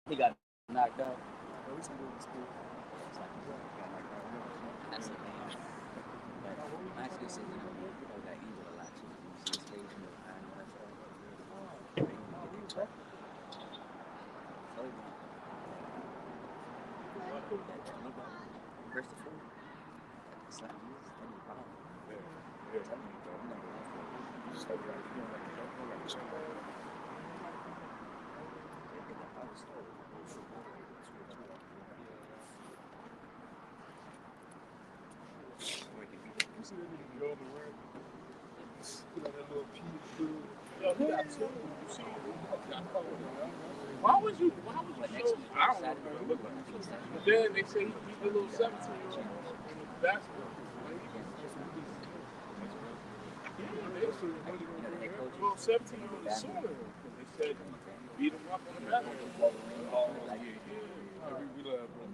He got knocked out. At least he didn't school. It's like, that's the thing. But I actually said, that angel a lot too. You see his face and the eye and all that stuff. So, Christopher, it's like, that is powerful. Yeah, I mean, You never lost it. just like that. You know, like, don't like check out. They get that power story. Or it could be You see that nigga Jordan wearing? You know, that little Peter blue. Yo, he got two. You see him? I follow him. Why would you next show? week, I don't know Saturday, what it look like. Feast of But then they say he beat the little 17-year-old in basketball. Yeah, they said the head coach. well, 17-year-old is sooner because they said beat him up on the basketball. Oh, yeah, yeah. We laugh, bro.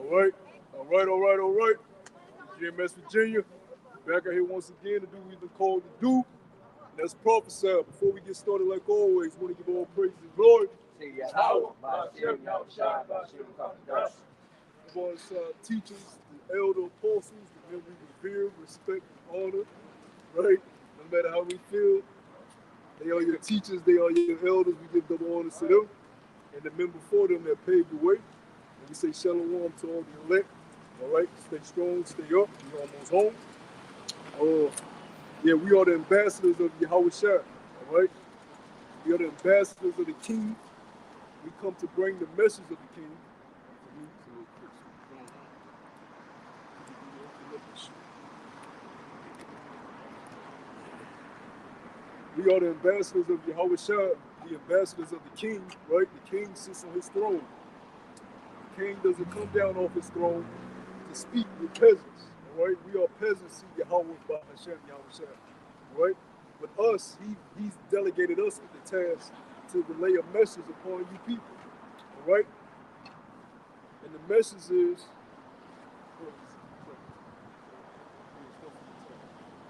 All right. GMS Virginia, back out here once again to do what we've been called to do. And that's prophesy. Before we get started, like always, we want to give all praise and glory. For us teachers, the elder apostles, the men we revere, respect, and honor, right? No matter how we feel, they are your teachers, they are your elders. We give them honor to them. And the men before them that paved the way. And we say shalom to all the elect. All right, stay strong, stay up. We're almost home. Yeah, we are the ambassadors of Yahweh Shai. All right, we are the ambassadors of the King. We come to bring the message of the King. We are the ambassadors of Yahweh Shai, the ambassadors of the King, right? The King sits on his throne. The King doesn't come down off his throne to speak with peasants, all right? We are peasants in Yahweh by Hashem, Yahweh Shai, all right? But us, he's delegated us with the task to relay a message upon you people, all right? And the message is,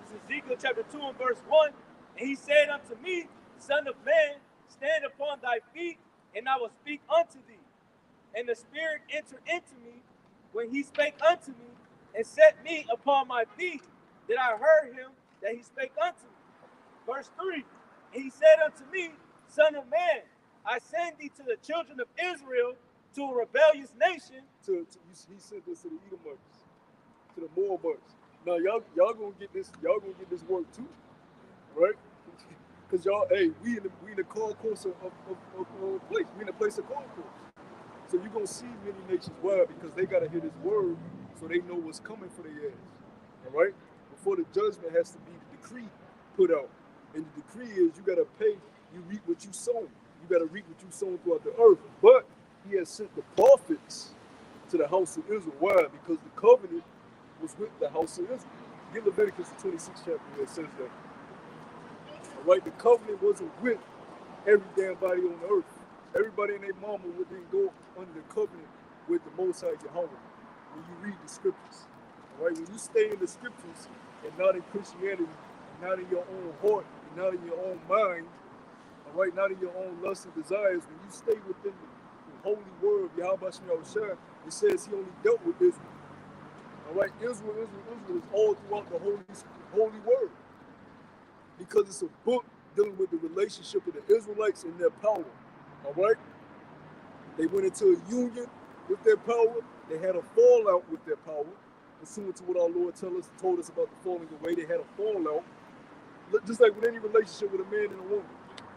This is Ezekiel chapter 2 and verse 1. And he said unto me, Son of man, stand upon thy feet, and I will speak unto thee. And the Spirit entered into me when he spake unto me, and set me upon my feet, that I heard him that he spake unto me. Verse 3. And he said unto me, Son of man, I send thee to the children of Israel, to a rebellious nation. He sent this to the Edomites, to the Moabites. Now y'all gonna get this work too, right? Because y'all, hey, we in the concourse of place. We in the place of concourse. So you're gonna see many nations. Why? Because they gotta hear this word so they know what's coming for their ass. All right? Before the judgment has to be the decree put out. And the decree is you gotta pay, you reap what you sow. You gotta reap what you sow throughout the earth. But he has sent the prophets to the house of Israel. Why? Because the covenant was with the house of Israel. Get Leviticus 26 chapter where it says that. All right, the covenant wasn't with every damn body on the earth. Everybody and their mama didn't go under the covenant with the Most High Jehovah. When you read the scriptures, all right, when you stay in the scriptures and not in Christianity, and not in your own heart, and not in your own mind, all right, not in your own lusts and desires, when you stay within the holy word of Yahweh Shai, it says he only dealt with Israel. All right, Israel is all throughout the holy word. Because it's a book dealing with the relationship of the Israelites and their power. All right? They went into a union with their power. They had a fallout with their power. Pursuant to what our Lord told us about the falling away, they had a fallout. Just like with any relationship with a man and a woman.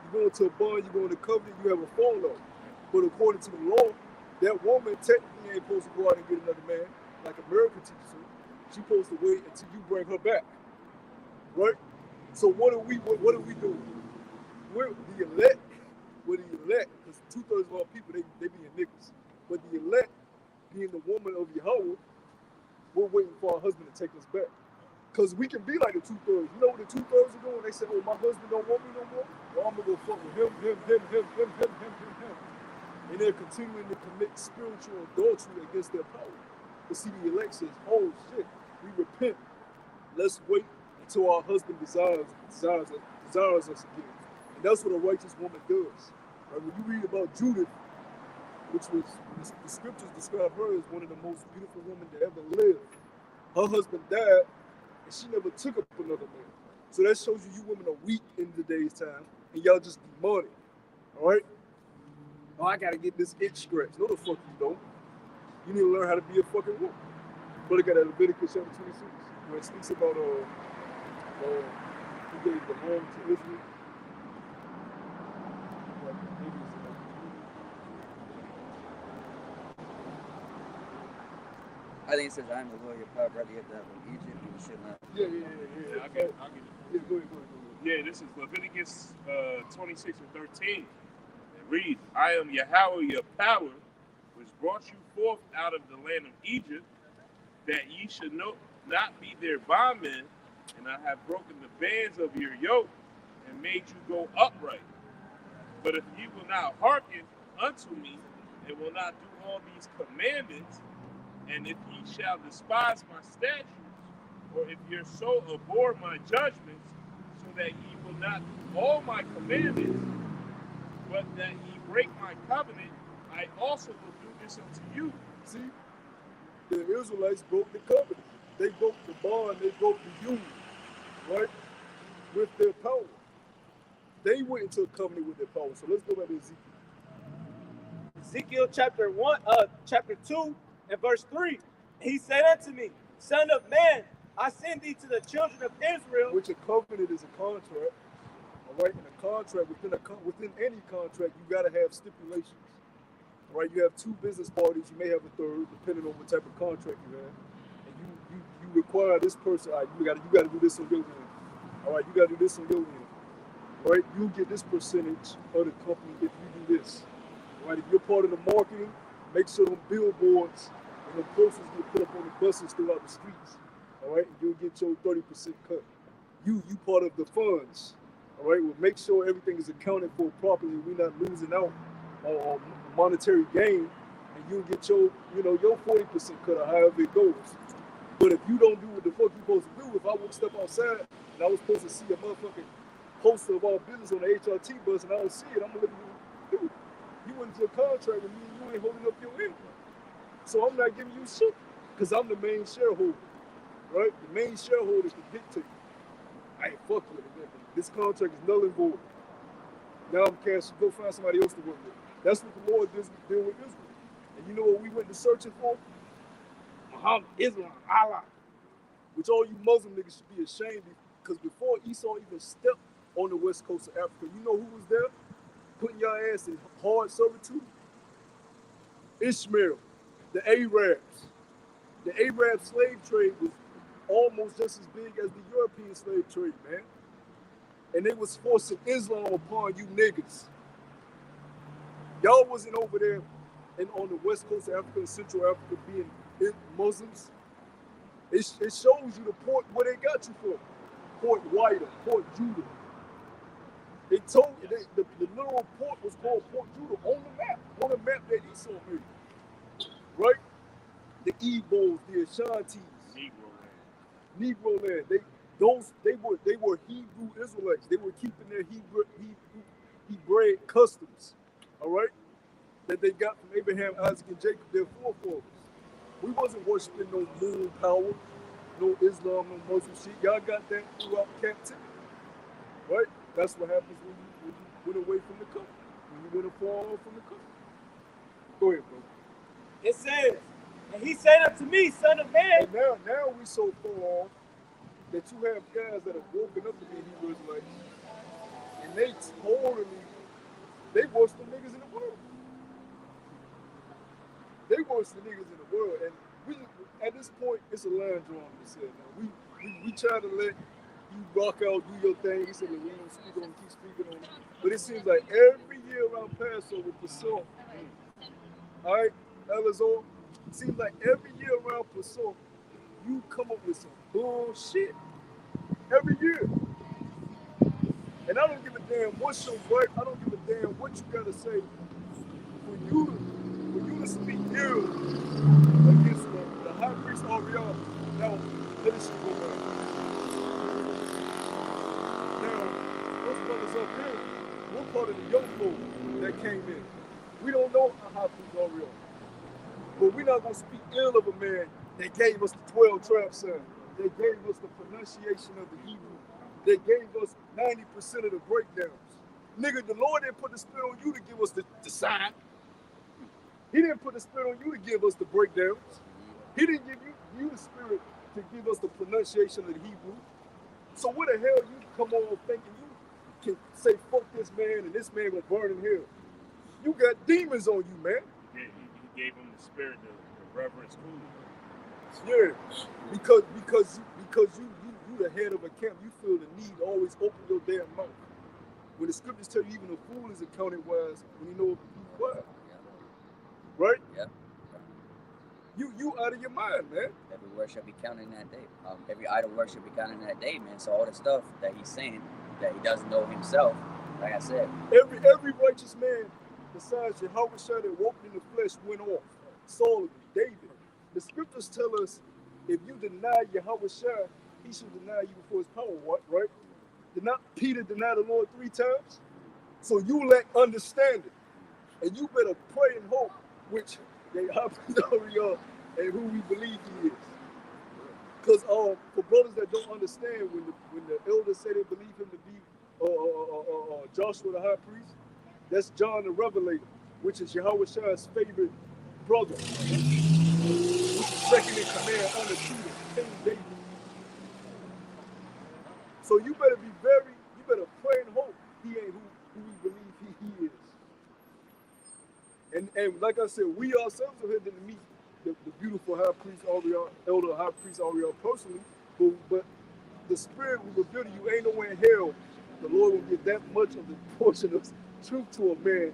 You go into a bond, you go into a covenant, you have a fallout. But according to the law, that woman technically ain't supposed to go out and get another man, like America teaches her. She's supposed to wait until you bring her back. Right? So what are we doing? We're the elect. We're the elect, because 2/3 of our people, they being niggas. But the elect, being the woman of Yahweh, we're waiting for our husband to take us back. Because we can be like the 2/3. You know what the 2/3 are doing? They say, oh, my husband don't want me no more. Well, I'm going to go fuck with him. And they're continuing to commit spiritual adultery against their power. But see, the elect says, oh, shit, we repent. Let's wait until our husband desires us again. And that's what a righteous woman does. Right? When you read about Judith, which was the scriptures describe her as one of the most beautiful women to ever live. Her husband died, and she never took up another man. So that shows you women are weak in today's time, and y'all just be money. All right? Oh, I gotta get this itch scratched. No, the fuck you don't. You need to learn how to be a fucking woman. But look at that Leviticus chapter 26, where it speaks about who gave the home to Israel. I think it says, I am the Lord your power brought you out from Egypt, and you should not. Yeah. I'll get it. Yeah, go ahead. Yeah, this is Leviticus 26 and 13. And read, I am Yahweh your power, which brought you forth out of the land of Egypt, that ye should not be their bondmen, and I have broken the bands of your yoke, and made you go upright. But if ye will not hearken unto me, and will not do all these commandments, and if ye shall despise my statutes, or if your soul abhor my judgments, so that ye will not do all my commandments, but that ye break my covenant, I also will do this unto you. See, the Israelites broke the covenant. They broke the bond. They broke the union, right, with their power. They went into a covenant with their power. So let's go back to Ezekiel. Ezekiel chapter 2 and verse 3. He said unto me, Son of man, I send thee to the children of Israel. Which a covenant is a contract. All right, in a contract, within any contract, you got to have stipulations. All right, you have two business parties. You may have a third, depending on what type of contract you have. And you require this person. All right, you got to do this on your end. All right, you got to do this on your end. All right, you get this percentage of the company if you do this. All right, if you're part of the marketing, make sure them billboards and the posters get put up on the buses throughout the streets. All right, and you'll get your 30% cut. You part of the funds. All right, well, make sure everything is accounted for properly. We're not losing out on monetary gain, and you'll get your 40% cut or however it goes. But if you don't do what the fuck you're supposed to do, if I would step outside and I was supposed to see a motherfucking poster of our business on the HRT bus and I don't see it, I'm gonna look at you, dude, you went into a contract with me and you ain't holding up your end. So I'm not giving you shit, because I'm the main shareholder, right? The main shareholder can dictate. I ain't fuck with it. This contract is null and void. Now I'm canceling. Go find somebody else to work with. That's what the Lord does deal with Israel. And you know what we went to searching for? Muhammad, Islam, Allah. Which all you Muslim niggas should be ashamed of, because before Esau even stepped on the west coast of Africa, you know who was there? Putting your ass in hard servitude? Ishmael, the Arabs. The Arab slave trade was almost just as big as the European slave trade, man. And they was forcing Islam upon you niggas. Y'all wasn't over there and on the west coast of Africa and Central Africa being Muslims. It shows you the port where they got you from. Port Wida, Port Judah. They told you the literal port was called Port Judah on the map that Esau made. Right? The Igbos, the Ashantis, Negro land. They were Hebrew Israelites. They were keeping their Hebraic customs. All right, that they got from Abraham, Isaac, and Jacob, their forefathers. We wasn't worshiping no moon power, no Islam, no Muslim shit. Y'all got that throughout captivity, right? That's what happens when you went away from the covenant, when you went afar off from the covenant. Go ahead, bro. It says, and he said unto me, Son of man. And now we so far off that you have guys that have woken up to be Hebrew Israelites, and they worse than niggas in the world. They worse than niggas in the world, and we at this point it's a line drawing. We said now we try to let you rock out, do your thing. We said we don't keep speaking on it, but it seems like every year around Passover, Pesach, all right, Elazar, it seems like every year around Pesach, you come up with some bullshit every year. And I don't give a damn what's your right. I don't give a damn what you gotta say for you to speak ill against the high priest Ariel. Now, let this shit go back. Now, those brothers up here, we're part of the young folk that came in. We don't know how things are real. But we're not going to speak ill of a man that gave us the 12 trap sign. They gave us the pronunciation of the Hebrew. They gave us 90% of the breakdowns. Nigga, the Lord didn't put the spirit on you to give us the sign. He didn't put the spirit on you to give us the breakdowns. He didn't give you the spirit to give us the pronunciation of the Hebrew. So what the hell you come on thinking you can say fuck this man and this man will burn in hell? You got demons on you, man. Yeah, he gave him the spirit of reverence food. Yeah, because you the head of a camp, you feel the need to always open your damn mouth. When the scriptures tell you even a fool is accounted wise when you know if he's quiet. Right? Yeah. You out of your mind, man. Every word shall be counted in that day. Every idle word shall be counted in that day, man. So all the stuff that he's saying that he doesn't know himself, like I said. Every righteous man besides Yahweh Shai that walked in the flesh went off. Solomon, David. The scriptures tell us if you deny Yahweh Shai, he should deny you before his power, what, right? Did not Peter deny the Lord 3 times? So you lack understanding. And you better pray and hope, which they are and who we believe he is. Because for brothers that don't understand, when the elders say they believe him to be Joshua the high priest, that's John the Revelator, which is Yahweh Shai's favorite brother. Second in command under Peter, King David. So you better pray and hope he ain't who we believe he is. And like I said, we ourselves are here to meet the beautiful high priest Ariel, elder high priest Ariel personally, but the spirit will reveal to you ain't nowhere in hell the Lord will give that much of the portion of truth to a man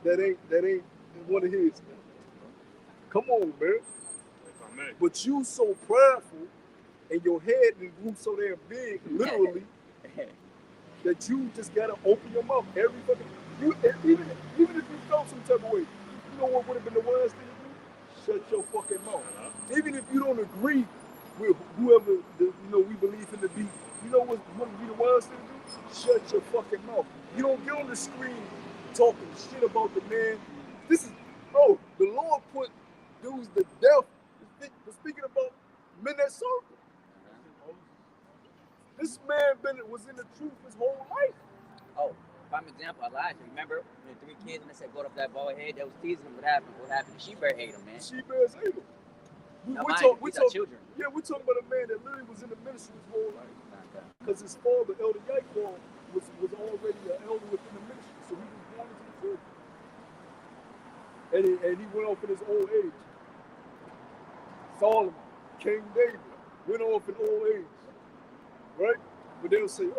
that ain't one of his. Come on, man. But you so prideful and your head grew so damn big, literally, that you just gotta open your mouth every fucking. Even if you felt some type of way, you know what would have been the worst thing to do? Shut your fucking mouth. Even if you don't agree with whoever we believe him to be, you know what would be the worst thing to do? Shut your fucking mouth. You don't get on the screen talking shit about the man. Bro, the Lord put dudes to death for speaking about men that served him. This man was in the truth his whole life. Oh, prime example, Elijah. Remember when the 3 kids and they said, go up that bald head, that was teasing him. What happened? The she-bear ate him, man. The she-bears ate him. We talk children. Yeah, we're talking about a man that literally was in the ministry his whole life. Because his father, Elder Yaakov, was already an elder within the ministry. So he was born into the truth. And he went off in his old age. Solomon, King David, went off in old age. Right? But they'll say, he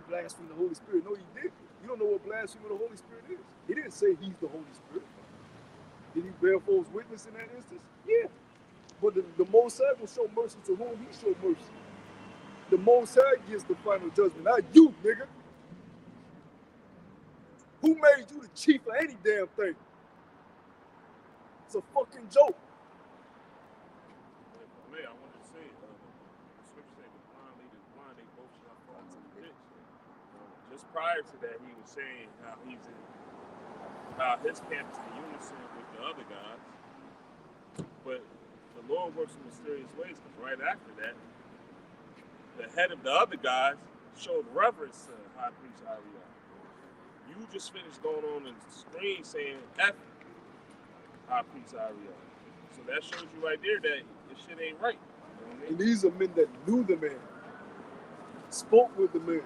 blasphemed the Holy Spirit. No, he didn't. You don't know what blasphemy of the Holy Spirit is. He didn't say he's the Holy Spirit. Did he bear false witness in that instance? Yeah. But the Most High will show mercy to whom he showed mercy. The Most High gives the final judgment, not you, nigga. Who made you the chief of any damn thing? It's a fucking joke. I wanted to say, the scripture said the blind lead is blind, they both shall fall into the ditch. Just prior to that, he was saying how his camp is in unison with the other guys. But the Lord works in mysterious ways, because right after that, the head of the other guys showed reverence to High Priest Ariel. You just finished going on the screen saying F High Priest Ariel. So that shows you right there that this shit ain't right. You know what I mean? And these are men that knew the man, spoke with the man.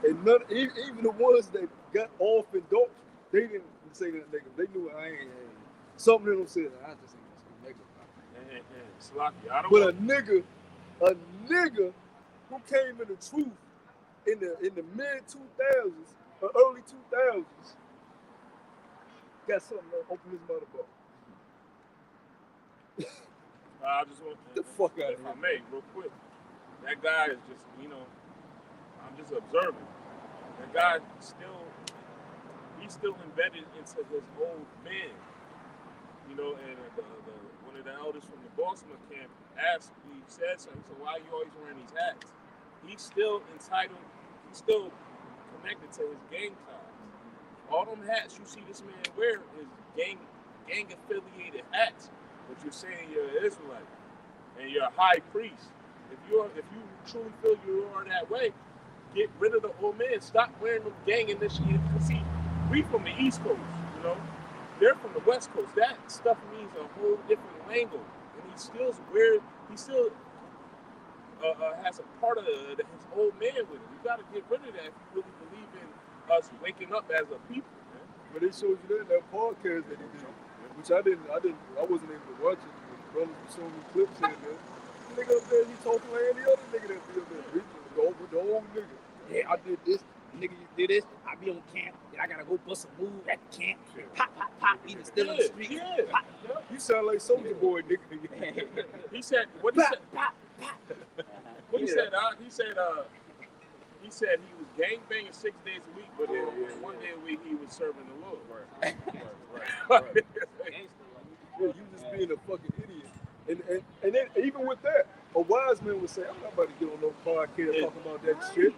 And none, even the ones that got off and don't, they didn't say that nigga. They knew I ain't. Something in them said, I just ain't nigga. Sloppy. I don't But a nigga who came in the truth in the mid 2000s or early 2000s got something to open his mouth about. I just want the fuck out of here. If I may, real quick, that guy is just, I'm just observing. That guy he's still embedded into his old man. And one of the elders from the Baltimore camp asked, he said something, he said, why are you always wearing these hats? He's still entitled, he's still connected to his gang ties. All them hats you see this man wear is gang affiliated hats. But you're saying you're an Israelite and you're a high priest. If you truly feel you are that way, get rid of the old man. Stop wearing them gang initiated. See, we from the East Coast, you know. They're from the West Coast. That stuff means a whole different lingo, and he still has a part of his old man with him. You got to get rid of that if you really believe in us waking up as a people, man. But they showed you that in that podcast that he did, which I wasn't able to watch it. The brothers were showing me clips in there. The nigga up there, he talking like any other nigga that be up there. The old nigga. Yeah, I did this. Nigga, you did this. I be on camp. Then I gotta go bust a move at camp. Pop, pop, pop. Even still in the street. Yeah. Pop. You sound like Soulja Boy, nigga. He said, what he said? Pop, pop. What he said? He said he was gangbanging 6 days a week, but then 1 day a week he was serving the Lord. Right. Yeah, you just being a fucking idiot. And then even with that, a wise man would say, I'm not about to get on no podcast talking about that shit.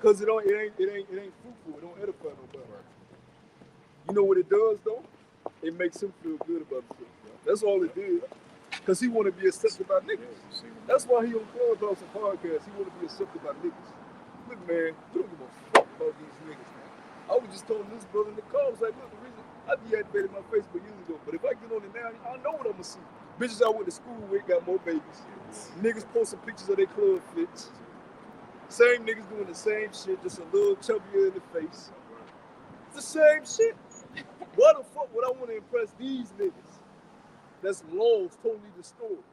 Cause it ain't fruitful, it don't edify nobody. You know what it does though? It makes him feel good about himself. That's all it did. Cause he wanna be accepted by niggas. That's why he on Clubhouse and podcasts, he wanna be accepted by niggas. Look man, we don't give a fuck about these niggas, man. I was just telling this brother in the car, I was like, look, the reason I deactivated my Facebook years ago, but if I get on it now, I know what I'm gonna see. Bitches I went to school with got more babies. Niggas posting pictures of their club fits. Same niggas doing the same shit, just a little chubbier in the face. It's the same shit. Why the fuck would I want to impress these niggas? That's lost, totally destroyed.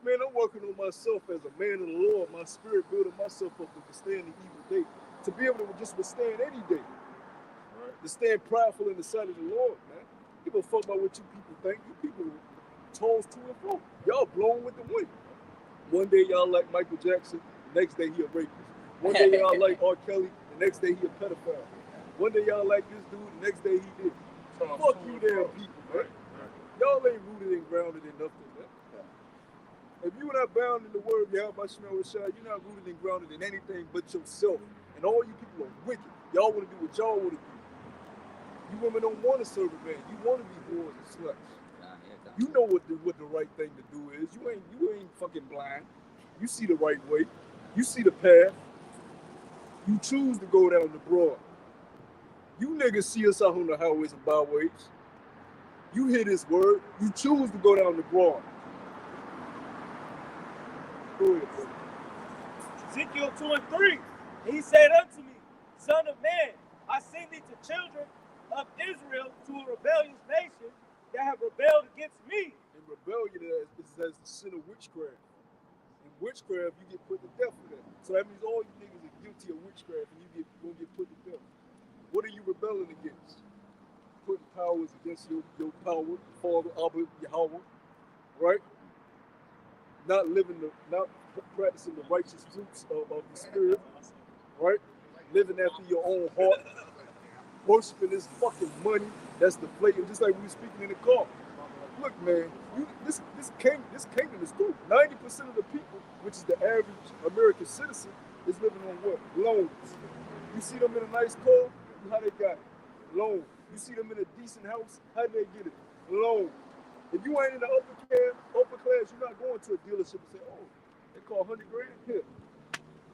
Man, I'm working on myself as a man of the Lord, my spirit building myself up to withstand the evil day. To be able to just withstand any day. To stand prideful in the sight of the Lord, man. Give a fuck about what you people think. You people toes to and fro. Y'all blowing with the wind. One day y'all like Michael Jackson, the next day he a rapist. One day y'all like R. Kelly, the next day he a pedophile. One day y'all like this dude, the next day he did. Fuck you damn people, man. Y'all ain't rooted and grounded in nothing, man. If you're not bound in the word of Yahweh Shemel Rashad, you're not rooted and grounded in anything but yourself. And all you people are wicked. Y'all want to do what y'all want to do. You women don't want to serve a man. You want to be whores and sluts. You know what the right thing to do is. You ain't fucking blind. You see the right way. You see the path. You choose to go down the broad. You niggas see us out on the highways and byways. You hear this word. You choose to go down the broad. Go ahead, bro. Ezekiel 2:3. He said unto me, Son of man, I send thee to children of Israel, to a rebellious nation that have rebelled against me. And rebellion is as the sin of witchcraft. In witchcraft, you get put to death for that. So that means all you niggas are guilty of witchcraft and you gonna get put to death. What are you rebelling against? Putting powers against your power, Father, Abba, Yahweh, right? Not practicing the righteous fruits of the spirit, right? Living after your own heart. Worshiping this fucking money that's deflating, just like we were speaking in the car. Look, man, this kingdom is through. 90% of the people, which is the average American citizen, is living on what? Loans. You see them in a nice car, how they got it? Loan. You see them in a decent house, how did they get it? Loan. If you ain't in the upper class, you're not going to a dealership and say, oh, they call 100 grand? Here.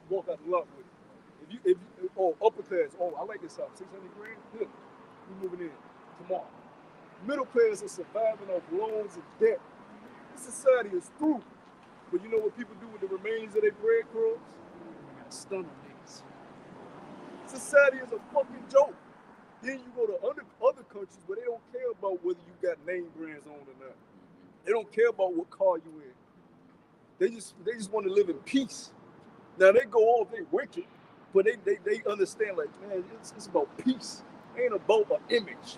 Walk out the lot with it. Upper class, I like this house, 600 grand? Here. We moving in tomorrow. Middle class is surviving off loans and debt. This society is through. But you know what people do with the remains of their breadcrumbs? They got stun on niggas. Society is a fucking joke. Then you go to other countries where they don't care about whether you got name brands on or not. They don't care about what car you in. They just want to live in peace. Now they go off, they wicked, but they understand like, man, it's about peace. It ain't about an image.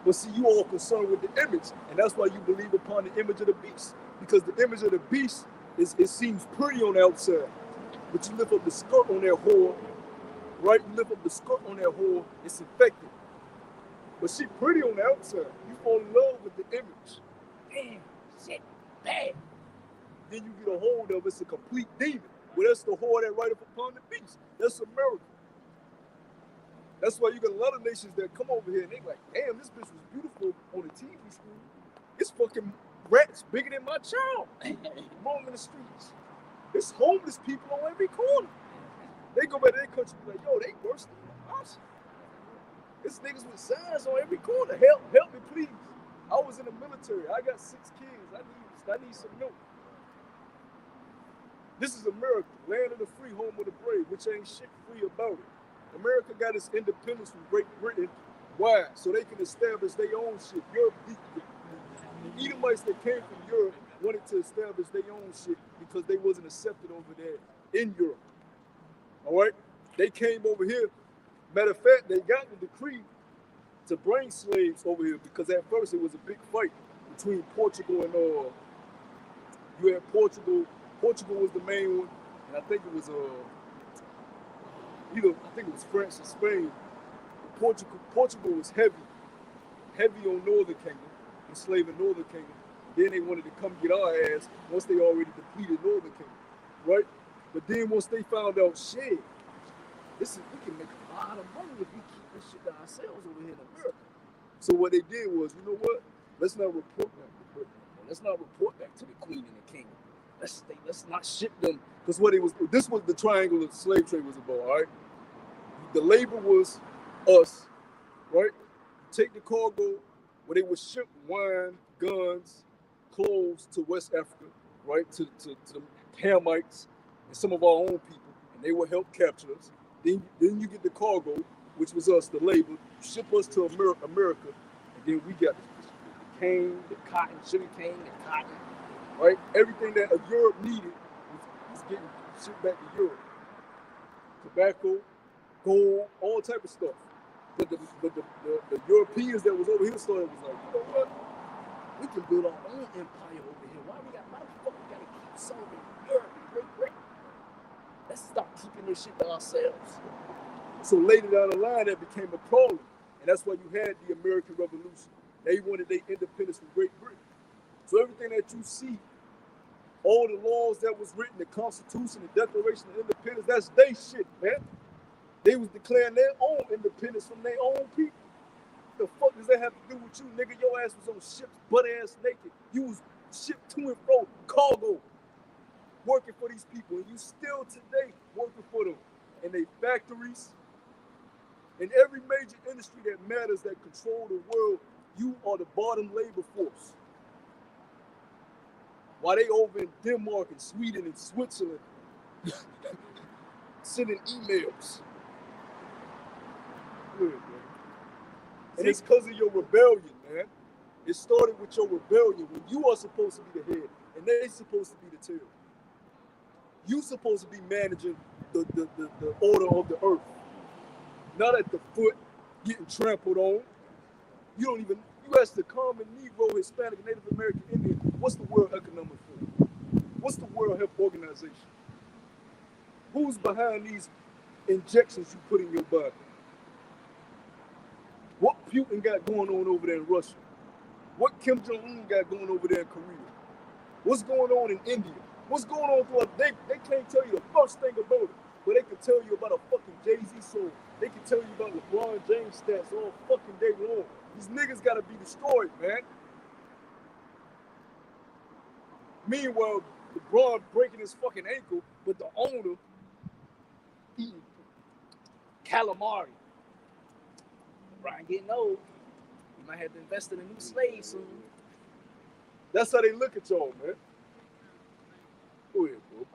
But see, you all concerned with the image, and that's why you believe upon the image of the beast. Because the image of the beast it seems pretty on the outside, but you lift up the skirt on their whore, right? You lift up the skirt on their whore, it's infected. But she pretty on the outside. You fall in love with the image. Damn, shit, bad. Then you get a hold of it's a complete demon. Well, that's the whore that rideth upon the beast. That's America. That's why you got a lot of nations that come over here and they like, damn, this bitch was beautiful on the TV screen. It's fucking rats bigger than my child roaming the streets. It's homeless people on every corner. They go back to their country and be like, yo, they worse than us. It's niggas with signs on every corner. Help me, please. I was in the military. I got 6 kids. I need some milk. This is America, land of the free, home of the brave, which ain't shit free about it. America got its independence from Great Britain. Why? So they can establish their own shit. The Edomites that came from Europe wanted to establish their own shit because they wasn't accepted over there in Europe. All right? They came over here. Matter of fact, they got the decree to bring slaves over here because at first it was a big fight between Portugal and you had Portugal. Portugal was the main one, and I think it was France and Spain. Portugal was heavy on Northern Kingdom, enslaving Northern Kingdom. Then they wanted to come get our ass once they already depleted Northern Kingdom, right? But then once they found out, shit, we can make a lot of money if we keep this shit to ourselves over here in America. So what they did was, you know what? Let's not report back to Britain. Let's not report back to the Queen and the King. Let's not ship them, because this was the triangle of the slave trade was about, all right? The labor was us, right? Take the cargo where they would ship wine, guns, clothes to West Africa, right? To the Hamites and some of our own people, and they would help capture us. Then you get the cargo, which was us, the labor, ship us to America, and then we got the cane, the cotton, sugar cane, the cotton, right? Everything that Europe needed was getting shipped back to Europe. Tobacco, gold, all type of stuff. But the Europeans that was over here started was like, you know what? We can build our own empire over here. Why the fuck we gotta keep serving Europe and Great Britain? Let's stop keeping this shit to ourselves. So later down the line, that became a problem. And that's why you had the American Revolution. They wanted their independence from Great Britain. So everything that you see, all the laws that was written, the Constitution, the Declaration of Independence, that's their shit, man. They was declaring their own independence from their own people. The fuck does that have to do with you, nigga? Your ass was on ships, butt-ass naked. You was shipped to and fro, cargo, working for these people. And you still today working for them in their factories. In every major industry that matters, that control the world, you are the bottom labor force. While they over in Denmark and Sweden and Switzerland sending emails. Good, man. And it's because of your rebellion, man. It started with your rebellion when you are supposed to be the head and they're supposed to be the tail. You supposed to be managing the order of the earth. Not at the foot, getting trampled on. You ask the common Negro, Hispanic, Native American Indian, what's the World Economic Forum? What's the World Health Organization? Who's behind these injections you put in your body? What Putin got going on over there in Russia? What Kim Jong-un got going over there in Korea? What's going on in India? What's going on throughout? They can't tell you the first thing about it, but they can tell you about a fucking Jay-Z song. They can tell you about LeBron James stats all fucking day long. These niggas gotta be destroyed, man. Meanwhile, LeBron breaking his fucking ankle, but the owner eating calamari. LeBron getting old. He might have to invest in a new slave soon. That's how they look at y'all, man. Go ahead, bro.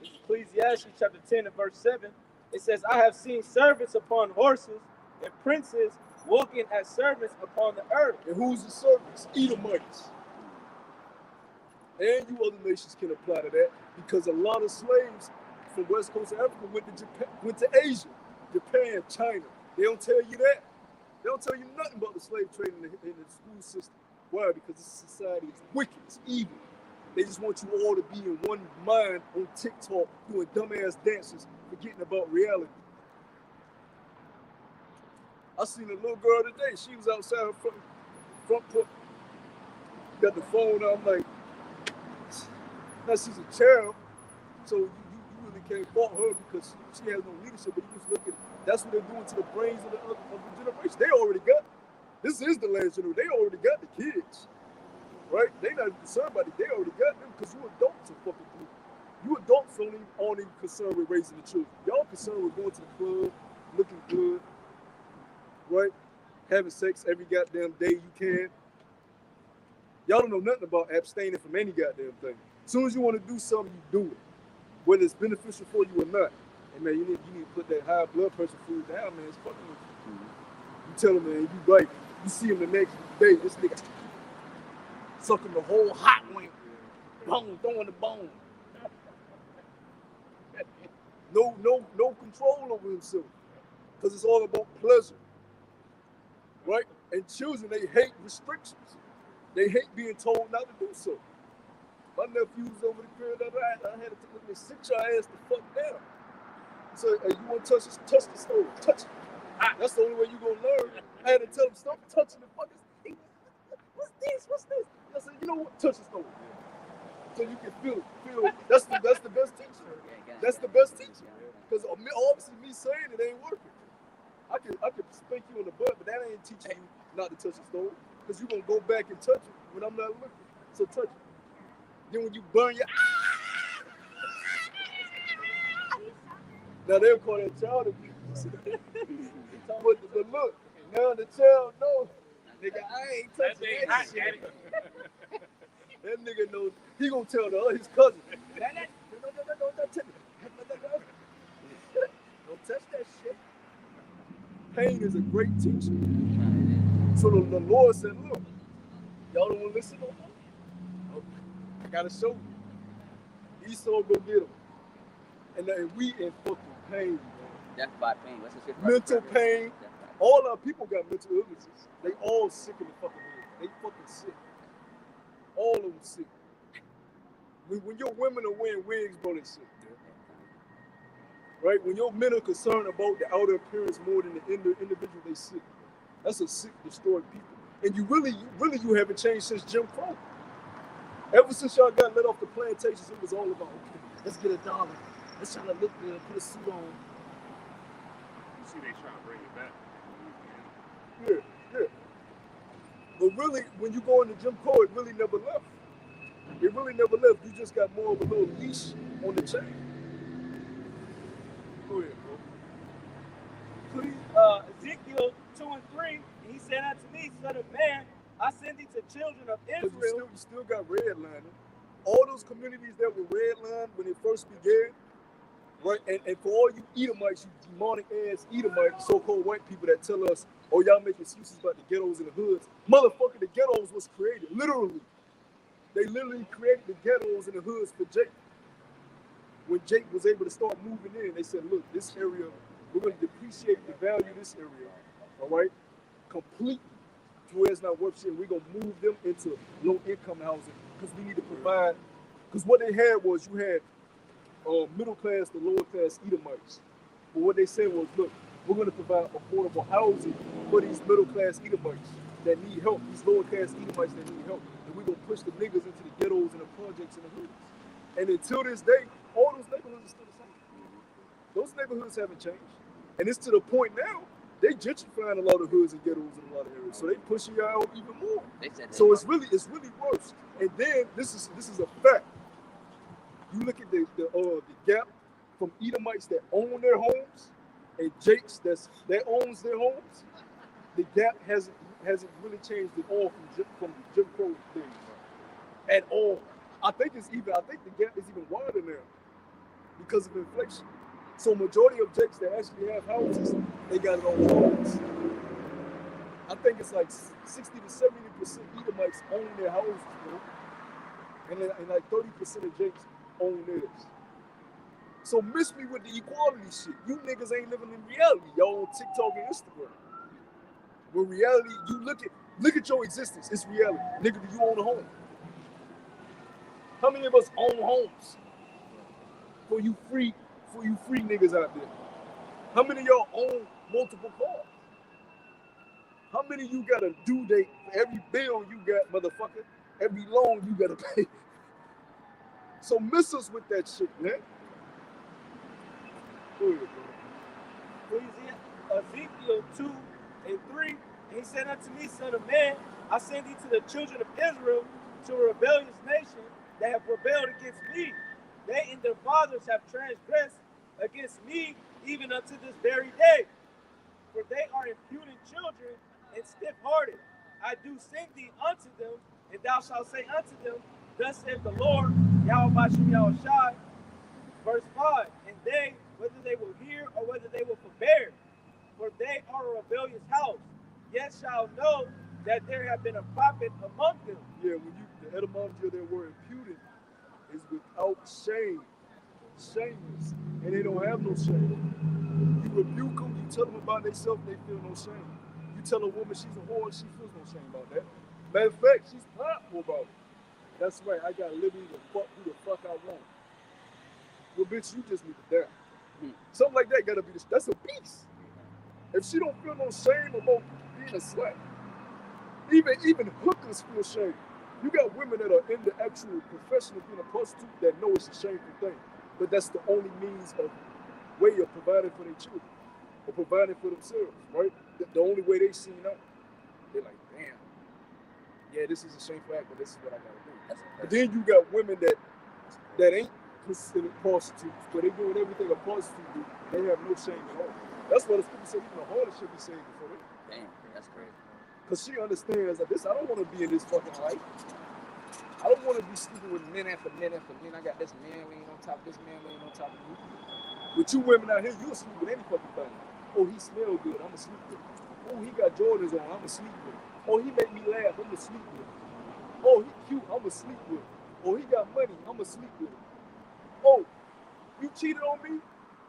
Ecclesiastes chapter 10 and verse 7. It says, I have seen servants upon horses and princes walking as servants upon the earth. And who's the servants? Edomites. And you other nations can apply to that because a lot of slaves from West Coast of Africa went to Japan, went to Asia, Japan, China. They don't tell you that. They don't tell you nothing about the slave trade in the school system. Why? Because this society is wicked, it's evil. They just want you all to be in one mind on TikTok doing dumbass dances, forgetting about reality. I seen a little girl today. She was outside her front porch. Got the phone out. I'm like, now she's a child, so you really can't fault her because she has no leadership. But you just look at That's what they're doing to the brains of the generation. They already got. This is the last generation. They already got the kids, right? They not concerned about it. They already got them because you adults are fucking through. You adults aren't even concerned with raising the children. Y'all concerned with going to the club, looking good, right? Having sex every goddamn day you can. Y'all don't know nothing about abstaining from any goddamn thing. As soon as you want to do something, you do it, whether it's beneficial for you or not. And man, you need to put that high blood pressure food down, man. It's fucking with you. You tell him, man, you right. You see him the next day, this nigga sucking the whole hot wing, bone, throwing the bone. No control over himself, because it's all about pleasure, right? And children, they hate restrictions. They hate being told not to do so. My nephew was over the crib that I had to tell him, sit your ass the fuck down. So, hey, you want to touch the stove, touch it. That's the only way you're going to learn. I had to tell him, stop touching the fucking thing. What's this? I said, you know what, touch the stove. So you can feel it. That's the best teacher. That's the best teacher. Because obviously me saying it ain't working. I can spank you in the butt, but that ain't teaching you not to touch the stove. Because you're going to go back and touch it when I'm not looking. So touch it. Then when you burn your... Now they'll call that child abuse. but look, now the child knows. Nigga, I ain't touching that shit. That nigga knows. He gonna tell his cousin. Don't touch it. Don't touch that shit. Pain is a great teacher. So the Lord said, look, y'all don't want to listen no more? I gotta show you. Esau go get him. And then we in fucking pain, man. Death by pain. What's the shit? Mental pain. All our people got mental illnesses. They all sick in the fucking head. They fucking sick. All of them sick. When your women are wearing wigs, bro, they sick. Right? When your men are concerned about the outer appearance more than the individual, they sick. That's a sick, destroyed people. And you haven't changed since Jim Crow. Ever since y'all got let off the plantations, it was all about, okay, let's get $1. Let's try to look good, put a suit on. You see, they trying to bring it back. Yeah. But really, when you go into Jim Crow, it really never left. It really never left. You just got more of a little leash on the chain. Go ahead, bro. Please, Ezekiel 2:3, he said unto me, Son of man, I send thee to children of Israel. You still got redlining. All those communities that were redlined when it first began, right? And for all you Edomites, you demonic ass Edomites, so-called white people that tell us, oh, y'all make excuses about the ghettos and the hoods. Motherfucker, the ghettos was created, literally. They literally created the ghettos and the hoods for Jake. When Jake was able to start moving in, they said, look, this area, we're going to depreciate the value of this area, all right, completely to where it's not worth shit. We're going to move them into low-income housing because we need to provide, because what they had was you had middle class to lower class Edomites. But what they said was, look, we're going to provide affordable housing for these middle class Edomites that need help, these lower class Edomites that need help. And we're going to push the niggas into the ghettos and the projects and the hoods. And until this day, all those neighborhoods are still the same. Those neighborhoods haven't changed. And it's to the point now, they gentrifying a lot of hoods and ghettos in a lot of areas. So they pushing you out even more. So it's really worse. And then this is a fact. You look at the gap from Edomites that own their homes and Jakes that owns their homes. The gap hasn't really changed at all from the Jim Crow days at all. I think the gap is even wider now because of inflation. So majority of Jakes that actually have houses, they got it on loans. I think it's like 60 to 70% Edomites own their houses, bro. And like 30% of Jakes own theirs. So miss me with the equality shit. You niggas ain't living in reality. Y'all on TikTok and Instagram. When reality, you look at your existence. It's reality. Nigga, do you own a home? How many of us own homes? For you free niggas out there. How many of y'all own multiple cars? How many of you got a due date for every bill you got, motherfucker? Every loan you gotta pay. So miss us with that shit, man. Go ahead, bro. Please, Ezekiel 2:3, and he said unto me, Son of man, I send thee to the children of Israel, to a rebellious nation that have rebelled against me. They and their fathers have transgressed against me even unto this very day. For they are impudent children and stiff-hearted. I do send thee unto them, and thou shalt say unto them, Thus saith the Lord, Yahweh Bashem Yahushai. Verse 5, and they, whether they will hear or whether they will forbear, for they are a rebellious house, yet shall know that there have been a prophet among them. Yeah, when the etymology of that word impudent is without shame, shameless, and they don't have no shame. You rebuke them, you tell them about themselves, they feel no shame. You tell a woman she's a whore, she feels no shame about that. Matter of fact, she's prideful about it. That's right, I got liberty to fuck who the fuck I want. Well, bitch, you just need to die. Something like that gotta be that's a beast. If she don't feel no shame about being a slut, even hookers feel shame. You got women that are in the actual profession of being a prostitute that know it's a shameful thing, but that's the only means of way of providing for their children or providing for themselves, right? The only way they see out. They're like, damn, yeah, this is a shameful act, but this is what I gotta do. But then you got women that ain't considered prostitutes, but they doing everything a prostitute do. They have no shame at all. That's why the scripture say even the harlot should be saved before them. Damn, that's crazy. Because she understands that I don't want to be in this fucking life. I don't want to be sleeping with men after men after men. I got this man laying on top of this man laying on top of me. With you women out here, you'll sleep with any fucking thing. Oh, he smells good, I'ma sleep with him. Oh, he got Jordans on, I'ma sleep with him. Oh, he make me laugh, I'ma sleep with him. Oh, he cute, I'ma sleep with him. Oh, he got money, I'ma sleep with him. Oh, you cheated on me?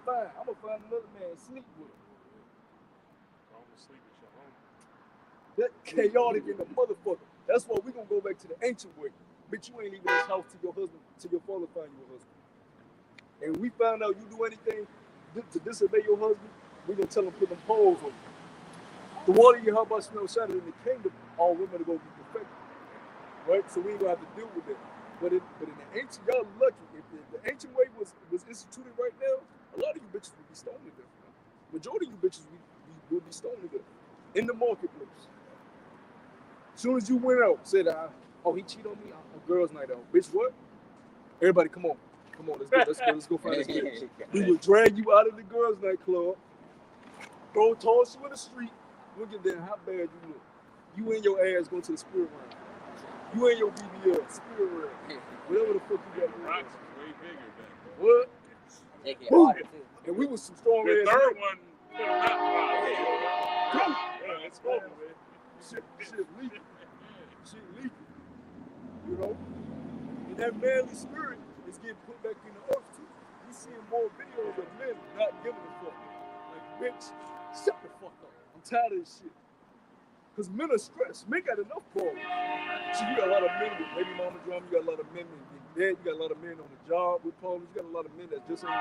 Fine, I'ma find another man and sleep with him. I'm gonna sleep with your home. That chaotic in the motherfucker. That's why we gonna go back to the ancient way. Bitch, you ain't leaving this house to your husband, to your father find you a husband. And we found out you do anything to disobey your husband, we gonna tell him put them poles on you. The water you help us smell shattered in the kingdom, all women are gonna be perfected. Right? So we ain't gonna have to deal with that. But in the ancient, y'all lucky. If the ancient way was instituted right now, a lot of you bitches would be stoned to death. Majority of you bitches would be stoned to death in the marketplace. As soon as you went out, said, oh, he cheated on me on girls' night out. Bitch, what? Everybody, come on, let's go find this bitch. We will drag you out of the girls' night club, go toss you in the street. Look at that, how bad you look. You and your ass going to the spirit realm. You and your BBL, spirit realm. Whatever the fuck you got going on. Rocks is way bigger back then. What? They get harder too. And we was some strong The ass. third one put a rap on. Let's go, man. Shit leaking. Shit leaking. You know? And that manly spirit is getting put back in the earth too. We seeing more videos of men not giving a fuck. Like, bitch, shut the fuck up. I'm tired of this shit. Because men are stressed. Men got enough problems. So you got a lot of men with baby mama drama. You got a lot of men in bed. You got a lot of men on the job with problems. You got a lot of men that just ain't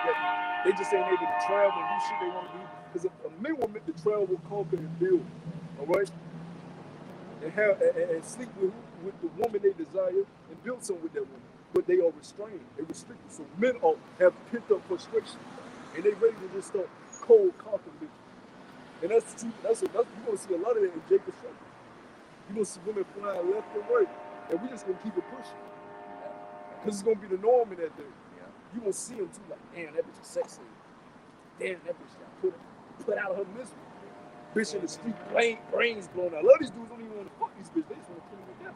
they just ain't able to travel and do shit they want to do. Because if a men were meant to travel, conquer, and build, all right? And sleep with the woman they desire and build something with that woman. But they are restrained. They're restricted. So men have pent up frustration. And they ready to just start cold conquering bitches. And that's true. You're going to see a lot of that in Jacob's trouble. You're going to see women flying left and right. And we're just going to keep it pushing. Because it's going to be the norm in that day. Yeah. You're going to see them too, like, damn, that bitch is sexy. Damn, that bitch got put out of her misery. Bitch in the street, brains blown out. A lot of these dudes don't even want to fuck these bitches. They just want to kill them to death.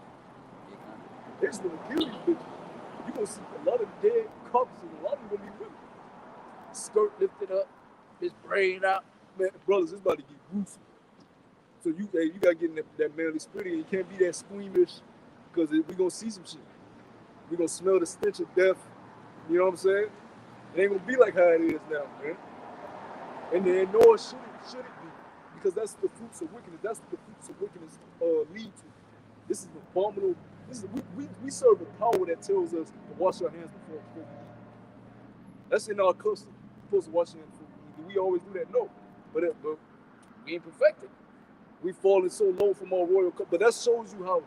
They just want to kill these bitches. You're going to see a lot of dead couples and a lot of them going to be women. Skirt lifted up, bitch brain out. Man, brothers, it's about to get gruesome. So you gotta get in that manly spirit, and you can't be that squeamish, because we're gonna see some shit. We're gonna smell the stench of death. You know what I'm saying? It ain't gonna be like how it is now, man. And then nor should it be, because that's the fruits of wickedness. That's what the fruits of wickedness lead to. This is abominable. We serve a power that tells us to wash our hands before we eat. That's in our custom. We're supposed to wash our hands before we eat. Do we always do that? No. But we ain't perfected. We falling so low from our royal cup. But that shows you how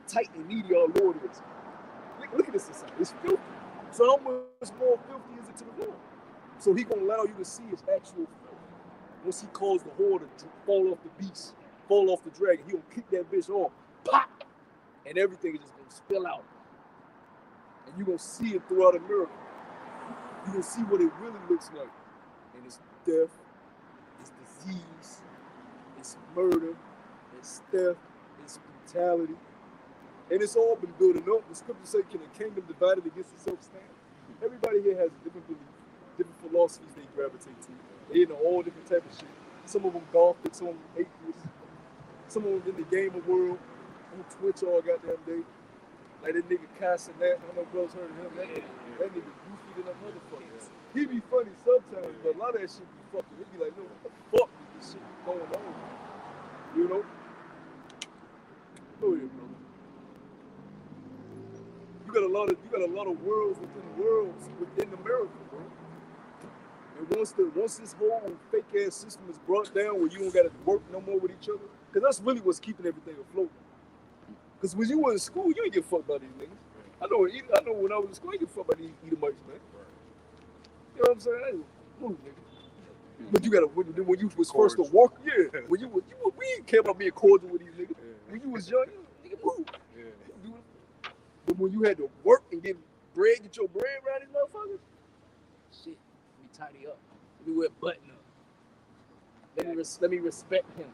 tight and needy our Lord is. Look at this society. It's filthy. So how much more filthy is it to the Lord? So he gonna allow you to see his actual filth. Once he calls the whore to fall off the beast, fall off the dragon, he gonna kick that bitch off, pop, and everything is just gonna spill out. And you're gonna see it throughout America. You're gonna see what it really looks like. And it's death, it's disease, it's murder, it's theft, it's brutality. And it's all been building up. The scriptures say, can a kingdom divided against itself stand? Everybody here has a different belief, different philosophies they gravitate to. They into all different type of shit. Some of them Gothic, some of them atheists, some of them in the gamer world, on Twitch all goddamn day. Like that nigga Cassin, I don't know if bro's heard of him. That nigga goofy than a motherfucker. He be funny sometimes, but a lot of that shit be fucking. He be like, no, what the fuck is this shit going on? You know? Go ahead, bro. You got a lot of worlds within America, bro. And once this whole fake ass system is brought down where you don't gotta work no more with each other, because that's really what's keeping everything afloat. Because when you were in school, you ain't get fucked by these niggas. I know when I was in school, I didn't get fucked by these Edomites, man. You know what I'm saying? I didn't move, nigga. But you gotta when you was first to walk, yeah. We didn't care about being cordial with these niggas. When you was young, nigga move. But when you had to work and get your bread around these motherfuckers, shit, let me tidy up. Let me wear a button up. Let me respect him.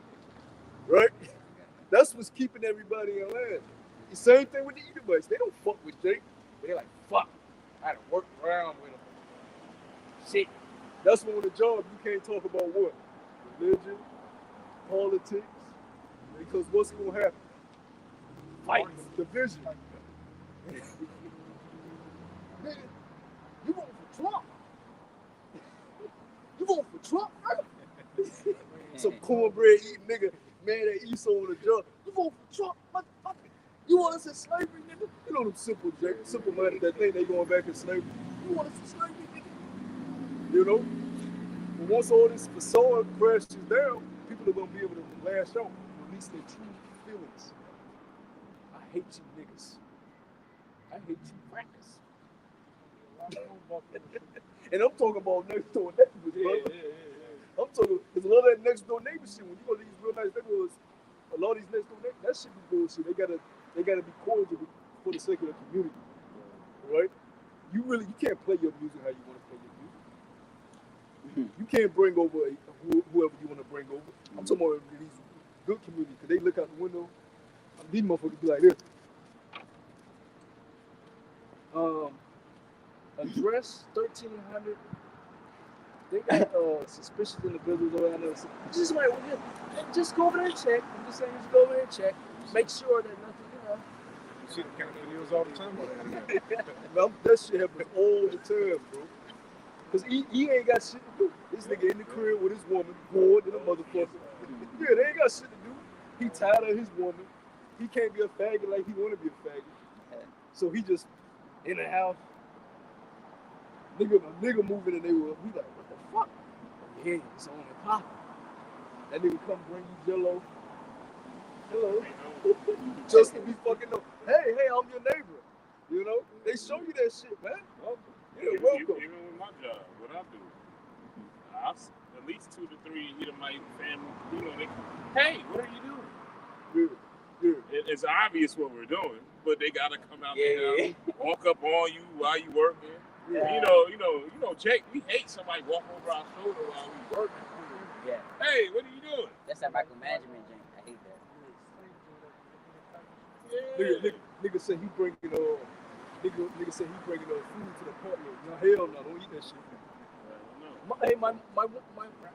Right? That's what's keeping everybody in line. The same thing with the Edomites. They don't fuck with Jake. They're like, fuck, I had to work around with him. Shit. That's when on the job you can't talk about what? Religion, politics. Because what's going to happen? Fights, division. Nigga, you vote for Trump? You vote for Trump, bro? Some cornbread eating nigga, mad at Esau on the job. You vote for Trump, motherfucker? You want us in slavery, nigga? You know them simple minded that think they going back in slavery. You want us in slavery, nigga? You know? But once all this facade crashes down, people are gonna be able to lash out, release their true feelings. I hate you niggas. I hate you crackers. And I'm talking about next door neighbors, brother. I'm talking, because a lot of that next door neighbor shit, when you go to these real nice neighborhoods, a lot of these next door neighbors, that shit be bullshit. They gotta be cordial for the sake of the community, right? You can't play your music how you want to play your music. You can't bring over whoever you want to bring over. I'm talking about these good communities, because they look out the window, these motherfuckers be like this. Address 1300. They got suspicious individuals around there. Just like, just go over there and check. I'm just saying, just go over there and check. Make sure that nothing, You see the county videos all the time on that. That shit happens all the time, bro. Because he ain't got shit to do. This nigga in the crib with his woman, bored than a motherfucker. Yeah, they ain't got shit to do. He tired of his woman. He can't be a faggot like he want to be a faggot. So he just in the house. Nigga moving in the neighborhood. We like, what the fuck? Yeah, it's on and popping. That nigga come bring you Jello. Hello. Just to be fucking up. Hey, I'm your neighbor. You know? They show you that shit, man. Welcome. Yeah, welcome. Even with my job, what I do, I at least 2 to 3 Edomite family, you know, hey, what are you doing? Yeah. It's obvious what we're doing, but they gotta come out there, walk up on you while you working. Yeah. You know, Jake, we hate somebody walk over our shoulder while we working. Yeah. Hey, what are you doing? That's that micromanagement thing. I hate that. Yeah. Nigga said he bringing food to the apartment. No, hell no, don't eat that shit.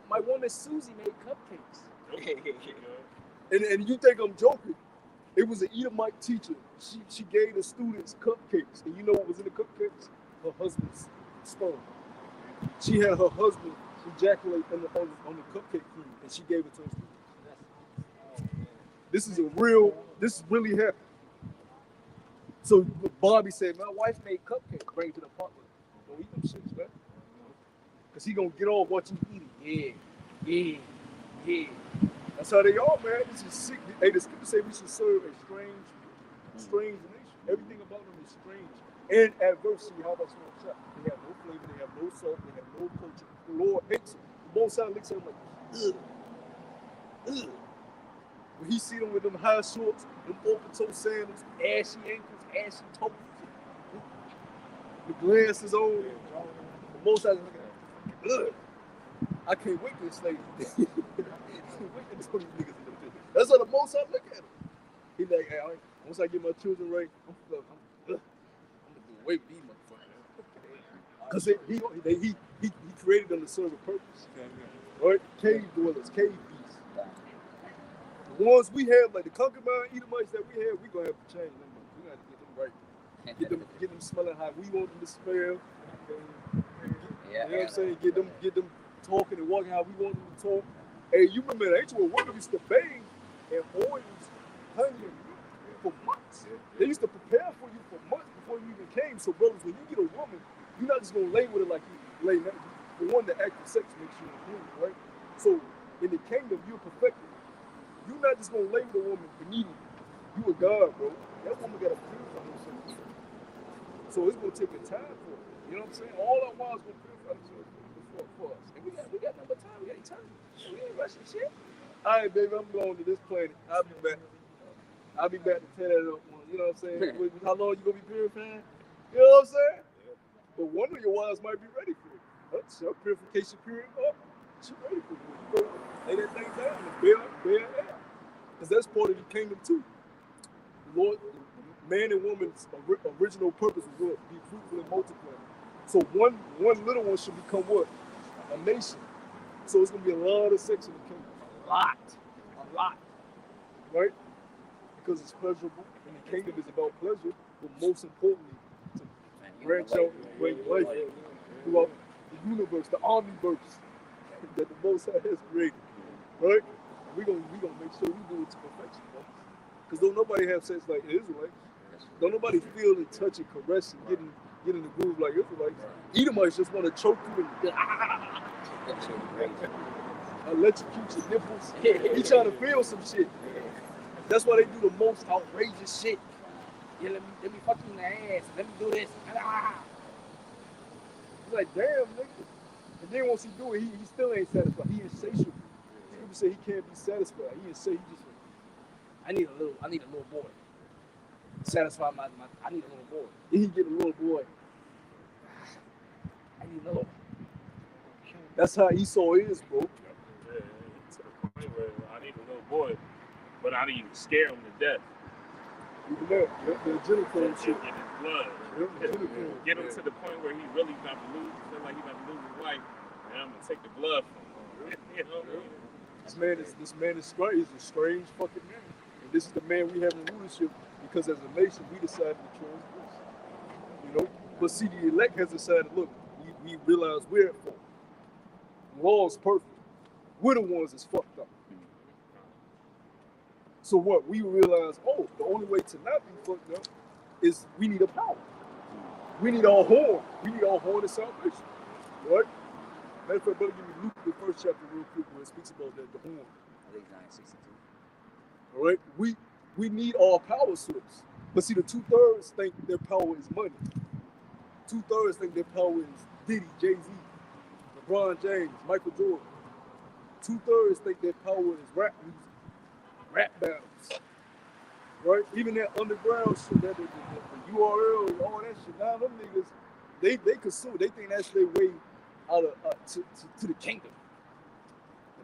My woman Susie made cupcakes. And you think I'm joking? It was an Edomite teacher. She gave the students cupcakes, and you know what was in the cupcakes? Her husband's sperm. She had her husband ejaculate on the cupcake cream, and she gave it to her students. This really happened. So Bobby said, my wife made cupcakes, bring it to the apartment. Don't eat them shits, man. Because he gonna get off what you eating. Yeah. That's how they are, man. This is sick. Hey, the scripture say we should serve a strange nation. Everything about them is strange. And adversity, how about small shop? They have no flavor, they have no salt, they have no culture. The Lord hates them. The Most High looks at them like, ugh, ugh. When he see them with them high shorts, them open toe sandals, ashy ankles, ashy toes, the glasses on, the most I look at him, ugh. I can't wait to enslave you. I can't wait to throw these niggas in the pit. That's how the most I look at him. He like, hey, once I get my children right, I'm gonna do away with these motherfuckers. Cause he created them to serve a purpose. Right? Cave dwellers, cave beasts. The ones we have, like the concubine Edomites that we have, we gonna have to change them. We gotta get them right. Get them smelling how we want them to smell. You know what I'm saying? Get them talking and walking how we want them to talk. Hey, you remember the ancient world used to bathe in oils, honey, for months. They used to prepare for you for months before you even came. So, brothers, when you get a woman, you're not just gonna lay with her like you lay next. The one that active sex makes you unclean, right? So, in the kingdom, you're perfected. You're not just gonna lay with a woman immediately. You a God, bro. That woman got to purify herself. So it's gonna take a time for it. You know what I'm saying? All our wives gonna purify themselves for us. And we got number time. We got time. We ain't rushing shit. All right, baby, I'm going to this planet. I'll be back. I'll be back to tear that up one. You know what I'm saying? How long you gonna be purifying? You know what I'm saying? But one of your wives might be ready for it. Her purification period up. She ready for it. You go lay that thing down and bear air. Because that's part of the kingdom too. Lord, man and woman's original purpose was what? Be fruitful and multiply. So one little one should become what? A nation. So it's gonna be a lot of sex in the kingdom. A lot. Right? Because it's pleasurable, and the kingdom is about pleasure, but most importantly, to branch out and bring life throughout the universe, the omniverse that the Most High has created. Right? We're gonna make sure we do it to perfection, because don't nobody have sex like the Israelites. Don't nobody feel and touch and caress and get in the groove like Israelites. Edomites just want to choke you and electrocute your nipples. He trying to feel some shit. That's why they do the most outrageous shit. Yeah, let me fuck you in the ass. Let me do this. It's like, damn, nigga. And then once he do it, he still ain't satisfied. He insatiable. People say he can't be satisfied. He insatiable. He just I need a little boy. Satisfy my I need a little boy. Then he get a little boy. I need another one. That's how Esau is, bro. To the point where I need a little boy, but I need to scare him to death. Even that, the genital shit. Get his blood. Get him to the point where he really about to lose. Feel like he about to lose his life, and I'm gonna take the blood from him. You know what I mean? This man is a strange fucking man. And this is the man we have in leadership because as a nation we decided to transgress. You know? But see, the elect has decided, look, we realize we're at fault. Law is perfect. We're the ones that's fucked up. So what? We realize, the only way to not be fucked up is we need a power. We need our horn. We need our horn of salvation. Right? Matter of fact, brother, give me Luke, the first chapter real quick where it speaks about that, the horn. I think 9:62. All right? We need our power source. But see, the 2/3 think their power is money. 2/3 think their power is Diddy, Jay-Z, LeBron James, Michael Jordan. 2/3 think their power is rap music, rap battles. Right? Even that underground shit, the URL and all that shit. Now them niggas, they consume. They think that's their way out of to the kingdom.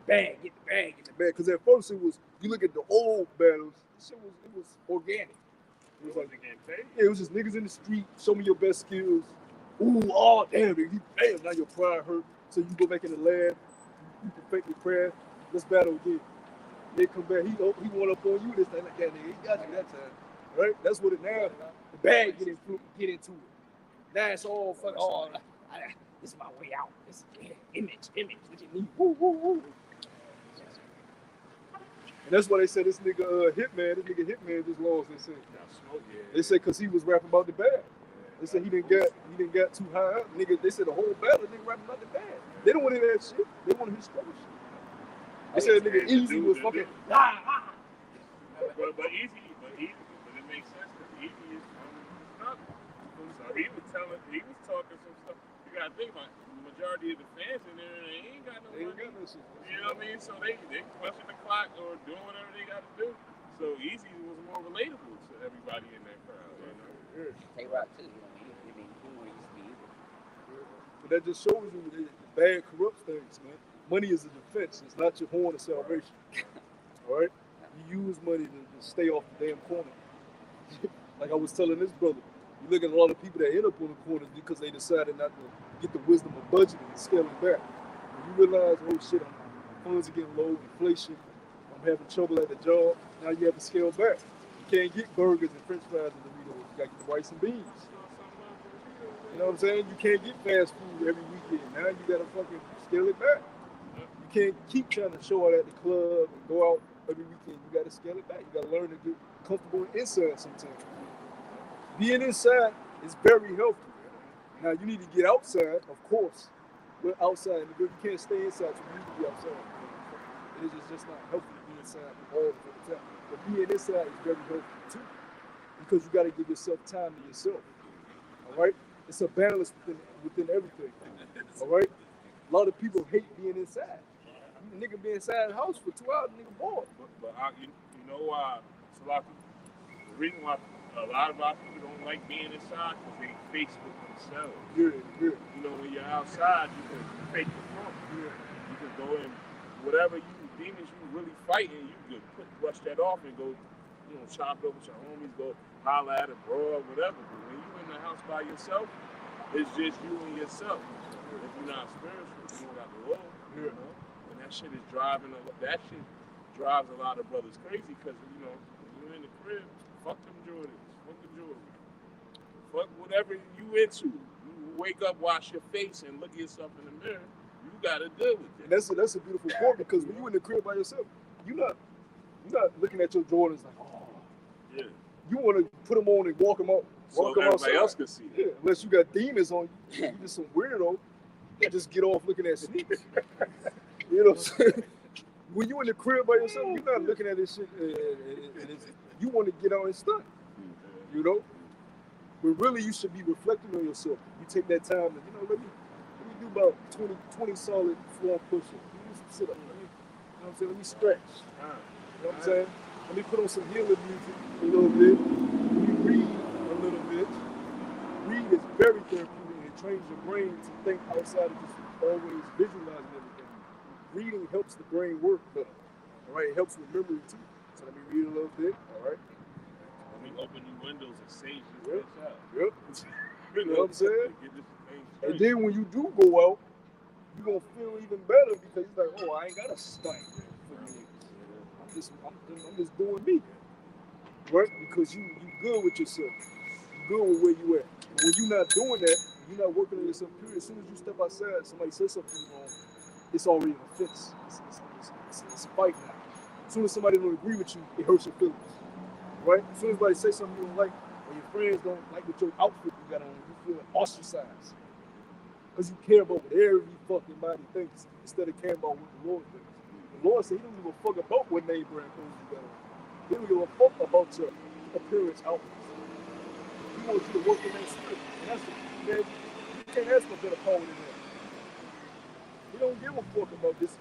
Get the bag. Because at first it was, you look at the old battles, it was organic. It was like, it was just niggas in the street, show me your best skills. Ooh, damn, damn, now your pride hurt. So you go back in the lab, you perfect your craft, let's battle again. They come back, he went up on you this time like that, nigga. He got you that time. Right? That's what it now. The bag get into it. Now it's all fucking, this is my way out. This image, what you need. Woo. And that's why they said this nigga Hitman just lost. They said because he was rapping about the bag. They said he didn't get too high up. Nigga, they said the whole battle nigga rapping about the bag. They don't want to hear that shit. They want to hear struggle shit. They said nigga Easy was fucking But it makes sense because Easy is from so he was talking some stuff. You gotta think about it. The majority of the fans in there, they ain't got no money. shit. You know what I mean? So they punching the clock or doing whatever they got to do. So Easy was more relatable to everybody in that crowd. You know? Yeah. Tay-Rock too, you know, he used to be evil. But that just shows you that bad corrupts things, man. Money is a defense. It's not your horn of salvation. All right? You use money to stay off the damn corner. Like I was telling this brother, you look at a lot of people that end up on the corners because they decided not to get the wisdom of budgeting and scaling back. When you realize, oh shit, funds are getting low, inflation, I'm having trouble at the job, now you have to scale back. You can't get burgers and french fries and Doritos. You got to get the rice and beans. You know what I'm saying? You can't get fast food every weekend. Now you got to fucking scale it back. You can't keep trying to show out at the club and go out every weekend. You got to scale it back. You got to learn to get comfortable inside sometimes. Being inside is very healthy. Now you need to get outside, of course. But outside, you can't stay inside, so you need to be outside. It is just not healthy to be inside all the time. But being inside is very healthy too, because you got to give yourself time to yourself. All right, it's a balance within everything. All right, a lot of people hate being inside. Nigga be inside the house for 2 hours, nigga bored. But you know why, Salaki? The reason why a lot of our people don't like being inside because they face with themselves. Yeah. You know, when you're outside, you can fake the funk. Yeah. You can go in, whatever demons you really fighting, you can brush that off and go, you know, chop it up with your homies, go holler at a bro or whatever. But when you in the house by yourself, it's just you and yourself. If you're not spiritual, you don't got the Lord. You know? And that shit drives a lot of brothers crazy because, you know, when you're in the crib, fuck them Jordans, fuck the jewelry, fuck whatever you into. You wake up, wash your face, and look at yourself in the mirror. You gotta deal with it. And that's a beautiful point because when you in the crib by yourself, you're not looking at your Jordans like, oh. Yeah. You want to put them on and walk them out. So everybody else can see it. Yeah, unless you got demons on you, you just some weirdo that just get off looking at sneakers. You know what I'm saying? When you in the crib by yourself, you're not looking at this shit. You want to get out and stunt. You know? But really, you should be reflecting on yourself. You take that time to, let me do about 20 solid floor push-ups. Let me sit up. Let me stretch. You know what I'm saying? Let me put on some healing music a little bit. Let me read a little bit. Read is very therapeutic. It trains your brain to think outside of just always visualizing everything. Reading helps the brain work better. All right? It helps with memory too. So let me read a little bit. All right? Let me open new windows and sage this bitch out. Yep. You know what I'm saying? Get this thing And straight. then when you do go out, you're going to feel even better because you're like, oh, I ain't got to stunt for me. I'm just doing me. Right? Because you good with yourself. You good with where you at. But when you're not doing that, you're not working on yourself, period. As soon as you step outside, somebody says something wrong, it's already an offense. It's a fight now. As soon as somebody don't agree with you, it hurts your feelings. Right? As soon as somebody says something you don't like, or your friends don't like with your outfit you got on, you feel ostracized. Because you care about what every fucking body thinks instead of caring about what the Lord thinks. The Lord said he don't give a fuck about what name brand clothes you got on. He don't give a fuck about your appearance outfits. He wants you to work in that spirit. And that's man, you can't ask for better power than that. He don't give a fuck about these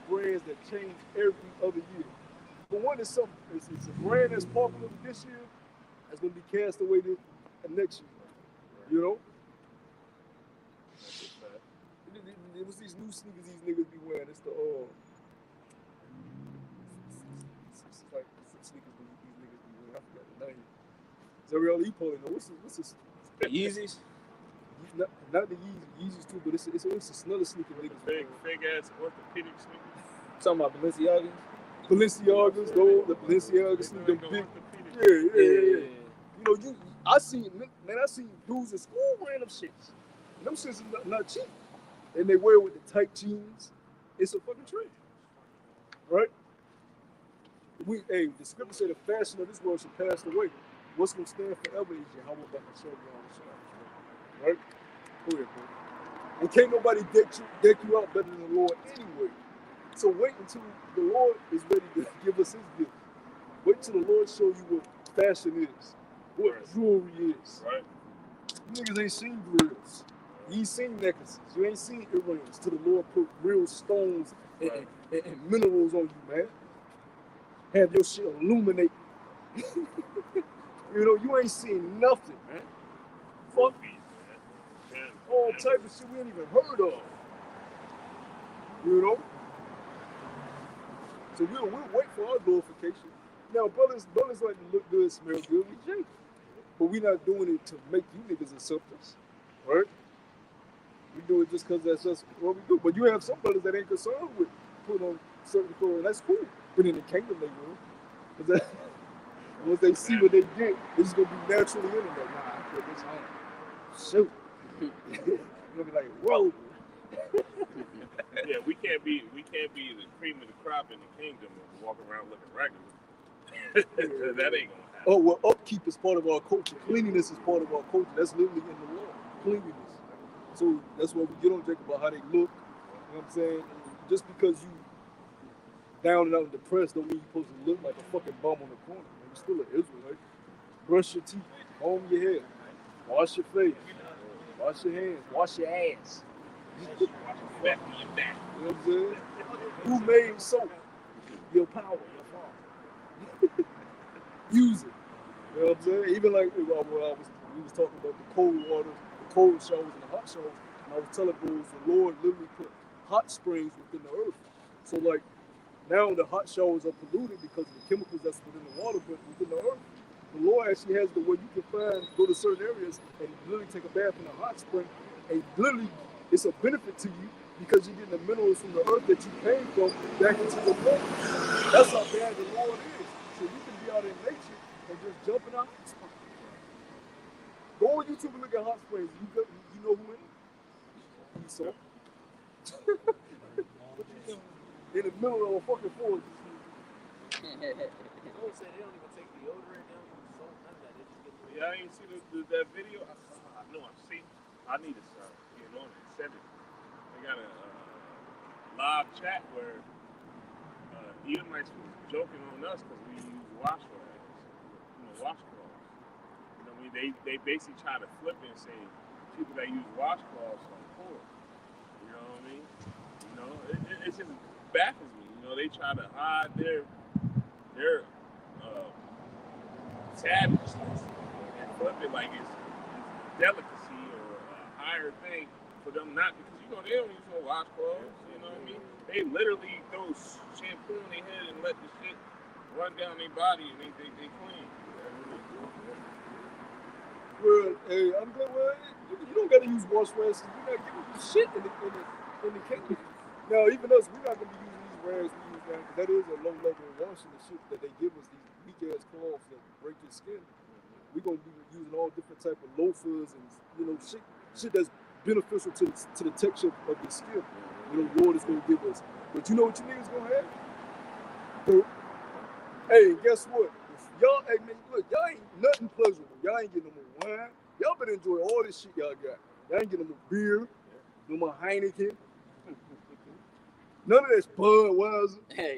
brands that change every other year. For one, it's a brand that's popular this year that's gonna be cast away next year. You know? It was these new sneakers these niggas be wearing. It's the it's like some sneakers these niggas be wearing. I forgot the name. Zariel E. Polo. What's this? Yeezys? Not the Yeezys too, but it's another sneaker niggas. Big ass orthopedic sneakers. Talking about Balenciaga? Balenciagas, though, the Balenciagas sneakers, the big. Yeah. You know, I seen dudes in school wearing them shits. And them shits are not cheap. And they wear it with the tight jeans. It's a fucking trend. Right? The scripture said the fashion of this world should pass away. What's going to stand forever is Yahweh Bakashah. Right? Go ahead, bro. And can't nobody deck you out better than the Lord anyway. So wait until the Lord is ready to give us his gift. Wait till the Lord show you what fashion is, what jewelry is. Right. You niggas ain't seen grills. You ain't seen necklaces. You ain't seen earrings till the Lord put real stones and minerals on you, man. Have your shit illuminate. You know, you ain't seen nothing, man. Fuck all type of shit we ain't even heard of. You know? So we'll wait for our glorification. Now, brothers like to look good, smell good, we drink. But we not doing it to make you niggas accept us. Right? We do it just because that's just what we do. But you have some brothers that ain't concerned with putting on certain clothes, and that's cool. But in the kingdom they will. Because once they see what they get, it's gonna be naturally in them. Like, nah, I put this on. Shoot. You're gonna be like, whoa. Yeah, we can't be the cream of the crop in the kingdom and walk around looking regular. That ain't gonna happen. Oh, well, upkeep is part of our culture. Cleanliness is part of our culture. That's literally in the law. Cleanliness. So that's why we get on Jake about how they look. You know what I'm saying? Just because you down and out and depressed don't mean you're supposed to look like a fucking bum on the corner. Man. You're still an Israelite. Brush your teeth. Comb your hair. Wash your face. Wash your hands. Wash your ass. Back to your back. You know what I'm saying? Who made soap? Your power. Your father. Use it. You know what I'm saying? Even like we was talking about the cold water, the cold showers and the hot showers, and I was telling bros the Lord literally put hot springs within the earth. So like now the hot showers are polluted because of the chemicals that's within the water, but within the earth, the Lord actually has the way you can go to certain areas and literally take a bath in a hot spring, and literally it's a benefit to you because you're getting the minerals from the earth that you came from back into your body. That's how bad the Lord is. So you can be out in nature and just jumping out hot springs. Go on YouTube and look at hot springs. You know who in it? Esau. In the middle of a fucking forest. Someone said they don't even take deodorant, they don't use soap, none of that. They just get the Yeah, I ain't seen that video. I know I've seen. I need to start getting on it and send it. They got a live chat where Edomites was joking on us because we use washcloths. Washcloths. You know what I mean? They basically try to flip it and say people that use washcloths are poor. You know what I mean? You know, it just baffles me. You know, they try to hide their savageness and flip it like it's a delicacy or a higher thing for them not, because you know they don't use no washcloths. You know what I mean? They literally throw shampoo in their head and let the shit run down their body and they clean. Well, hey, I'm glad. Well, you don't gotta use wash rags. You're not giving you shit in the kingdom. Now, even us, we're not gonna be using these rags we use now because that is a low level of washing the shit that they give us. These weak ass cloths that break your skin. We're gonna be using all different type of loafers and shit that's beneficial to the texture of the skin. You know, Lord is gonna give us. But you know what you niggas gonna have? Hey, guess what? Y'all, hey man, look, y'all ain't nothing pleasurable. Y'all ain't getting no more wine. Y'all better enjoy all this shit y'all got. Y'all ain't getting no more beer, no more Heineken. None of that's Budweiser. Yeah.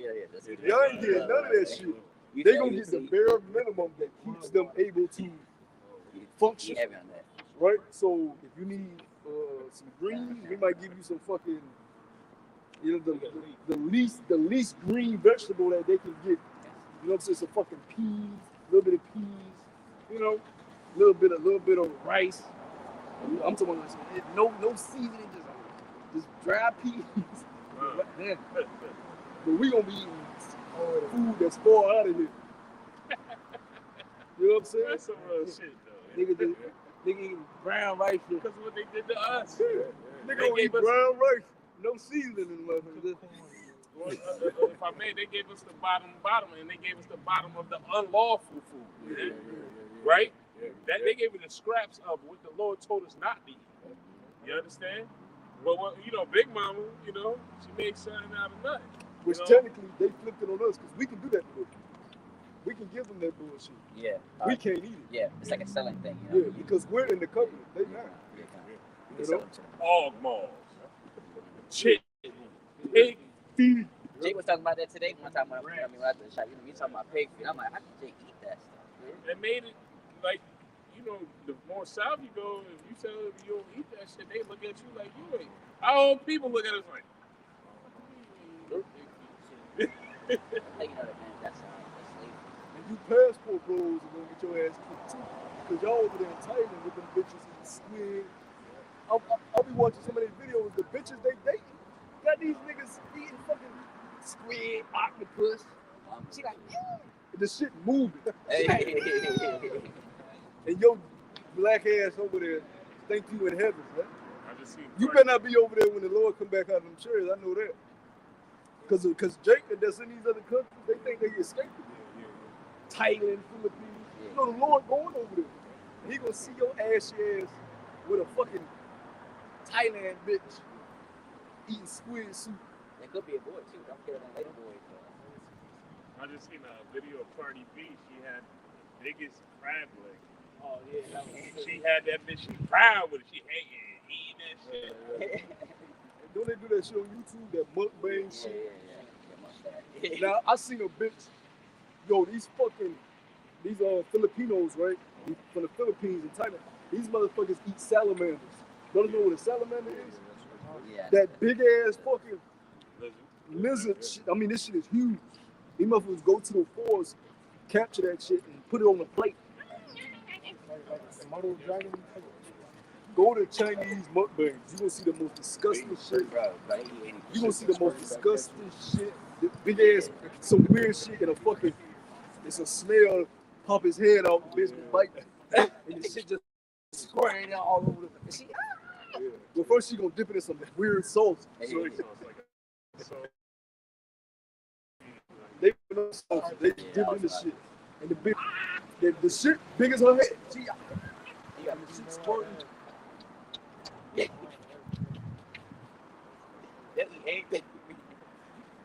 Y'all ain't getting none of that shit. They gonna get the bare minimum that keeps them able to function. Heavy on that. Right? So if you need some greens, we might give you some fucking, the least green vegetable that they can get. You know what I'm saying? Some fucking peas, a little bit of peas, you know, a little bit of rice. I'm talking about no seasoning, just dry peas. Right. But we gonna be eating food that's far out of here. You know what I'm saying? That's some real shit though. Nigga eating brown rice. Because of what they did to us. Nigga gonna eat brown rice, no seasoning in the motherfucker. Well, if I may, they gave us the bottom, and they gave us the bottom of the unlawful food. Yeah. Right? Yeah. They gave us the scraps of what the Lord told us not to eat. You understand? But Big Mama, she made something out of nothing. Which technically they flipped it on us because we can do that to them. We can give them that bullshit. Yeah. We can't eat it. Yeah, it's like a selling thing. Yeah, because we're in the covenant. They not. Yeah. Hog maws. Chicken. Pig feet. Jake was talking about that today one time when I was at the shop. You talking about pig feet. I'm like, how can Jake eat that stuff? They made it like, the more south you go, if you tell them you don't eat that shit, they look at you like you ain't. Our own people look at us like, Hey, you know that man, that's slavery. And you passport bros are gonna get your ass kicked too. Cause y'all over there in Thailand with them bitches and the squid. I'll be watching some of their videos, the bitches they dating. Got these niggas eating fucking squid, octopus. She like, the shit moving. Hey. And your black ass over there think you in heaven, man. I just seen You Cardi- better not be over there when the Lord come back out of them chairs. I know that. Cause Jacob that's in these other countries, they think they escaped it. Thailand, Philippines. You know the Lord going over there. He gonna see your ashy ass with a fucking Thailand bitch eating squid soup. It could be a boy too. Don't kill them little boys. I just seen a video of Cardi B. She had the biggest crab leg. Oh yeah, that was She had that bitch. She proud with it. She hating eating that shit. And don't they do that shit on YouTube, that mukbang shit? Yeah. Now I seen a bitch, yo, these Filipinos, right? From the Philippines and Thailand. These motherfuckers eat salamanders. Don't you know what a salamander is? Yeah. That big ass fucking Lizard. lizard shit. I mean, this shit is huge. These motherfuckers go to the forest, capture that shit, and put it on a plate. Komodo dragon. Go to Chinese mukbangs. You gonna see the most disgusting shit. You gonna see the most disgusting shit. The big ass, some weird shit in a fucking. It's a snail pop his head out, the bitch will bite, and the shit just spraying out all over the. She, well, first she gonna dip it in some weird sauce. Soy sauce, like so. They dip in the shit, and the shit big as her head. She, and the shit squirting.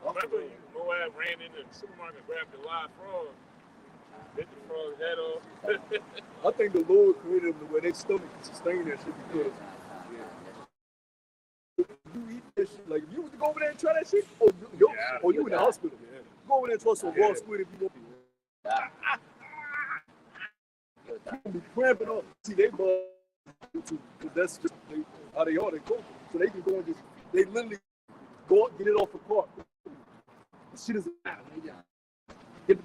Remember, Moab ran into the supermarket, grabbed the live frog, bit the frog's head off. I think the Lord created them the way their stomach can sustain that shit because you eat that shit. Like if you was to go over there and try that shit, or you in the hospital. Go over there and try some raw squid if you want to. You're gonna be cramping up. See, they bug because that's just how they are. They go, so they can go and just they literally go up, get it off the cart. The shit is get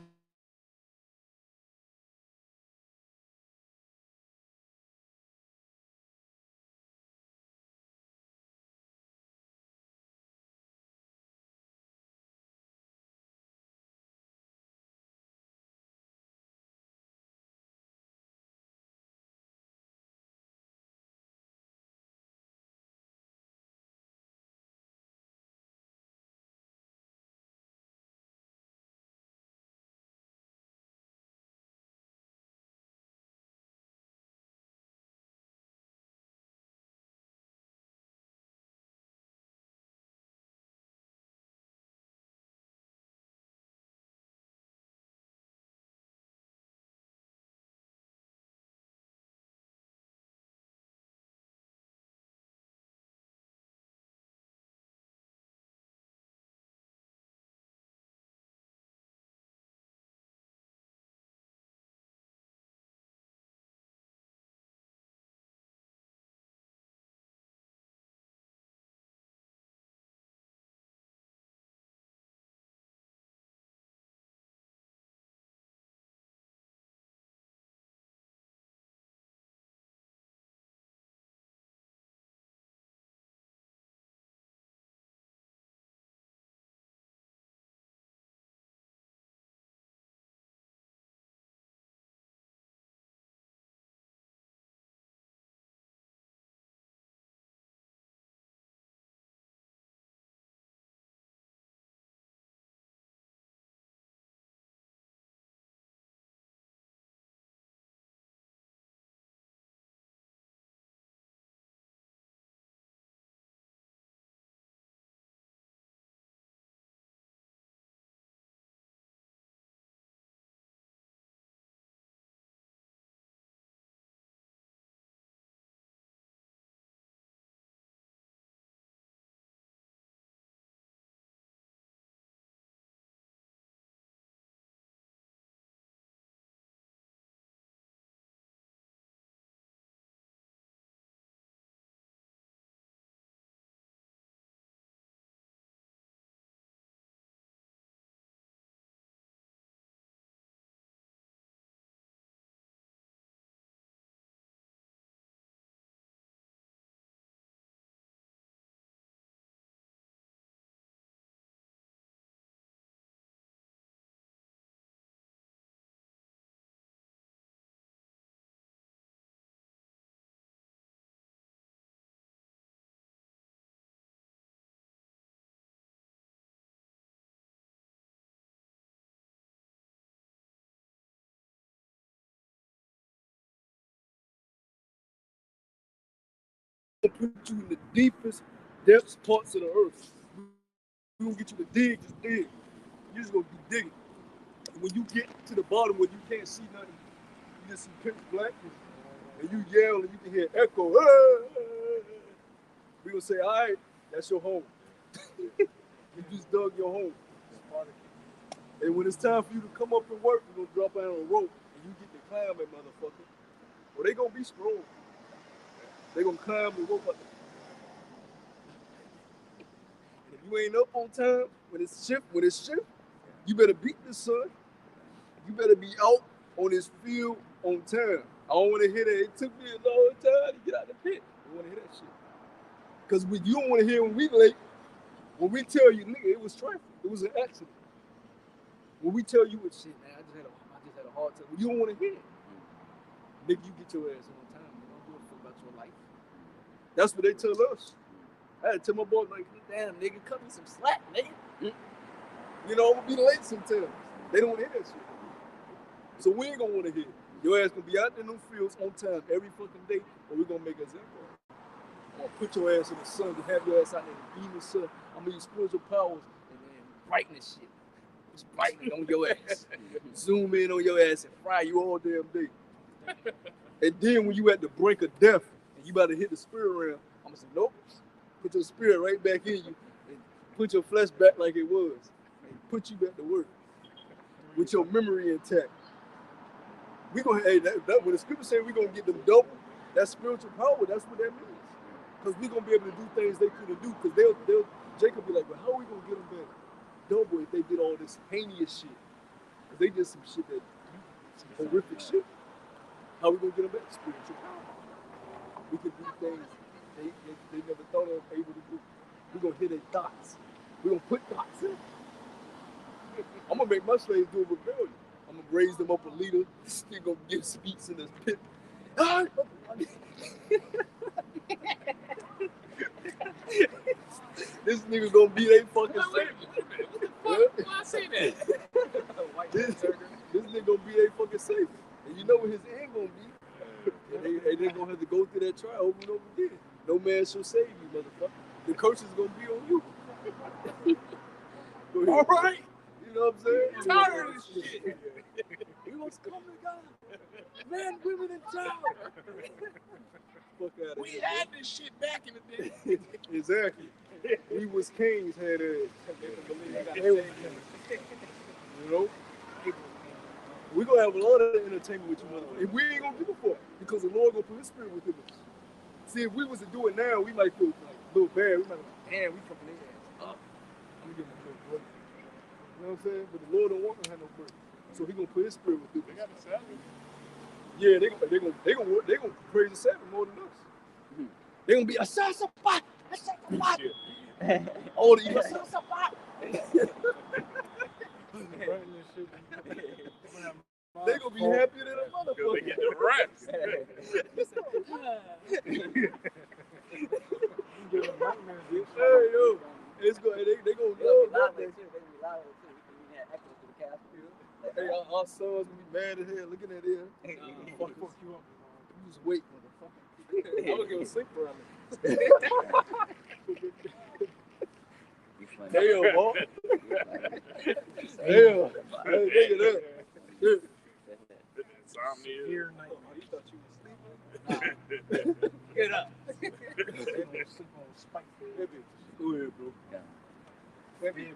put you in the deepest depths parts of the earth. We're gonna get you to dig, just dig. You're just gonna be digging. And when you get to the bottom where you can't see nothing, you just see pitch blackness, and you yell and you can hear echo. We're gonna say, all right, that's your home. You just dug your home. And when it's time for you to come up and work, we're gonna drop out on a rope and you get to climb that motherfucker. Well, they gonna be strong. They gonna climb the rope up. And if you ain't up on time when it's shift, you better beat the sun. You better be out on this field on time. I don't want to hear that. It took me a long time to get out the pit. I don't want to hear that shit. Because you don't want to hear when we late. When we tell you, nigga, it was traffic. It was an accident. When we tell you, what shit, man, I just had a hard time. You don't want to hear it. Nigga, you get your ass on time. You don't do a fuck about your life. That's what they tell us. I had to tell my boy, like, damn, nigga, cut me some slack, nigga. You know, I'm gonna be late sometimes. They don't want to hear that shit. So we ain't gonna want to hear it. Your ass gonna be out in them fields on time every fucking day, or we're gonna make a example. Or put your ass in the sun to have your ass out there in the beam of the sun. I'm gonna use spiritual powers and then brighten this shit. Just brighten it on your ass. Zoom in on your ass and fry you all damn day. And then when you at the brink of death and you about to hit the spirit realm, I'm gonna say, nope. Put your spirit right back in you and put your flesh back like it was. And put you back to work with your memory intact. We gonna, hey, that when the scripture say we gonna get them double, that spiritual power, that's what that means. Because we gonna be able to do things they couldn't do. Because they'll Jacob be like, well, how are we gonna get them back double if they did all this heinous shit? Because they did some shit some horrific shit. How are we gonna get them back? Spiritual power. We can do things they never thought of able to do. We're gonna hit their thoughts. We're gonna put thoughts in. I'm gonna make my slaves do a rebellion. I'm gonna raise them up a leader. This nigga gonna give speech in this pit. This nigga gonna be they fucking savior. Why I say that? This nigga gonna be they fucking savior. And you know what his end gonna be. And they gonna have to go through that trial over and over again. No man shall save you, motherfucker. The curse is gonna be on you. All right. You know what I'm saying? I'm tired of this shit. We gonna come to God. Men, women, and child. Fuck out of We here. had this shit back in the day. Exactly. We was kings, had it. You know? We're gonna have a lot of entertainment with you, motherfucker. And we ain't gonna give a fuck because the Lord gonna put his spirit within us. See, if we was to do it now, we might feel like a little bad. We might be like, damn, we fucking their ass up. I'm gonna give them a little break. You know what I'm saying? But the Lord don't want to have no break. So he gonna put his spirit within us. They got the Sabbath. Yeah, they gonna praise the Sabbath more than us. They gonna be a sasapat. All the they gonna be happier than a motherfucker. They get the rest. Hey yo, it's good. They gonna love that. Hey, our sons gonna be mad as hell looking at it. Fuck you up. You just wait, motherfucker. I'm gonna give a sleep around it. Damn, boy. Damn. Hey, nigga, that. Insomnia. Here night. You thought you was sleeping? Get up. Go ahead,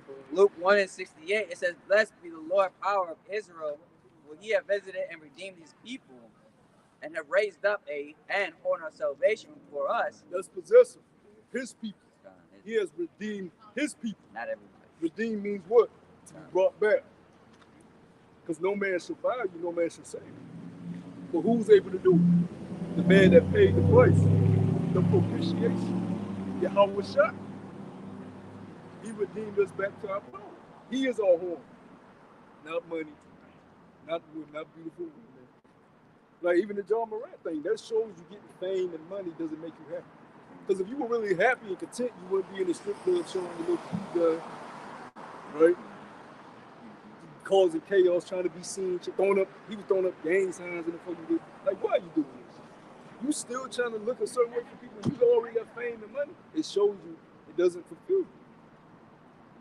bro. Luke 1:68, it says, blessed be the Lord power of Israel, for he have visited and redeemed his people, and have raised up an horn of salvation for us. That's possessive. His people. He has redeemed his people. Not everybody. Redeem means what? To be brought back. Because no man shall buy you, no man shall save you. But who's able to do it? The man that paid the price. The propitiation. Yahweh Shah. He redeemed us back to our power. He is our horn. Not money. Not wood, not beautiful women. Like even the John Morant thing, that shows you getting fame and money doesn't make you happy. Because if you were really happy and content, you wouldn't be in the strip club showing the little cute guy, right? Causing chaos, trying to be seen, he was throwing up gang signs and the fucking did. Like, why are you doing this? You still trying to look a certain way for people. You already got fame and money. It shows you it doesn't fulfill you.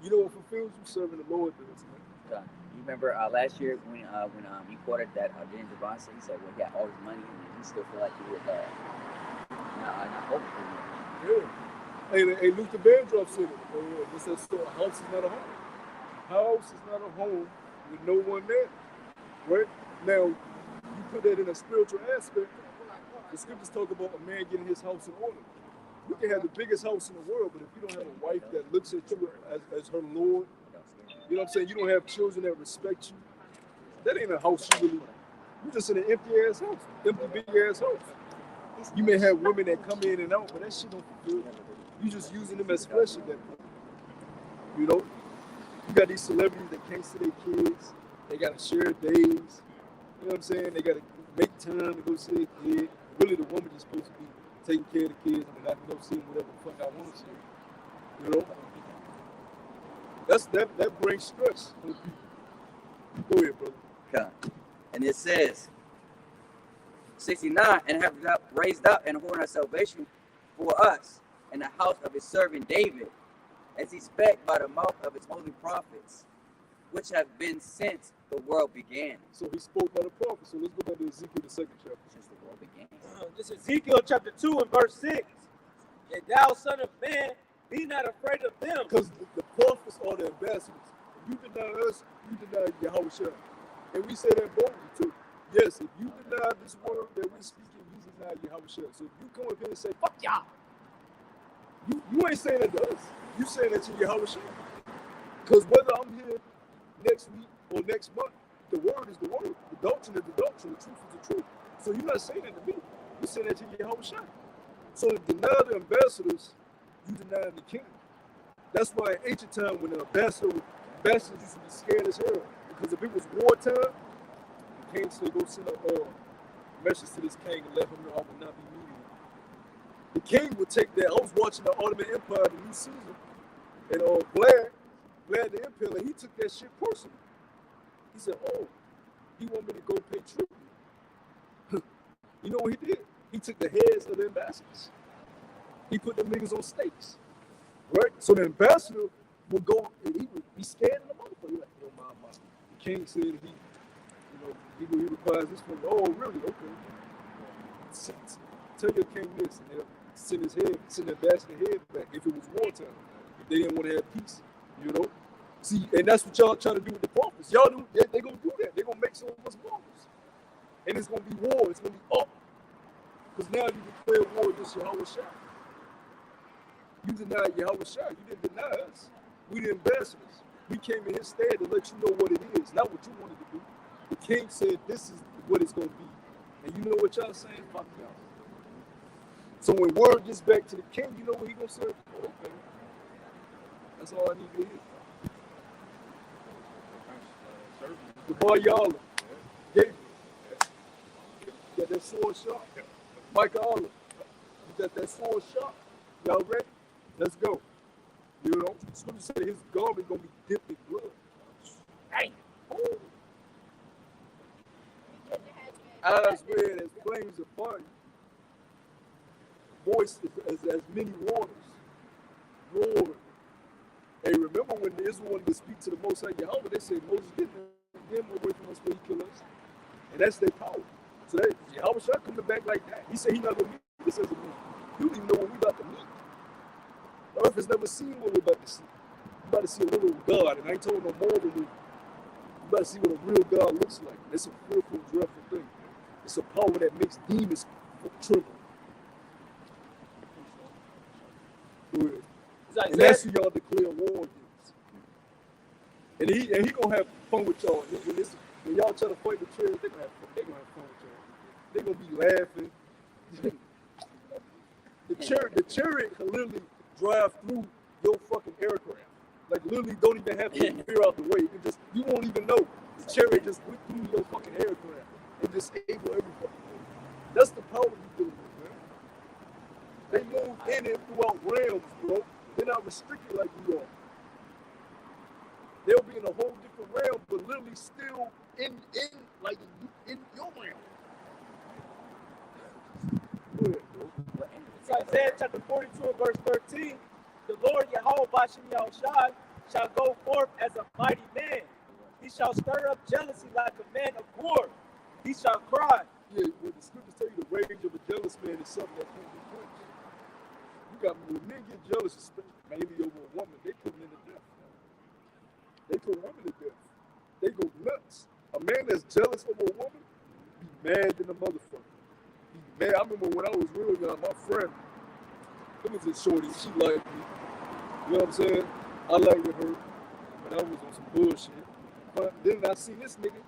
You know what fulfills you? Serving the Lord does, man. You remember last year when he quoted that James Devontae, he said, "Well, he got all his money and he still feel like he was not hoping for it." Yeah. Hey, Luther Vandross said it. It says, "So a house is not a home. House is not a home with no one there." Right? Now, you put that in a spiritual aspect. The scriptures talk about a man getting his house in order. You can have the biggest house in the world, but if you don't have a wife that looks at you as her Lord, you know what I'm saying? You don't have children that respect you. That ain't a house you really. You just in an empty ass house, empty big ass house. You may have women that come in and out, but that shit don't fulfill you. You just using them as flesh at that point. You know, you got these celebrities that can't see their kids. They gotta share days. You know what I'm saying? They gotta make time to go see their kid. Really, the woman is supposed to be taking care of the kids, and I can go see them whatever the fuck I want to see. You know, that brings stress on people. Go ahead, brother. And it says 69, and have raised up an horn of salvation for us in the house of his servant David, as he spake by the mouth of his holy prophets, which have been since the world began. So he spoke by the prophet. So let's go back to Ezekiel, the 2nd chapter. Since the world began. This is Ezekiel chapter 2 and verse 6. And thou son of man, be not afraid of them. Because the prophets are the ambassadors. If you deny us, you deny Yahushua. And we say that boldly too. Yes, if you deny this word that we're speaking, you deny Yahushua. So if you come up here and say, fuck y'all, you ain't saying that to us. You saying that to Yahushua. Because whether I'm here next week or next month, the word is the word. The doctrine is the doctrine. The truth is the truth. So you're not saying that to me. You're saying that to Yahushua. So to deny the ambassadors, you deny the king. That's why in ancient time when the ambassadors used to be scared as hell. Because if it was wartime, the king said, go send a message to this king and let him know I will not be meeting him. The king would take that. I was watching the Ottoman Empire, the new season, and Vlad the Impaler, he took that shit personally. He said, oh, he want me to go pay tribute. You know what he did? He took the heads of the ambassadors. He put them niggas on stakes. Right? So the ambassador would go and he would be scared of the motherfucker. Like, yo, my. The king said he requires this from you. Oh, really? Okay. Tell your king this, and they'll send the ambassador head back if it was wartime. If they didn't want to have peace, you know. See, and that's what y'all trying to do with the prophets. Y'all do, they're gonna do that. They're gonna make some of us martyrs. And it's gonna be war, it's gonna be up. Because now you declare war against Yahushua. You denied Yahushua. You didn't deny us. We the ambassadors. We came in his stead to let you know what it is, not what you wanted to do. The king said this is what it's gonna be. And you know what y'all saying? Fuck y'all. So when word gets back to the king, you know what he gonna say? Oh, okay. That's all I need to hear. The boy y'all, Gabriel, got that sword sharp. Michael Oliver, you got that sword sharp. Y'all ready? Let's go. You know, Scripture said his garment gonna be dipped in blood. Hey, eyes red as flames of fire. Voice as many waters. Roar. Hey, remember when Israel wanted to speak to the Most High Yahweh, they said Moses did them away from us where he killed us. And that's their power. So that Yahweh shall coming back like that. He said he not gonna meet us as a man. You don't even know what we about to meet. The earth has never seen what we're about to see. We're about to see a little God, and I ain't told no more than we're about to see what a real God looks like. It's a fearful, dreadful thing. It's a power that makes demons tremble. And that's who y'all declare war against. And he gonna have fun with y'all. When y'all try to fight the chariot, they're gonna have fun with y'all. They're gonna be laughing. The chariot can literally drive through your fucking aircraft. Like literally don't even have to veer out the way. You won't even know. The chariot just went through your fucking aircraft and disable every fucking thing. That's the power you dealing with, man. They move in and throughout realms, bro. They're not restricted like we are. They'll be in a whole different realm, but literally still in your realm. Isaiah chapter 42 and verse 13, the Lord Yahweh Bashem Yahushai shall go forth as a mighty man. He shall stir up jealousy like a man of war. He shall cry. Yeah, when the scriptures tell you the rage of a jealous man is something that can't be quenched. You got when men get jealous, especially mainly over a woman, they put men to death. They put women to death. They go nuts. A man that's jealous over a woman, be mad than a motherfucker. Be mad. I remember when I was real young, my friend, it was a shorty, she liked me. You know what I'm saying? I liked her, but I was on some bullshit. But then I seen this nigga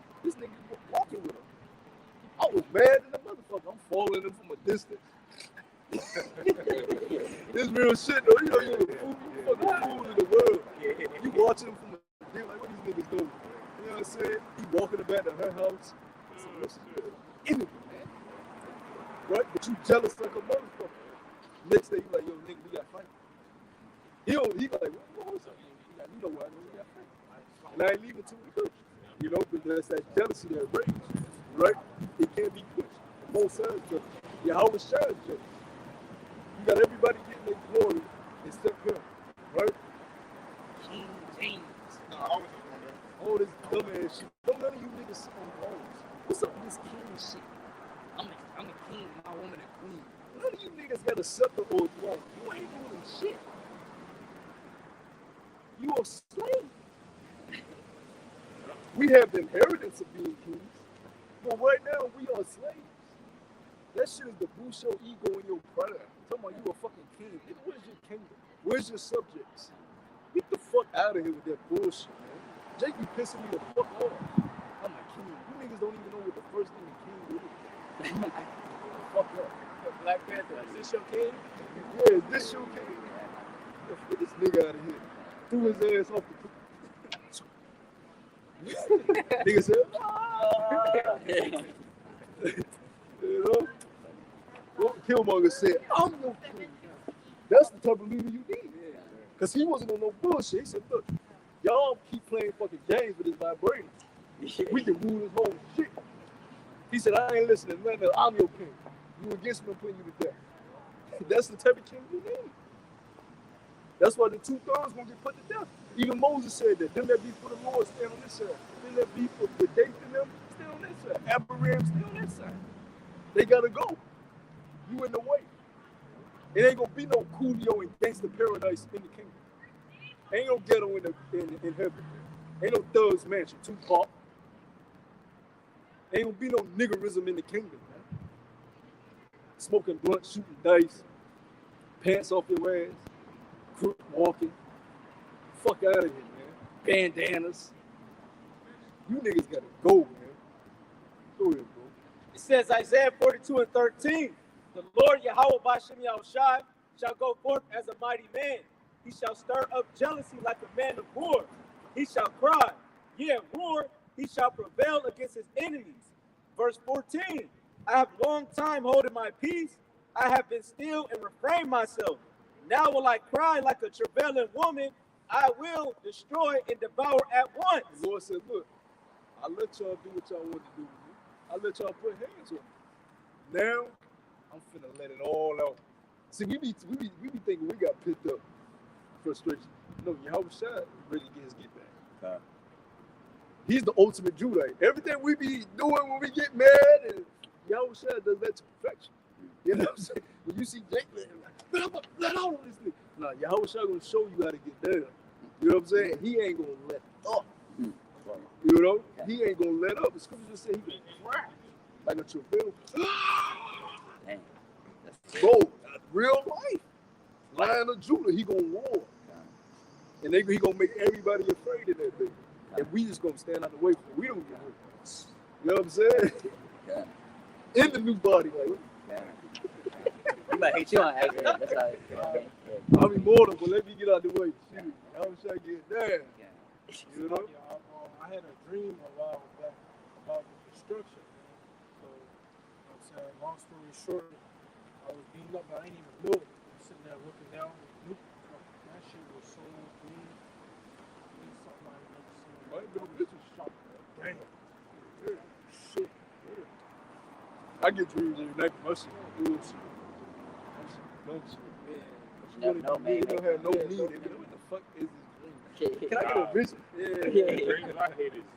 walking with her. I was mad than a motherfucker. I'm following him from a distance. This real shit though. You know you're the fucking fool in the world. You watching him from a distance like what these niggas doing. You know what I'm saying? He walking back to her house. Anything, man. Right? But you jealous like a motherfucker. Next day you like, yo nigga, we got fight. He like, what was up? You know why I know we got fight. And I ain't leaving till we do. You know, because that's that jealousy, that rage. Right? It can't be pushed. Both sides jealous. Yahweh Shai is jealous. You got everybody getting their glory except him. Right? King James. No, I was just wondering. All this dumbass shit. Don't none of you niggas sit on thrones. What's up with this king shit? I'm a king, my woman a queen. None of you niggas got a scepter or a throne. You ain't doing shit. You a slave. We have the inheritance of being kings. But right now, we are slaves. That shit is the boost your ego and your pride. Talking about you a fucking king. Nigga, where's your kingdom? Where's your subjects? Get the fuck out of here with that bullshit, man. Jake be pissing me the fuck off. I'm a king. You niggas don't even know what the first thing a king is. Fuck up. Black Panther, is this your king? Yeah, this your king. Get this nigga out of here. Threw his ass off the nigga said, you know? What Killmonger said, I'm your king. That's the type of leader you need. Because he wasn't on no bullshit. He said, look, y'all keep playing fucking games with this vibranium. We can rule this whole shit. He said, I ain't listening. Man, I'm your king. You against me, I'm putting you to death. That's the type of king you need. That's why the 2/3 gonna get put to death. Even Moses said that. Them that be for the Lord, stand on this side. Them that be for the Dathan and them, stand on this side. Abraham, stay on that side. They gotta go. You in the way. It ain't gonna be no Coolio and gangster paradise in the kingdom. Ain't no ghetto in heaven. Ain't no thugs mansion, Tupac. Ain't gonna be no niggerism in the kingdom, man. Smoking blunt, shooting dice, pants off your ass, crook walking. Fuck out of here, man. Bandanas. You niggas gotta go, man. Go ahead, bro. It says Isaiah 42 and 13, the Lord Yahweh Bashem Yahushai shall go forth as a mighty man. He shall stir up jealousy like a man of war. He shall cry, yeah, war. He shall prevail against his enemies. Verse 14, I have long time holding my peace. I have been still and refrained myself. Now will I cry like a travailing woman. I will destroy and devour at once. The Lord said, look, I let y'all do what y'all want to do with me. I let y'all put hands on me. Now, I'm finna let it all out. See, we be thinking we got pissed up. Frustration. No, Yahweh Shai ready to get his get back. He's the ultimate Judite. Everything we be doing when we get mad, and Yahweh Shai does that to perfection. You know what I'm saying? When you see Jake, let out on this nigga. Nah, Yahweh Shai gonna show you how to get down. You know what I'm saying? He ain't gonna let up. You know? He ain't gonna let up. The scripture just say he gonna cry like a travail. Bro, real life. Lion of Judah, he gonna roar. And he gonna make everybody afraid of that thing. And we just gonna stand out the way from it. We don't get hurt. You know what I'm saying? In the new body, like. You might hate you on accident. That's how it I'm immortal, but let me get out the way. Shoot. I was trying to get down. You know? I had a dream a while back about the destruction. So, you know what I'm saying? Long story short, I was beaten up, but I ain't even know it. I'm sitting there looking down. That shit was so green. It's something I never seen. Might be a business shop. Damn. Shit. I get dreams every night from my shit. Bullshit. dumb shit. Yeah. You Never wanna know, be man. big, you don't have no Yeah, need. no They be like, what the fuck is this dream? Yeah. Can I get a vision? Yeah. The dreams I hate is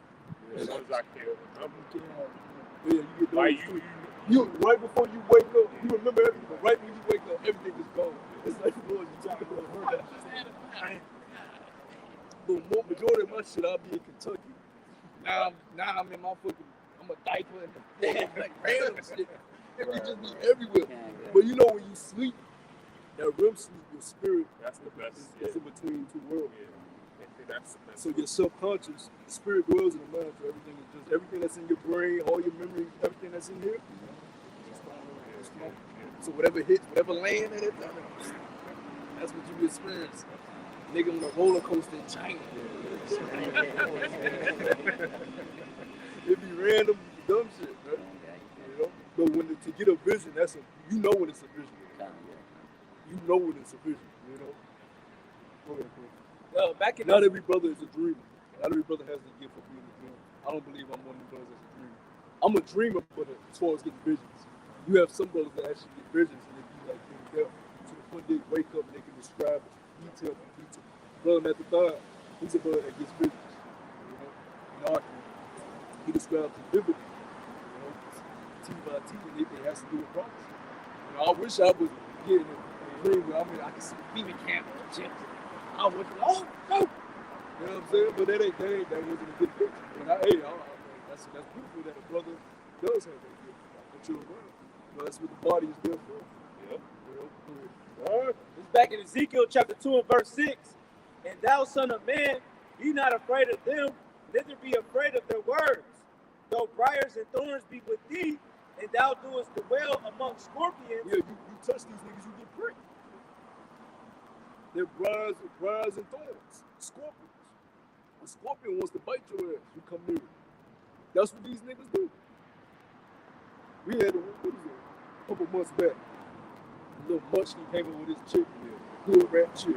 as soon as I can remember. Yeah, you get Like those. You right before you wake up, you remember everything, but right when you wake up, everything is gone. It's like, Lord, you talking about that. But majority of my shit, I'll be in Kentucky. Now I'm in my fucking, I'm a diaper and like random shit. It can just be everywhere. But you know when you sleep, that REM sleep, your spirit, That's the best. it's in between two worlds. Yeah. That's the best. So your subconscious, the spirit dwells in the mind, so everything is just everything that's in your brain, all your memories, everything that's in here. So whatever hits, whatever land at it, that's what you experience. Nigga on a roller coaster in China. It be random, dumb shit, right? You know? But when to get a vision, that's you know when it's a vision. You know when it's a vision, you know? Go ahead, bro. Back in Not every brother is a dreamer. Not every brother has the gift of being a dreamer. I don't believe I'm one of the brothers that's a dreamer. I'm a dreamer, but as far as getting visions, you have some brothers that actually get visions and they be like them to the point they wake up and they can describe it detail by detail. Brother Matthew, he's a brother that gets visions. You know, in our community. He describes it vividly. You know, T by T, and it has to do with promise. You know, I wish I was getting a dream where I can see the FEMA camp and shit. I was like, oh, no. You know what I'm saying? But that wasn't a good picture. But that's beautiful that a brother does have that gift. That you're around. You know, that's what the body is there for. Yep. You know? It's back in Ezekiel chapter 2 and verse 6. And thou, son of man, be not afraid of them, neither be afraid of their words. Though briars and thorns be with thee, and thou doest dwell among scorpions. Yeah, you touch these niggas, you get pricked. They're briars and thorns. Scorpions. A scorpion wants to bite your ass. You come near it. That's what these niggas do. We had a couple months back. A little munchkin came in with his chick, hood rat chick.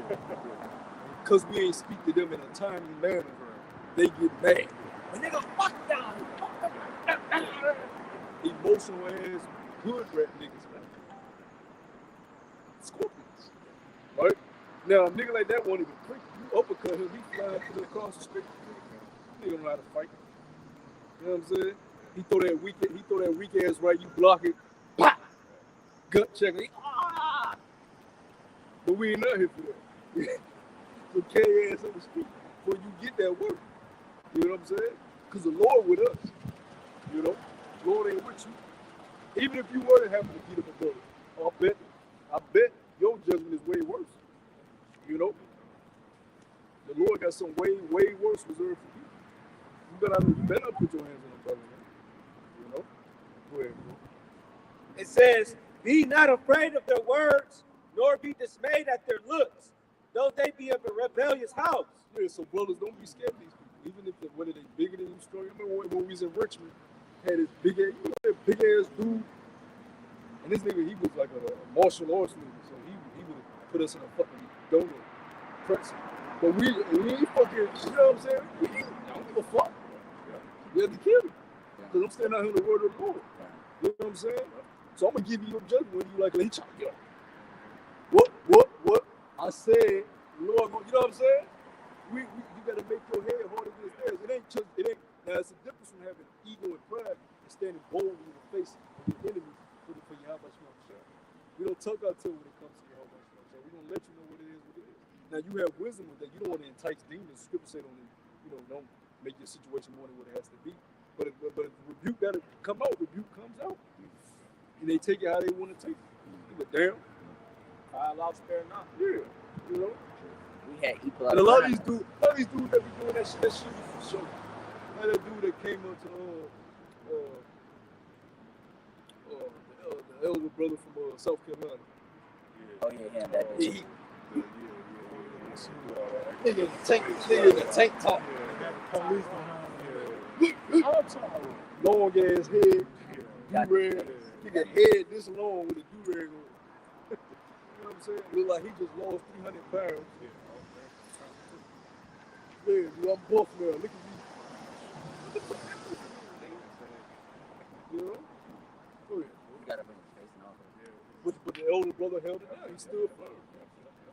Because we ain't speak to them in a timely manner, they get mad. A nigga, fuck down. Emotional ass hood rat niggas, man. Scorpions. Right? Now, a nigga like that won't even prick you. You uppercut him, he fly up to the across the street. He don't know how to fight. You know what I'm saying? He throw that weak ass right, you block it, pop! Gut check. Ah! But we ain't not here for that. So carry your ass up the street before you get that work. You know what I'm saying? Because the Lord with us. You know? The Lord ain't with you. Even if you were to happen to beat up a brother, I bet your judgment is way worse. You know? The Lord got some way worse reserved for you. You better put your hands on a brother, man. You know? Go ahead, bro. It says, be not afraid of their words, nor be dismayed at their looks, though they be of a rebellious house. Yeah, so brothers, don't be scared of these people. Even if whether they bigger than you, stronger. I remember when we was in Richmond, had this big ass, that big ass dude, and this nigga, he was like a martial arts nigga, so he would put us in a fucking donut pretzel. But we ain't fucking, you know what I'm saying? I don't give a fuck. We have to kill him. Because I'm standing out here in the word of the Lord. You know what I'm saying? So I'm going to give you your judgment when you like, he trying to get up. What? I said, Lord, you know what I'm saying? You got to make your head hard against theirs. Now it's a difference from having ego and pride and standing boldly in the face of your enemy for your Yahweh Shemah. We don't tuck our tail when it comes to Yahweh Shemah. So we're going to let you know what it is. Now you have wisdom with that. You don't want to entice demons. Scripture say don't make your situation more than what it has to be. But if rebuke got to come out, rebuke comes out. And they take it how they want to take it. But damn. I allow spare not. Yeah. You know? We had equal. And a lot of these dudes that be doing that shit was for show. Like that dude that came up to the elder brother from South Carolina. Oh yeah, him. That dude. Nigga in the tank top. Police behind him. Long ass head, do-rag. Nigga head this long with a do-rag on. You know what I'm saying? Look like he just lost 300 pounds. Yeah, dude, I'm buff now. Look at me. You know? Go ahead. You gotta bring his face and all that. But the elder brother held it down. He stood firm.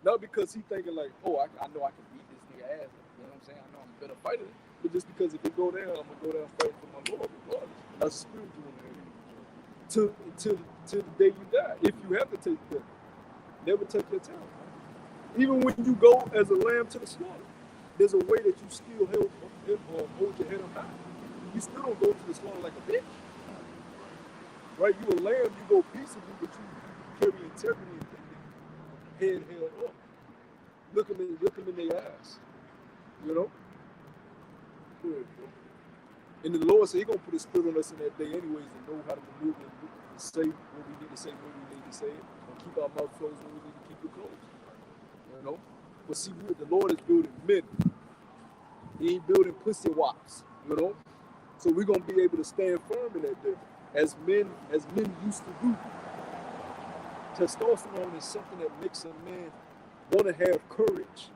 Not because he thinking like, oh, I know I can beat this nigga ass. You know what I'm saying? I know I'm a better fighter. But just because if it go down, I'm gonna go down fighting for my Lord regardless. That's spiritual in there. Till the day you die. If you have to take death, never take your time. Even when you go as a lamb to the slaughter, there's a way that you still hold your head up high. You still don't go to the slaughter like a bitch. Right? You a lamb, you go peaceably, but you carry integrity and head held up. Look them in their eyes. You know? Go ahead, bro. And the Lord said He gonna put His Spirit on us in that day anyways to know how to maneuver and say what we need to say when we need to say it, and keep our mouth closed when we need to keep it closed. You know? But see, the Lord is building men. He ain't building pussy wops, you know? So we're gonna be able to stand firm in that day. As men used to do. Testosterone is something that makes a man want to have courage,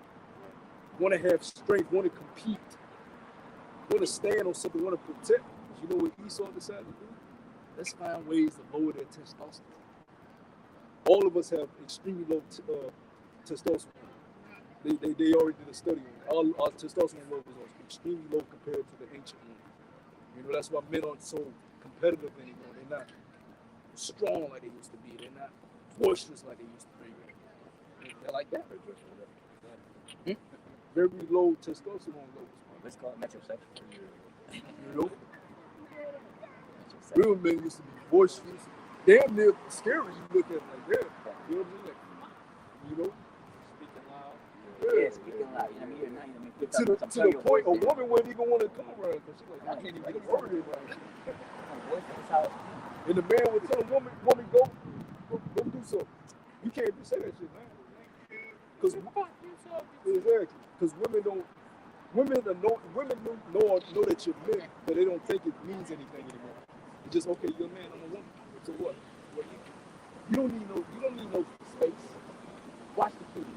want to have strength, want to compete, want to stand on something, want to protect. You know what Esau decided to do? Let's find ways to lower their testosterone. All of us have extremely low testosterone. They already did a study on it. Our testosterone levels are extremely low compared to the ancient one. You know, that's why men aren't so competitive anymore. They're not strong like they used to be. They're not boisterous like they used to be. They're like that. Very low testosterone levels. Let's call it metrosexual. You know? Real men used to be boisterous. Damn near scary. You look at it like that. You know what I'm saying? You know? Speaking loud. Yeah, speaking loud. You know what I mean? To the point, a woman wouldn't even want to come around because she's like, I can't even get a word in right. And the man would tell a woman, go do something. You can't just say that shit, man. Because women know that you're men, but they don't think it means anything anymore. It's just, okay, you're a man, I'm a woman. So what? You don't need no space. Watch the kids.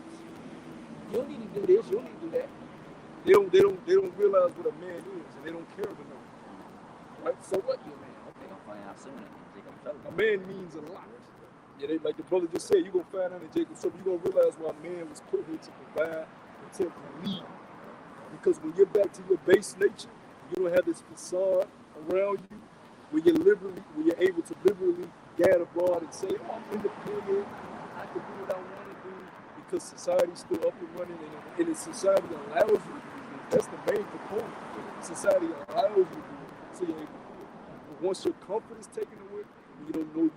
You don't need to do this. You don't need to do that. They don't realize what a man is, and they don't care to know. Right? So what? You're a man. They're gonna find out soon. A man means a lot. Yeah, like the brother just said, you're gonna find out in Jacob's trouble. You're gonna realize why man was put here to provide, protect, and lead. Because when you're back to your base nature, you don't have this facade around you where you're able to liberally gad abroad and say, oh, I'm independent, I can do what I want to do, because society's still up and running, and society allows you to do it. That's the main component. Society allows you to do it, so you're able to do it. But once your comfort is taken away, when you don't know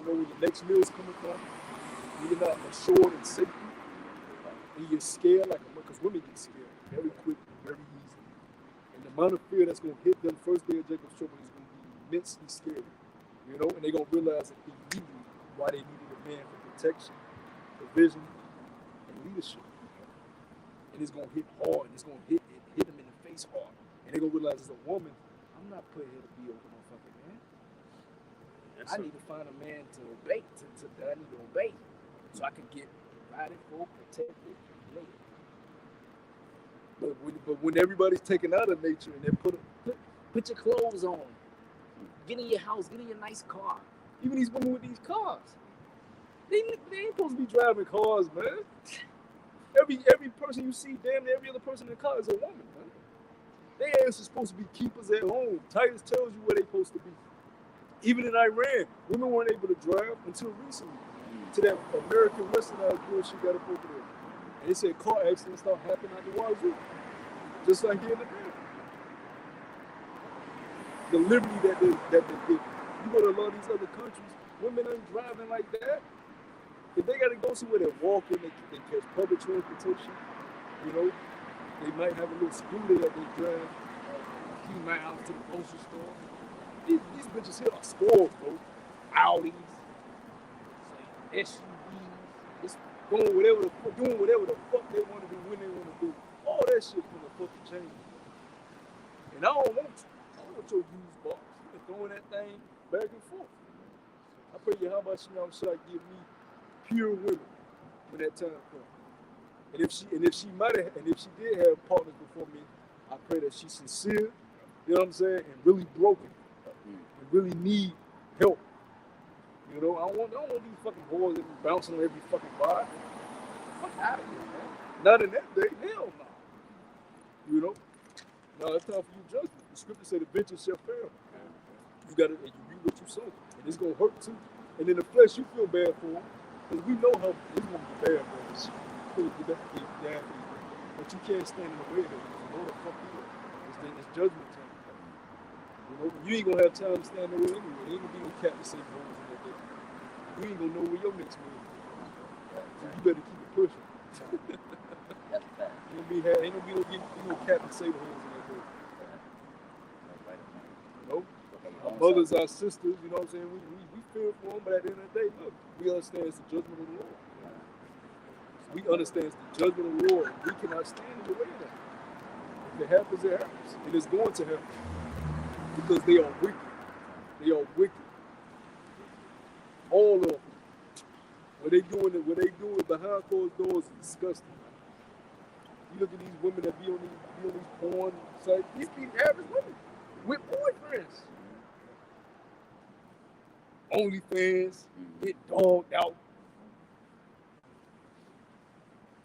where your next meal is coming from, when you're not assured in safety, and you're scared, because women get scared very quick, very easy. And the amount of fear that's going to hit them first day of Jacob's trouble is going to be immensely scary. You know, and they're going to realize immediately why they needed a man for protection, provision, and leadership. And it's going to hit hard, and it's going to hit them in the face hard. And they're going to realize as a woman, I'm not put here to be a motherfucking man. Yes, I need to find a man to obey, that I need to obey, so I can get provided for, protected, and later. But when everybody's taken out of nature and they put your clothes on, get in your house, get in your nice car. Even these women with these cars, they ain't supposed to be driving cars, man. Every person you see, damn near every other person in the car is a woman, man. They ain't supposed to be keepers at home. Titus tells you where they're supposed to be. Even in Iran, women weren't able to drive until recently. To that American westernized bullshit got up over there. And they said car accidents start happening out the wazoo. Just like here in America. The liberty that they give. You go to a lot of these other countries, women ain't driving like that. If they got to go somewhere, they're walking, they catch public transportation, you know, they might have a little scooter that they drive a few miles to the grocery store. These bitches here are spoiled, bro. Audis, SUVs, just doing whatever the fuck they want to do when they want to do. All that shit from the fucking change. And I don't want your used box. You been throwing that thing back and forth. I pray you how much should I give me pure women when that time comes. And if she did have partners before me, I pray that she's sincere, you know what I'm saying, and really broken, and really need help. You know, I don't want these fucking boys that be bouncing on every fucking bar. Fuck out of here, man. Not in that day. Hell no. You know? No, it's time for you judgment. The scripture said the vengeance shall fail. You gotta, and you reap what you sow. And it's gonna hurt too. And in the flesh, you feel bad for them. Because we know how it's gonna be bad for us. But you can't stand in the way of it. Lord, fuck you. It's judgment time. You know, you ain't gonna have time to stand in the way anyway. Ain't gonna be no cat to save holes in that day. You ain't gonna know where your next move is. So you better keep it pushing. That's bad. Ain't gonna be no cat to save holes in that day. You know? Our mothers, our sisters, you know what I'm saying? We feel for them, but at the end of the day, look, we understand it's the judgment of the Lord. We understand it's the judgment of the Lord. We cannot stand in the way of that. If it happens, it happens. And it's going to happen. Because they are wicked. They are wicked. All of them. What they doing behind closed doors is disgusting. You look at these women that be on these porn sites. These be average women with boyfriends. OnlyFans, get dogged out.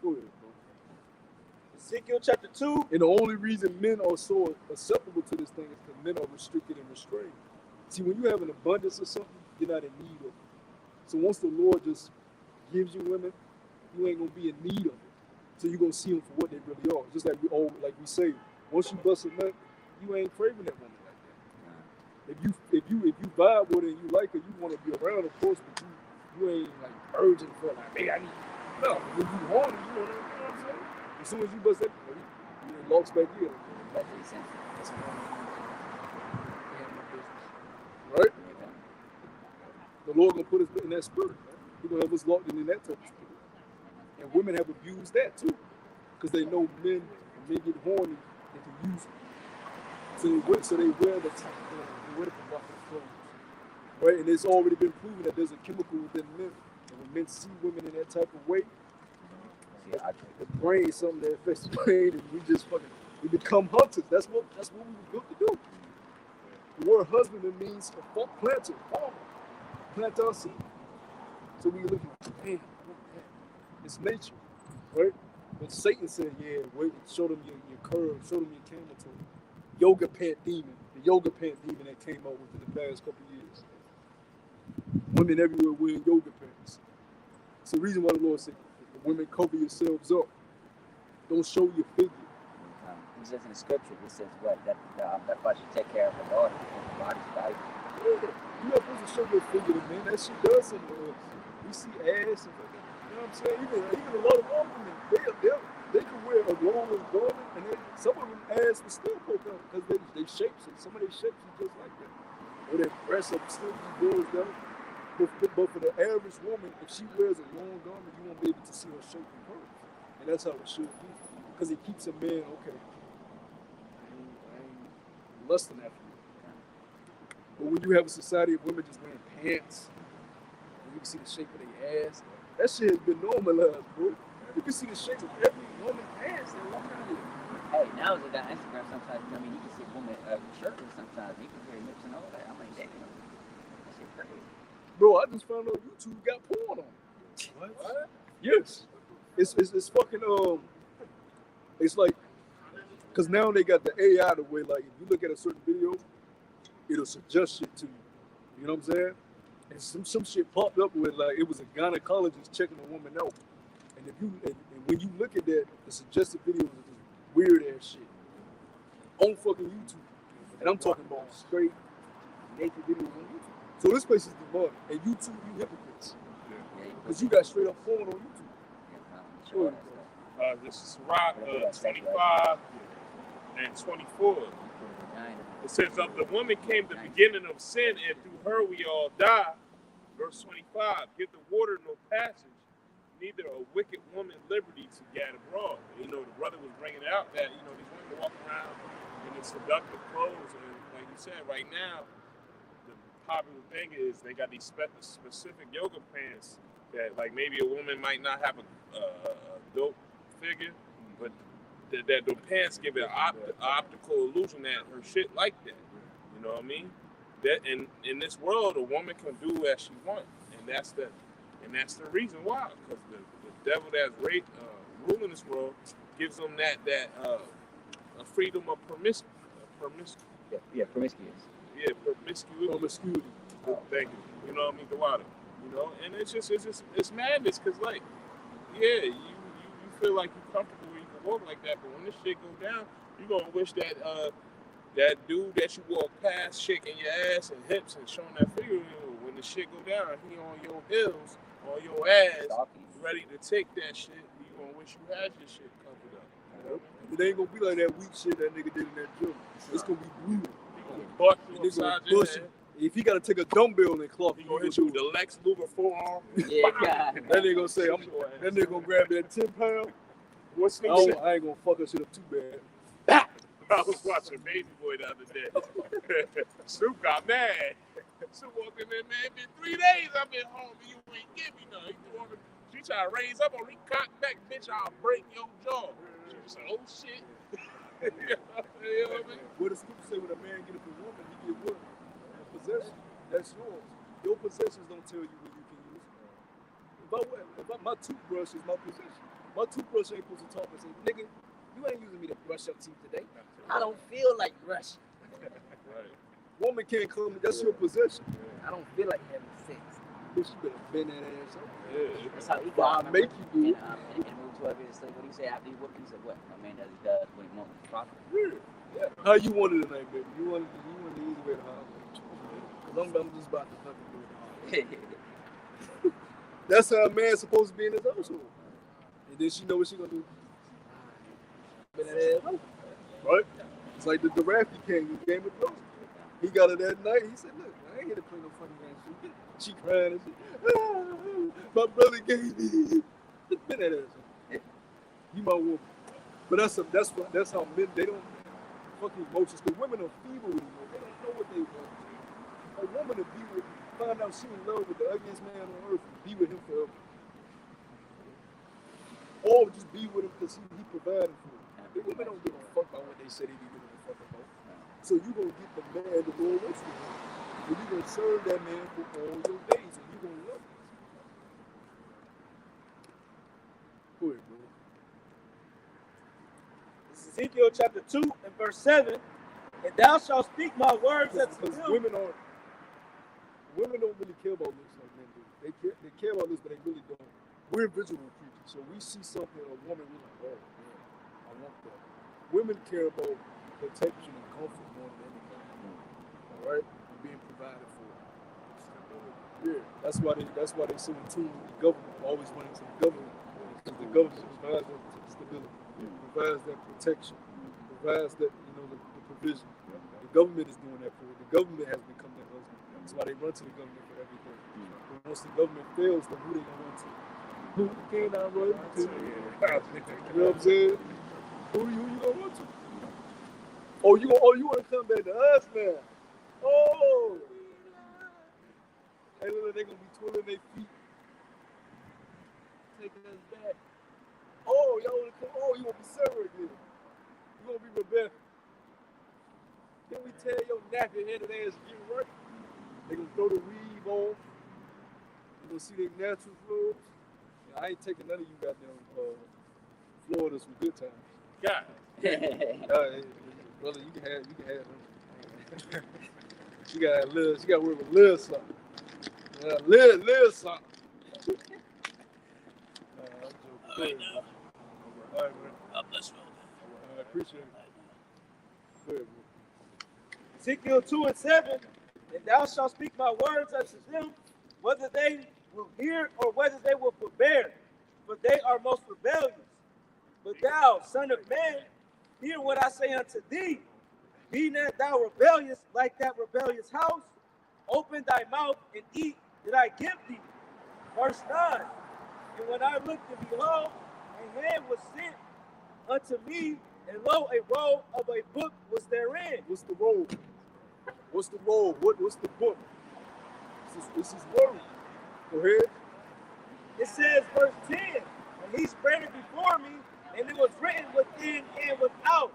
Go ahead, bro. Ezekiel chapter 2. And the only reason men are so acceptable to this thing is because men are restricted and restrained. See, when you have an abundance of something, you're not in need of it. So once the Lord just gives you women, you ain't gonna be in need of it. So you're gonna see them for what they really are. Just like we say, once you bust a nut, you ain't craving that woman like that. If you vibe with her and you like her, you want to be around, of course, but you ain't like urging for like, baby, I need. No, when you horny, you know what I'm saying. As soon as you bust that, you locks back in. That makes sense. Right? The Lord gonna put us in that spirit. He's gonna have us locked in that type of spirit. And women have abused that too, because they know men get horny and can use it. So they wear the type of clothes, they wear the provocative clothes, right? And it's already been proven that there's a chemical within men, and when men see women in that type of way, the brain is something that affects the brain, and we become hunters. That's what we were built to do. The word husband means a planter, farmer, plant our seed. So we look at, man, it's nature, right? But Satan said, yeah, wait, show them your curve, show them your camel toe. Yoga pant demon, the yoga pant demon that came out within the past couple of years. Women everywhere wearing yoga pants. It's the reason why the Lord said, women cover yourselves up. Don't show your figure. It says in the scripture, it says what? That wife should take care of her daughter and the body's valuable. Yeah, you're not supposed to show your figure to men. That shit does something to us. We see ass and fucking, you know what I'm saying? Even a lot of women, they can wear a long garment and some of them ass will still poke out because they shapes it. Some of their shapes are just like that. Or their breasts are still goes down. But for the average woman, if she wears a long garment, you won't be able to see her shape and curves. And that's how it should be. Because it keeps a man, okay, I ain't lusting after you. But when you have a society of women just wearing pants, and you can see the shape of their ass, that shit has been normalized, bro. You can see the shape of every woman's ass that walk out here. Hey, now they got Instagram sometimes. I mean, you can see a woman shirtless sometimes. You can hear her lips and all that. I'm like, damn, that shit crazy. Bro, I just found out YouTube got porn on it. What? Yes. It's fucking, it's like, because now they got the AI the way, like, if you look at a certain video, it'll suggest shit to you. You know what I'm saying? And some shit popped up with, like, it was a gynecologist checking a woman out. And and when you look at that, the suggested videos are just weird ass shit on fucking YouTube. And I'm talking about straight naked videos on YouTube. So this place is demonic. And YouTube, you hypocrites. Because you got straight up porn on YouTube. Sure. This is Sirach 25 and 24. It says, of the woman came the beginning of sin, and through her we all die. Verse 25, give the water no passage, neither a wicked woman liberty to gad abroad. You know, the brother was bringing out that, you know, these women walk around in their seductive clothes, and like you said, right now, the popular thing is they got these specific yoga pants that, like, maybe a woman might not have a dope figure, but that the pants give it an optical illusion that her shit like that. You know what I mean? That in this world, a woman can do as she wants, and that's the reason why, because the devil that's ruling this world gives them that a freedom of promiscuous. Promiscuous. Yeah, promiscuity. Thank you. You know what I mean? The water. You know, and it's madness, because like, yeah, you feel like you're comfortable where you can walk like that, but when this shit go down, you're gonna wish that that dude that you walk past shaking your ass and hips and showing that figure, when the shit go down, he on your heels, on your ass, ready to take that shit, you gonna wish you had your shit covered up. You know? It ain't gonna be like that weak shit that nigga did in that gym. It's gonna be brutal. He gonna bust you upside your bust head. If he gotta take a dumbbell and clock, He gonna hit you with the Lex Luger forearm. Yeah, God. That nigga gonna say, that nigga gonna grab that 10 pound. What's I ain't gonna fuck that shit up too bad. I was watching Baby Boy the other day. Snoop got mad. Snoop walked in there, man. It's been 3 days I've been home and you ain't give me none. She tried to raise up on me, cock back, bitch, I'll break your jaw. She was like, oh shit. You know what I mean? What does Snoop say when a man get up a woman, he get what? A possession. That's yours. Your possessions don't tell you what you can use. My toothbrush is my possession. My toothbrush ain't supposed to talk and say, nigga, you ain't using me to brush your teeth today. I don't feel like brushing. Right. Woman can't come, that's your possession. I don't feel like having sex. Bitch, you better bend that ass up. Yeah. That's how he Well, got. I make you do it. And move to it's like what he said after he whooped him. He said, "What a man does what he wants." Proper. Yeah. How you want it tonight, baby? You want the easy way to hard way. Cause I'm just about to fucking do it hard. That's how a man's supposed to be in his household. And then she know what she gonna do. Bend that ass up. Right? It's like the Rafty King in Game of Thrones. He got her that night. He said, look, I ain't here to play no funny man shit. She crying and shit. My brother gave me. Bend that ass up. You my woman. But that's how men, they don't fucking emotions. Because women are feeble anymore. They don't know what they want. A woman to be with, find out she in love with the ugliest man on earth and be with him forever. Or just be with him because he provided for her. The women don't give a fuck about what they say they be giving a fuck about. So you gonna get the man the Lord wants you. And you gonna serve that man for all your days, and you gonna love him. Go ahead, bro. This is Ezekiel chapter 2 and verse 7. And thou shalt speak my words unto Because them. women don't really care about looks like men do. They care about looks, but they really don't. We're visual creatures, so we see something in a woman, we're like, oh man, I want that. Women care about protection and comfort more than anything. All right, and being provided for. Yeah, that's why they so in tune with the government, always running to the government, because the government provides that stability, provides that protection, provides that the provision. The government is doing that for it. The government has become their husband. That's why they run to the government for everything. But once the government fails, then who they gonna run to? Who can't I run to? You know what I'm saying? Who you gonna run to? Oh, you wanna come back to us now? Oh, hey, look, they gonna be twirling their feet, taking us back. Oh, y'all wanna come? Oh, you wanna be Sarah again? You wanna be Rebecca? Can we tell your nappy headed ass get right? They gonna throw the weave on. You gonna see their natural flows. I ain't taking none of you goddamn Floridas for good times. God. Brother, you can have them. She got work with little something. Little something. I'm joking. All right, man. God bless you. I appreciate it. Go ahead, bro. Ezekiel 2 and 7. And thou shalt speak my words unto them, whether they will hear or whether they will forbear, for they are most rebellious. But thou, son of man, hear what I say unto thee. Be not thou rebellious like that rebellious house. Open thy mouth and eat that I give thee. Verse 9. And when I looked and behold, a hand was sent unto me, and lo, a roll of a book was therein. What's the roll? What's the roll? What's the book? This is word. Go ahead. It says, verse 10, and he spread it before me, and it was written within and without.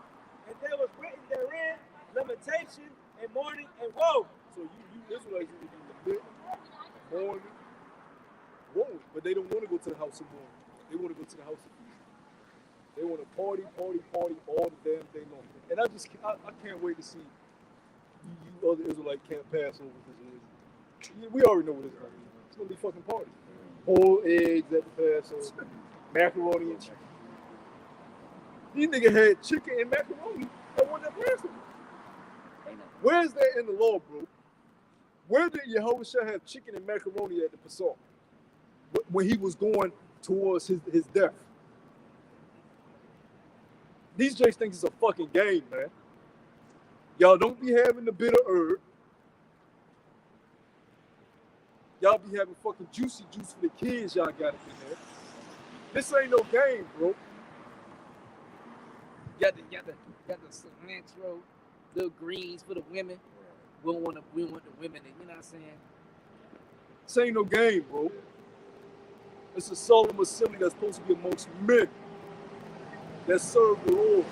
And there was written therein lamentation and mourning and woe. So you Israelites need to be lament, mourning, bowling, but they don't want to go to the house of bowling. They want to go to the house of feast. They want to party all the damn day long. And I can't wait to see you other Israelite can't pass over this. We already know what it's going to be. It's going to be fucking party. Whole eggs at the Passover, macaroni and chicken. These niggas had chicken and macaroni at one of the Passover. Where's that in the law, bro? Where did Yahushua have chicken and macaroni at the Passover when he was going towards his death? These Jakes think it's a fucking game, man. Y'all don't be having the bitter herb. Y'all be having fucking juicy juice for the kids y'all got it in there. This ain't no game, bro. Got the cilantro, little greens for the women. We want the women to, you know what I'm saying? This ain't no game, bro. It's a solemn assembly that's supposed to be amongst men that serve the Lord.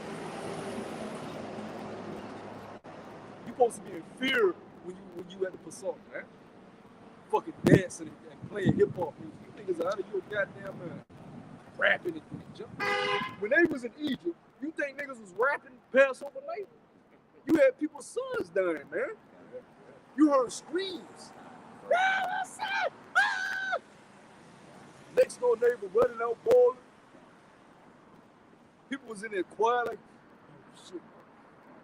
You're supposed to be in fear when you at the Passover, man. Fucking dancing and playing hip hop music. You niggas out of your goddamn mind. Rapping and jumping. When they was in Egypt, you think niggas was rapping Passover night? You had people's sons dying, man. You heard screams. Next door neighbor running out bawling. People was in there quiet like, oh shit.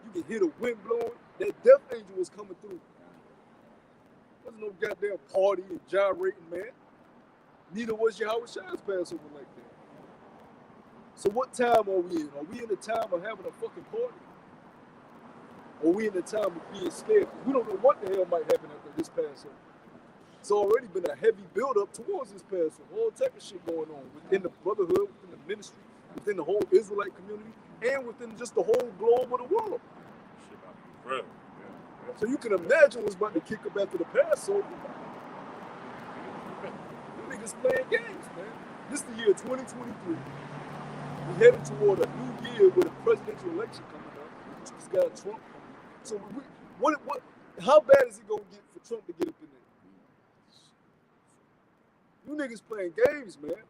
You can hear the wind blowing. That death angel was coming through. There's no goddamn party and gyrating, man. Neither was Yahushua's Passover like that. So what time are we in? Are we in the time of having a fucking party? Or are we in the time of being scared? We don't know what the hell might happen after this Passover. It's already been a heavy build-up towards this Passover. All type of shit going on within the brotherhood, within the ministry, within the whole Israelite community, and within just the whole globe of the world. Shit about to be real. Yeah. So you can imagine what's about to kick up after the Passover. You niggas playing games, man. This is the year 2023. We're heading toward a new year with a presidential election coming up. It's got Trump. So how bad is it gonna get for Trump to get up in there? You niggas playing games, man.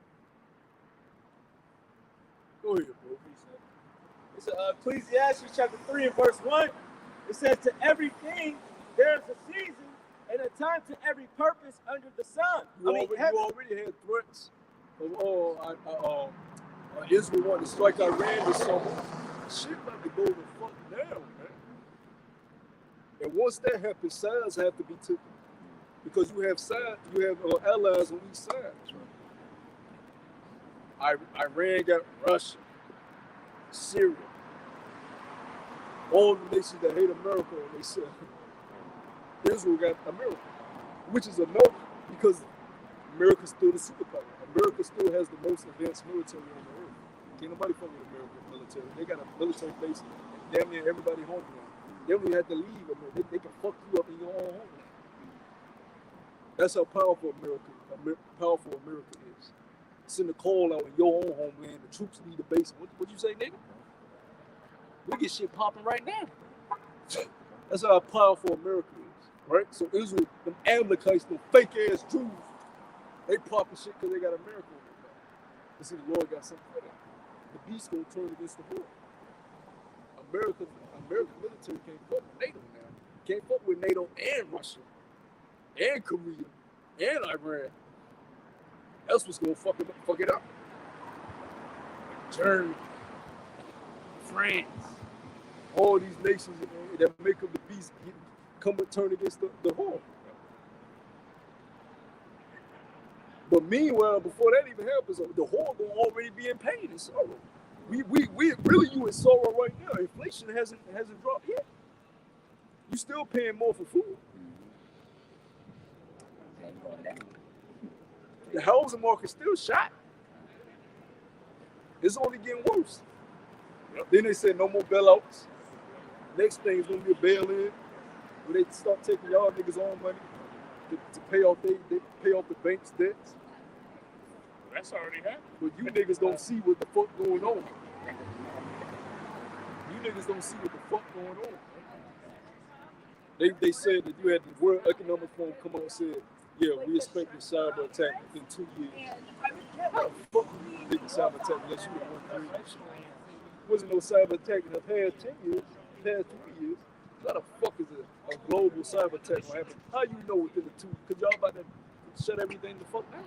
Go ahead, bro. It's Ecclesiastes chapter 3 and verse 1. It says, to everything there is a season and a time to every purpose under the sun. You already had threats of Israel wanting to strike Iran this summer. Shit about to go the fuck down, man. And once that happens, sides have to be taken. Because you have allies on each side. Iran got Russia, Syria, all the nations that hate America, they said Israel got America, which is a no because America's still the superpower. America still has the most advanced military on the earth. Can't nobody fuck with American military. They got a military base and damn near everybody home now. They don't even have to leave America. They can fuck you up in your own home. That's how powerful America is. Send a call out in your own homeland. The troops leave the base. What you say, nigga? We get shit popping right now. That's how powerful America is, right? So Israel, them Amalekites, them fake ass Jews, they popping shit because they got America on their back. But see, the Lord got something for them. The beast gonna turn against the Lord. American military can't fuck with NATO now. Can't fuck with NATO and Russia, and Korea, and Iran. That's what's gonna fuck it up. Germany, France, all these nations that make up the beast come and turn against the whole. But meanwhile, before that even happens, the whore gonna already be in pain and sorrow. We really you in sorrow right now. Inflation hasn't dropped yet. You still paying more for food. The housing market's still shot. It's only getting worse. Then they said no more bailouts. Next thing is gonna be a bail-in, where they start taking y'all niggas' own money to pay off the bank's debts. That's already happened. But you niggas don't see what the fuck going on. You niggas don't see what the fuck going on. They said that you had the World Economic Forum come out and said, Yeah, we expect a cyber attack within 2 years. How the fuck would you predict a cyber attack unless you were 1 3 years? Wasn't no cyber attack in the past 10 years, the past 3 years. How the fuck is a global cyber attack gonna happen? How you know within the 2? Because y'all about to shut everything the fuck down.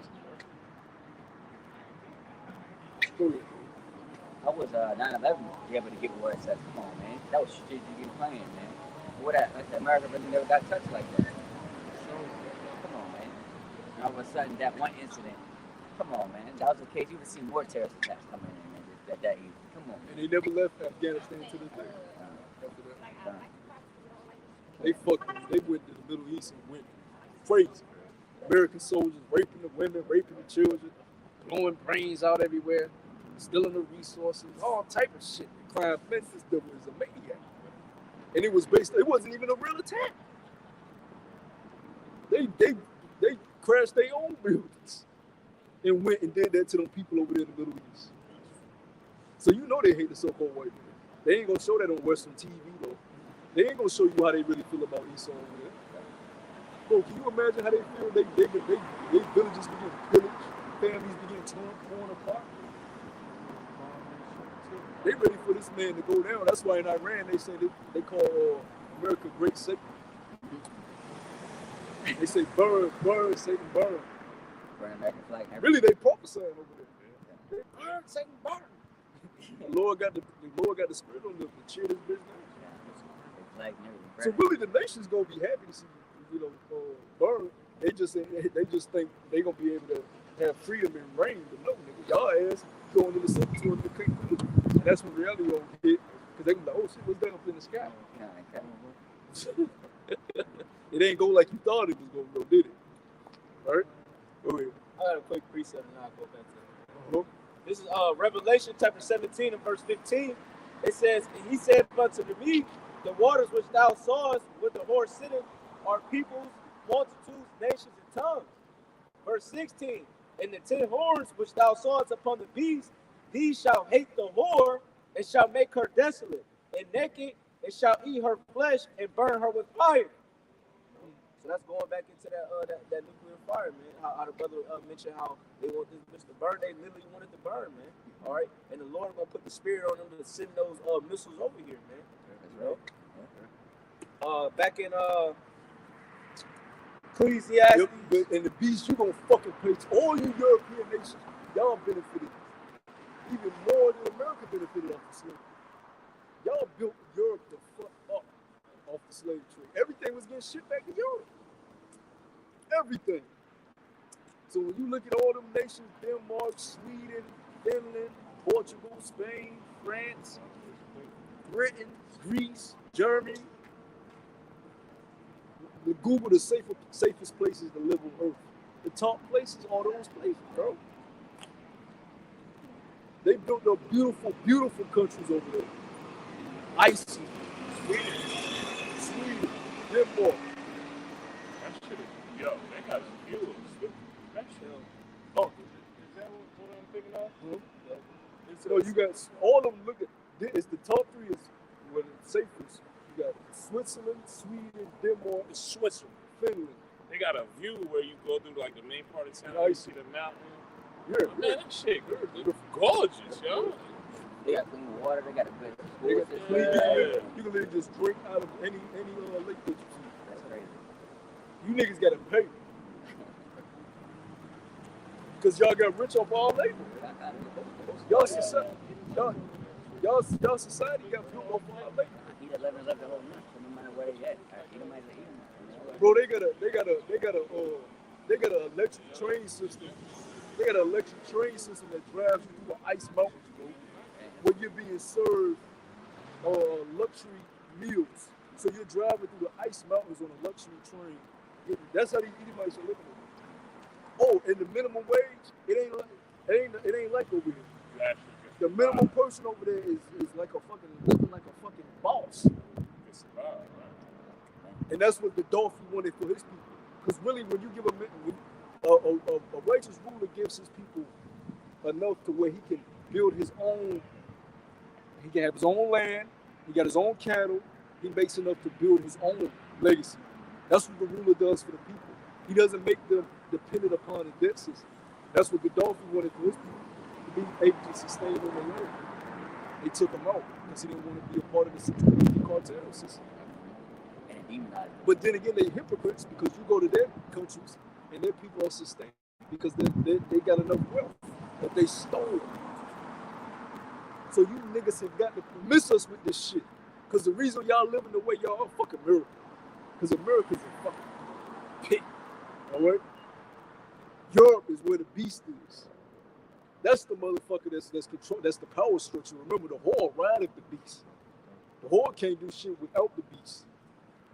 Go ahead. I was 9/11. Be able to get where it's at. Come on, man. That was strategic planning, man. What that? Like America really never got touched like that. Come on, man. And all of a sudden, that one incident. Come on, man. That was the case. You would see more terrorist attacks coming in, man. That easy. Come on. And they never left Afghanistan to this day. After that. They fucking, they went to the Middle East and went crazy. American soldiers raping the women, raping the children, blowing brains out everywhere, stealing the resources, all type of shit. Clyde Memphis was a maniac. And it wasn't even a real attack. They crashed their own buildings and went and did that to them people over there in the Middle East. So you know they hate the so-called white man. They ain't gonna show that on Western TV though. They ain't gonna show you how they really feel about Esau over there. Bro, can you imagine how they feel? They villages begin pillaged, families begin torn apart. They ready for this man to go down. That's why in Iran they say they call America Great Satan. They say burn, Satan, burn. Burn American flag. Really, they prophesying over there. They burn, Satan, burn. The Lord got the spirit on them to cheer this bitch down. So really, the nation's gonna be happy to see burn. They just think they gonna be able to have freedom and reign. But no, nigga, y'all ass going in the sanctuary to can't do it. And that's when reality gonna hit because they gonna be like, oh shit, what's that up in the sky? It ain't go like you thought it was gonna go, did it? All right? Go ahead. I got a quick precept and I'll go back to it. This is Revelation chapter 17 and verse 15. It says, and he said unto me, the waters which thou sawest with the horse sitting are peoples, multitudes, nations, and tongues. Verse 16, and the 10 horns which thou sawest upon the beast, these shall hate the whore, and shall make her desolate, and naked, and shall eat her flesh, and burn her with fire. So that's going back into that nuclear fire, man. How the brother mentioned how they want this bitch to burn. They literally want it to burn, man. All right, and the Lord gonna put the spirit on them to send those missiles over here, man. Back in Ecclesiastes. Yep, and the beast, you gonna fucking pay to all you European nations. Y'all benefited even more than America benefited off the slavery. Y'all built Europe the fuck up off the slave trade. Everything was getting shipped back to Europe. Everything. So when you look at all them nations, Denmark, Sweden, Finland, Portugal, Spain, France, Britain, Greece, Germany, Google the safest places to live on Earth. The top places are those places, bro. They built up beautiful, beautiful countries over there. Iceland, Sweden, Denmark. That shit is, yo, they got some fuel. That shit. Oh, Is that what I'm thinking of? So you got all of them. Look at it's the top 3 is what the safest. You got Switzerland, Sweden, Denmark, Switzerland, Finland. They got a view where you go through like the main part of town. Nice. You see the mountain. Yeah, Man, that shit gorgeous, yo. They got clean water. They got a good They got school clean, system. you can literally just drink out of any lake that you see. That's crazy. You niggas gotta pay. Cause y'all got rich off all labor. Y'all society got built off all labor. He that live the whole month, so no matter where they at. Edomites are Edomites. Bro, they got an electric train system. They got an electric train system that drives you through the ice mountains, bro. Where you're being served luxury meals. So you're driving through the ice mountains on a luxury train. That's how these Edomites are living. Oh, and the minimum wage, it ain't like over here. The minimum person over there is like a fucking living like a fucking boss. It's about, right? And that's what the Dolphy wanted for his people. Because really, when you give a righteous ruler gives his people enough to where he can build his own, he can have his own land, he got his own cattle, he makes enough to build his own legacy. That's what the ruler does for the people. He doesn't make them dependent upon the debt system. That's what Gaddafi wanted for his people, to be able to sustain on their own. They took him out because he didn't want to be a part of the Central American cartel system. And demonized. But then again, they hypocrites because you go to their countries and their people are sustained because they got enough wealth that they stole. So you niggas have got to miss us with this shit. Because the reason y'all living the way y'all are, fucking America. Because America's a fucking pit. Alright? Europe is where the beast is. That's the motherfucker that's control. That's the power structure. Remember, the whore rideth the beast. The whore can't do shit without the beast.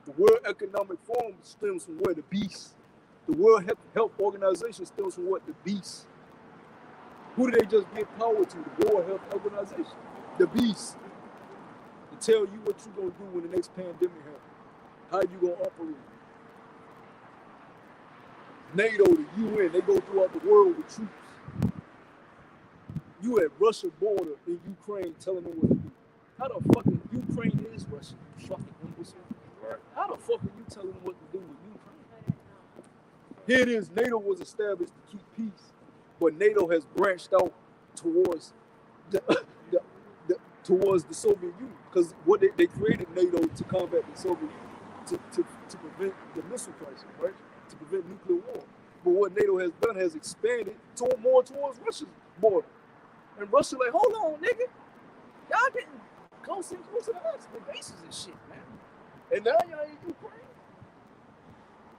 The World Economic Forum stems from where? The beast. The World Health Organization stems from what? The beast. Who did they just give power to? The World Health Organization. The beast. To tell you what you're going to do when the next pandemic happens. How you going to operate. NATO, the UN, they go throughout the world with troops. You at Russia border in Ukraine telling them what to do. How the fucking Ukraine is Russia? You fucking imbecile. Right. How the fuck are you telling them what to do with Ukraine? Here it is, NATO was established to keep peace, but NATO has branched out towards towards the Soviet Union because what they created NATO to combat the Soviet Union to prevent the missile crisis, right? To prevent nuclear war. But what NATO has done has expanded more towards Russia's border. And Russia like, hold on, nigga. Y'all getting closer and closer to us with bases and shit, man. And now y'all in Ukraine.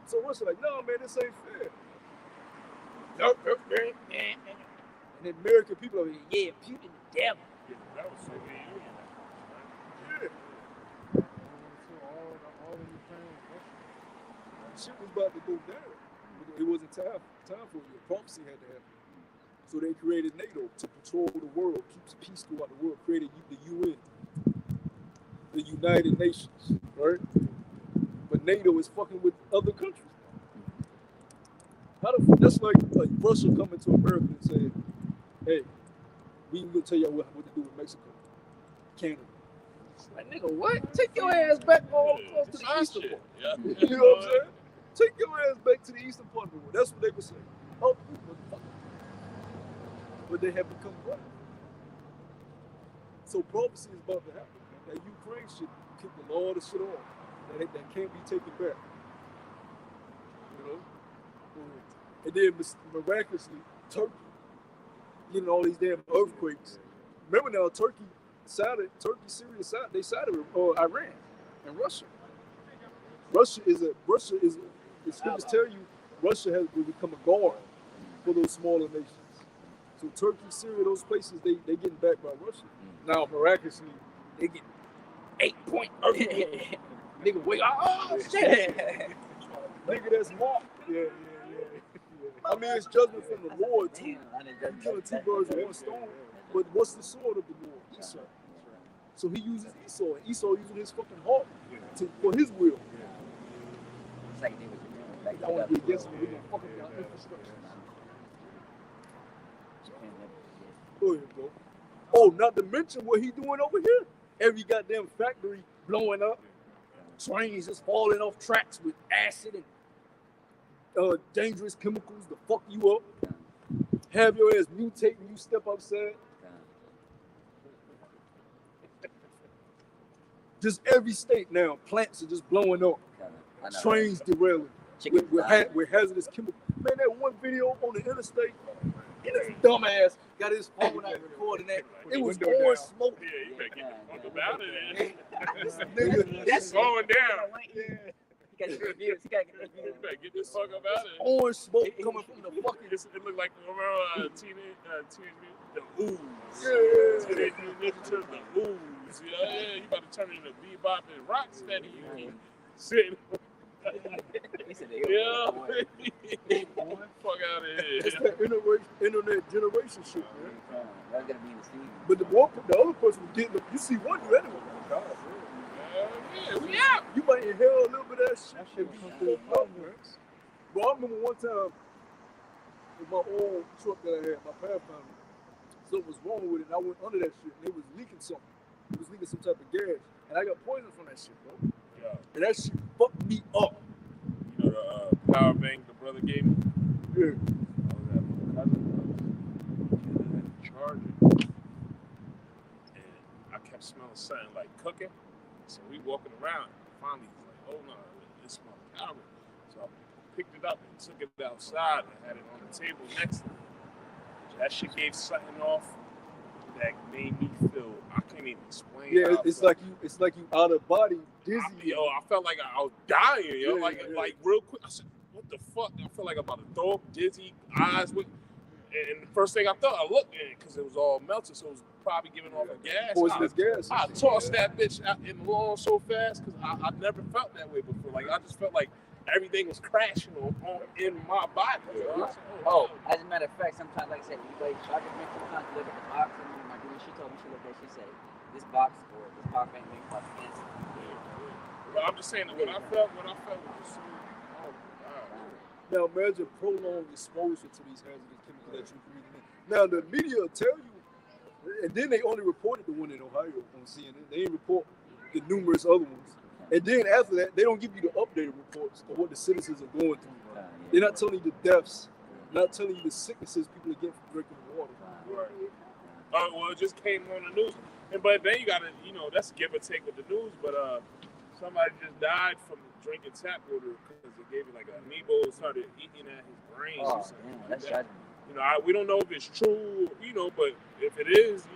So Russia like, no, man, this ain't fair. And the American people are like, yeah, Putin the devil. Yeah, that was Soviet Union. Yeah. All in Ukraine, Shit was about to go down. It wasn't time for it. A prophecy had to happen. So they created NATO to patrol the world, keeps peace throughout the world, created the UN, the United Nations, right? But NATO is fucking with other countries. That's like Russia coming to America and saying, hey, we can go tell y'all what to do with Mexico, Canada. Like, nigga, what? Take your ass back all close to the eastern Shit. part. Yeah. You know what I'm saying? Take your ass back to the eastern part of the world. That's what they would say. Oh, motherfucker. But they have become blind. So prophecy is about to happen. That Ukraine should kick a lot of shit off. That can't be taken back. You know? And then miraculously, Turkey, getting all these damn earthquakes. Remember now, Turkey, Syria sided, they sided with Iran and Russia. Russia is the scriptures tell you, Russia has become a guard for those smaller nations. So Turkey, Syria, those places, they getting backed by Russia. Now, miraculously, they get 8-point earthquake. Nigga, wait, oh, shit. Nigga, that's more. Yeah. I mean, it's judgment from the Lord, too. You're killing two birds with one stone. But what's the sword of the Lord? Esau. So he uses Esau, and Esau using his fucking heart for his will. It's like they was I want to be against me. We're going to fuck up y'all infrastructure. Go ahead, bro. Oh, not to mention what he doing over here. Every goddamn factory blowing up. Trains just falling off tracks with acid and dangerous chemicals to fuck you up. Have your ass mutate when you step outside. Just every state now, plants are just blowing up. Trains derailing with hazardous chemicals. Man, that one video on the interstate, this dumbass got his phone out recording that. It was orange smoke. Yeah, you better get the fuck about it. This nigga, That's slowing down. He got the reviews. He got to get the You better get this fuck up out of it. orange smoke coming from the fucking. It looked like, remember Teenage the Ooze. Yeah. Teenage Mutant Ninja Turtles, the Ooze. Yeah, you about to turn into Bebop and Rocksteady. You keep sitting. He said they Yeah. Fuck out of here. It's that internet generation shit, man. That's gonna be in the season. But the other person was getting, you see one you anyway. Yeah, we out. You might inhale a little bit of that shit and be fucked up, man. But I remember one time with my old truck that I had, my Pathfinder, something was wrong with it, and I went under that shit, and it was leaking something. It was leaking some type of gas, and I got poisoned from that shit, bro. Yeah. And that shit fucked me up. You know, power bank the brother gave me. Yeah. I was at my cousin's house, and I had to charge it, and I kept smelling something like cooking. So we walking around, and finally he's like, "Oh no, it smells coward." So I picked it up and took it outside and had it on the table next to me. That shit gave something off that made me feel, I can't even explain. Yeah, how I it's felt. like you out of body, dizzy. I felt like I was dying, yo. Yeah, like yeah. real quick. I said, "What the fuck?" I felt like I'm about to throw up, dizzy, eyes with. And the first thing I thought, I looked at it because it was all melted, so it was probably giving off a gas. Poisonous gas. I tossed that bitch out in the lawn so fast because I never felt that way before. Like I just felt like everything was crashing on in my body. You know? I said, Oh, as a matter of fact, sometimes, like I said, you like, I just make sometimes look at the box, and my dude, she told me, she looked at it, she said, this box or this power bank makes about cancer. But I'm just saying that what I felt was just so. Oh my God. Now imagine prolonged exposure to these hazardous chemicals that you're breathing in. Now the media will tell you, and then they only reported the one in Ohio on CNN. They didn't report the numerous other ones. And then after that, they don't give you the updated reports of what the citizens are going through. They're not telling you the deaths, not telling you the sicknesses people are getting from drinking the water. Right. Well, it just came on the news, but then you gotta, that's give or take with the news. But somebody just died from drinking tap water because it gave him like an amoeba, started eating at his brains or something. Damn, like that's that. shocking. We don't know if it's true, but if it is,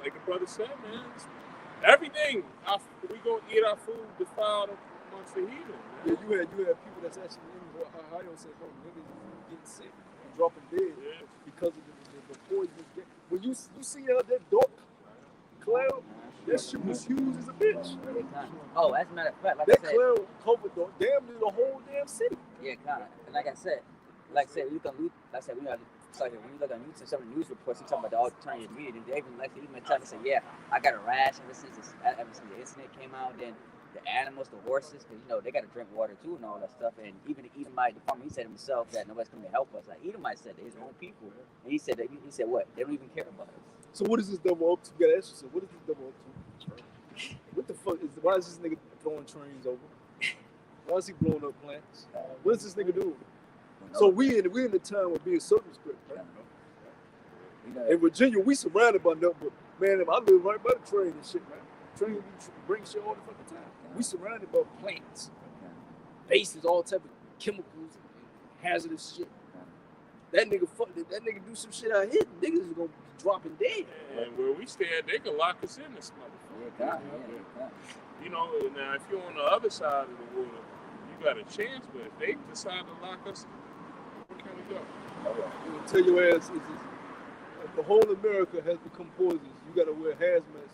like the brother said, man, everything we gonna eat our food defiled amongst the heathen. Yeah, you had people that's actually in Ohio say, "Oh, niggas getting sick and dropping dead because of the poison." When you see that dark cloud, that shit was huge as a bitch. Oh, as a matter of fact, like That I said, cloud covered damn near the whole damn city. yeah, kind of. And like I said, you can look. Like I said, when you look on YouTube, some of the news reports, you talking about the alternative media, and they even tell me, say, yeah, I got a rash ever since the incident came out. Then the animals, the horses, because they got to drink water too and all that stuff. And even the Edomite department, he said himself that nobody's coming to help us. Like Edomite said that his own people, and he said what? They don't even care about us. So what is this double up to? You gotta ask yourself, what is this double up to? What the fuck why is this nigga throwing trains over? Why is he blowing up plants? What is this nigga doing? So we in the time of being circumspect, right? In Virginia, we surrounded by nothing but, man, I live right by the train and shit, man. Train bring shit all the fucking time. We surrounded by plants, Bases, all type of chemicals, and hazardous shit. That nigga do some shit out here, niggas is gonna be dropping dead. And where we stay at, they can lock us in this motherfucker. Now if you're on the other side of the water, you got a chance, but if they decide to lock us, where can we go? I'm gonna tell your ass, if the whole America has become poisonous, you gotta wear hazmat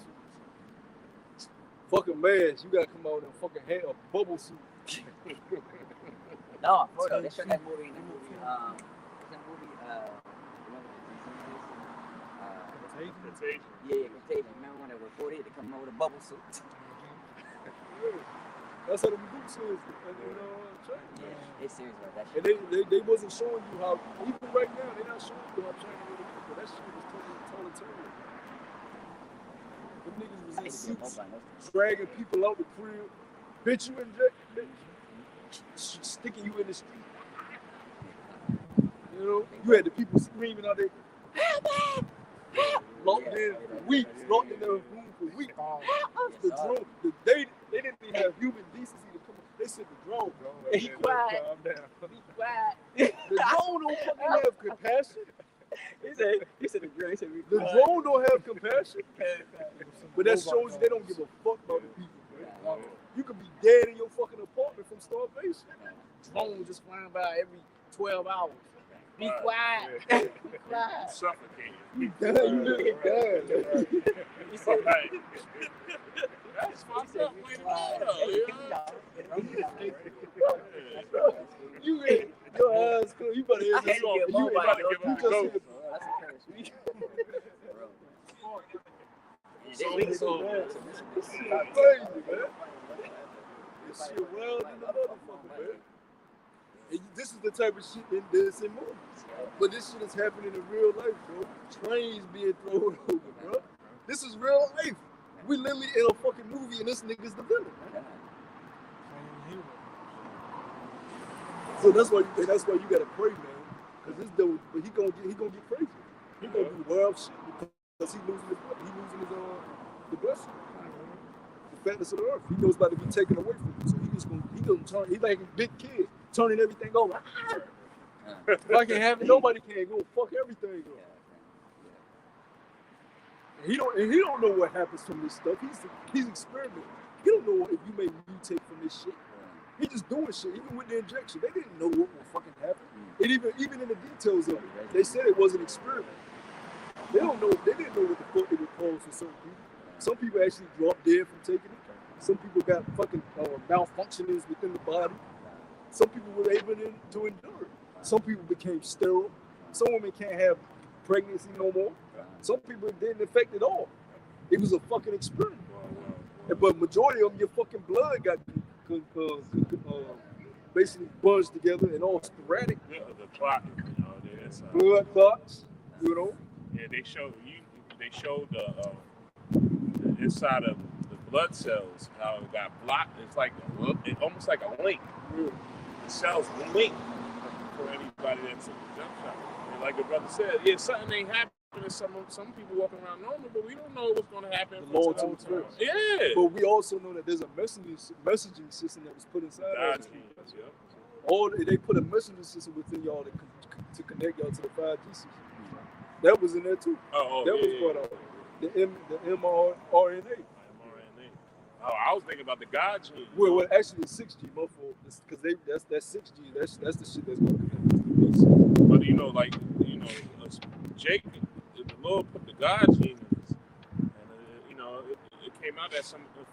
suits. Fucking masks, you gotta come out in a fucking a bubble suit. No, hold on. They showed that movie. Contagion. Yeah, Contagion. Remember when they reported they come out with a bubble suit? That's how the boots is. Yeah, it's serious about that And shit. they wasn't showing you how, even right now, they're not showing you how China really is, but that shit was totalitarian. Them niggas was in suits, dragging people out the crib, bitch, you inject, bitch, sticking you in the street. You had the people screaming out there, locked in for weeks, locked in their room for weeks. The drone, they didn't even have human decency to come. They said the drone, Be quiet. calm down. Be quiet. The drone don't fucking have compassion. He said the drone. The drone don't have compassion. But that shows you they don't give a fuck about the people. Man. You could be dead in your fucking apartment from starvation. Drone just flying by every 12 hours. Be quiet. Be quiet. Suffocating. You dead. You literally dead. He said, hey, that's fucked up. Way to go, though. You ain't your eyes closed. You better hear this song. You about to give him a ghost. This shit crazy, man. This shit wild in the motherfucker, man. And this is the type of shit that's in movies. But this shit is happening in real life, bro. Trains being thrown over, bro. This is real life. We literally in a fucking movie and this nigga's the villain. So that's why you gotta pray, man. Cause this dude, but he gonna get crazy. He gonna do wild shit because he losing his the blessing, the fatness of the earth. He knows about to be taken away from him. So he gonna turn. He like a big kid turning everything over. If I can't have it, nobody can go fuck everything up. And he don't know what happens from this stuff. He's experimenting. He don't know if you may mutate from this shit. He just doing shit. Even with the injection, they didn't know what would fucking happen. And even in the details of it, they said it was an experiment. They didn't know what the fuck it would cause for certain people. Some people actually dropped dead from taking it. Some people got fucking malfunctionings within the body. Some people were able to endure it. Some people became sterile. Some women can't have pregnancy no more. Some people didn't affect at all. It was a fucking experiment. But majority of them, your fucking blood got basically bunched together and all sporadic. Yeah, the clot, blood clots, you know. Yeah, they showed the inside of the blood cells how it got blocked. It's like almost like a link. Yeah. The cells link for anybody that's a jump shot. And like the brother said, yeah, something ain't happening. Some people walking around normal, but we don't know what's going to happen. The long-term effects. Yeah. But we also know that there's a messaging system that was put inside of us. Yeah. They put a messaging system within y'all to connect y'all to the 5G system. That was in there too. That was part of the mRNA. Oh, I was thinking about the God gene. Well, actually, it's 6G, my fault. Because that's 6G. That's the shit that's going to connect to the beast. But Jake, the Lord put the God gene in us, and it came out that a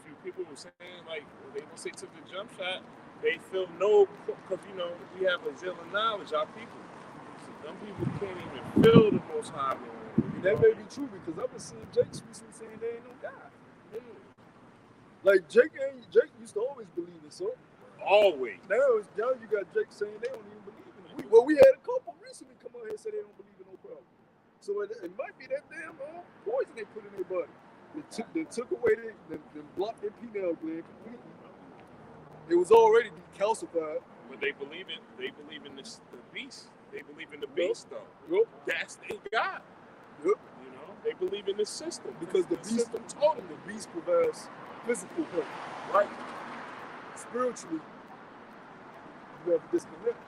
few people were saying like once they took the jump shot, they feel because we have a zillion knowledge, our people. So some people can't even feel the Most High. That may be true because I've been seeing Jake recently saying there ain't no God. Like Jake used to always believe in something. Always. Now you got Jake saying they don't even believe in it. We had a couple recently come out here and say they don't believe in no problem. So it might be that damn poison they put in their body. They took away they blocked their pineal gland completely. It was already decalcified. But they believe in the beast. They believe in the beast though. Yep. That's their God. Yep. They believe in the system. Because the system told them the beast provides physical health. Right? Spiritually, you have to disconnect.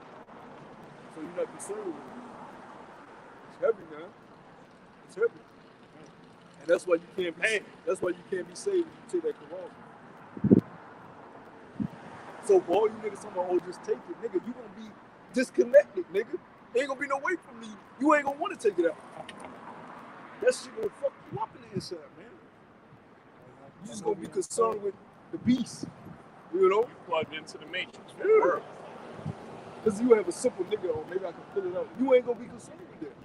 So you're not concerned with it. It's heavy, man. It's heavy. And that's why you can't be saved when you take that Quran. So for all you niggas talking about, just take it, nigga, you gonna be disconnected, nigga. Ain't gonna be no way from me. You ain't gonna want to take it out. That shit gonna fuck you up in the inside, man. You just gonna be concerned with the beast, You plugged into the matrix. Yeah. Because you have a simple nigga, or maybe I can pull it out. You ain't gonna be concerned with that.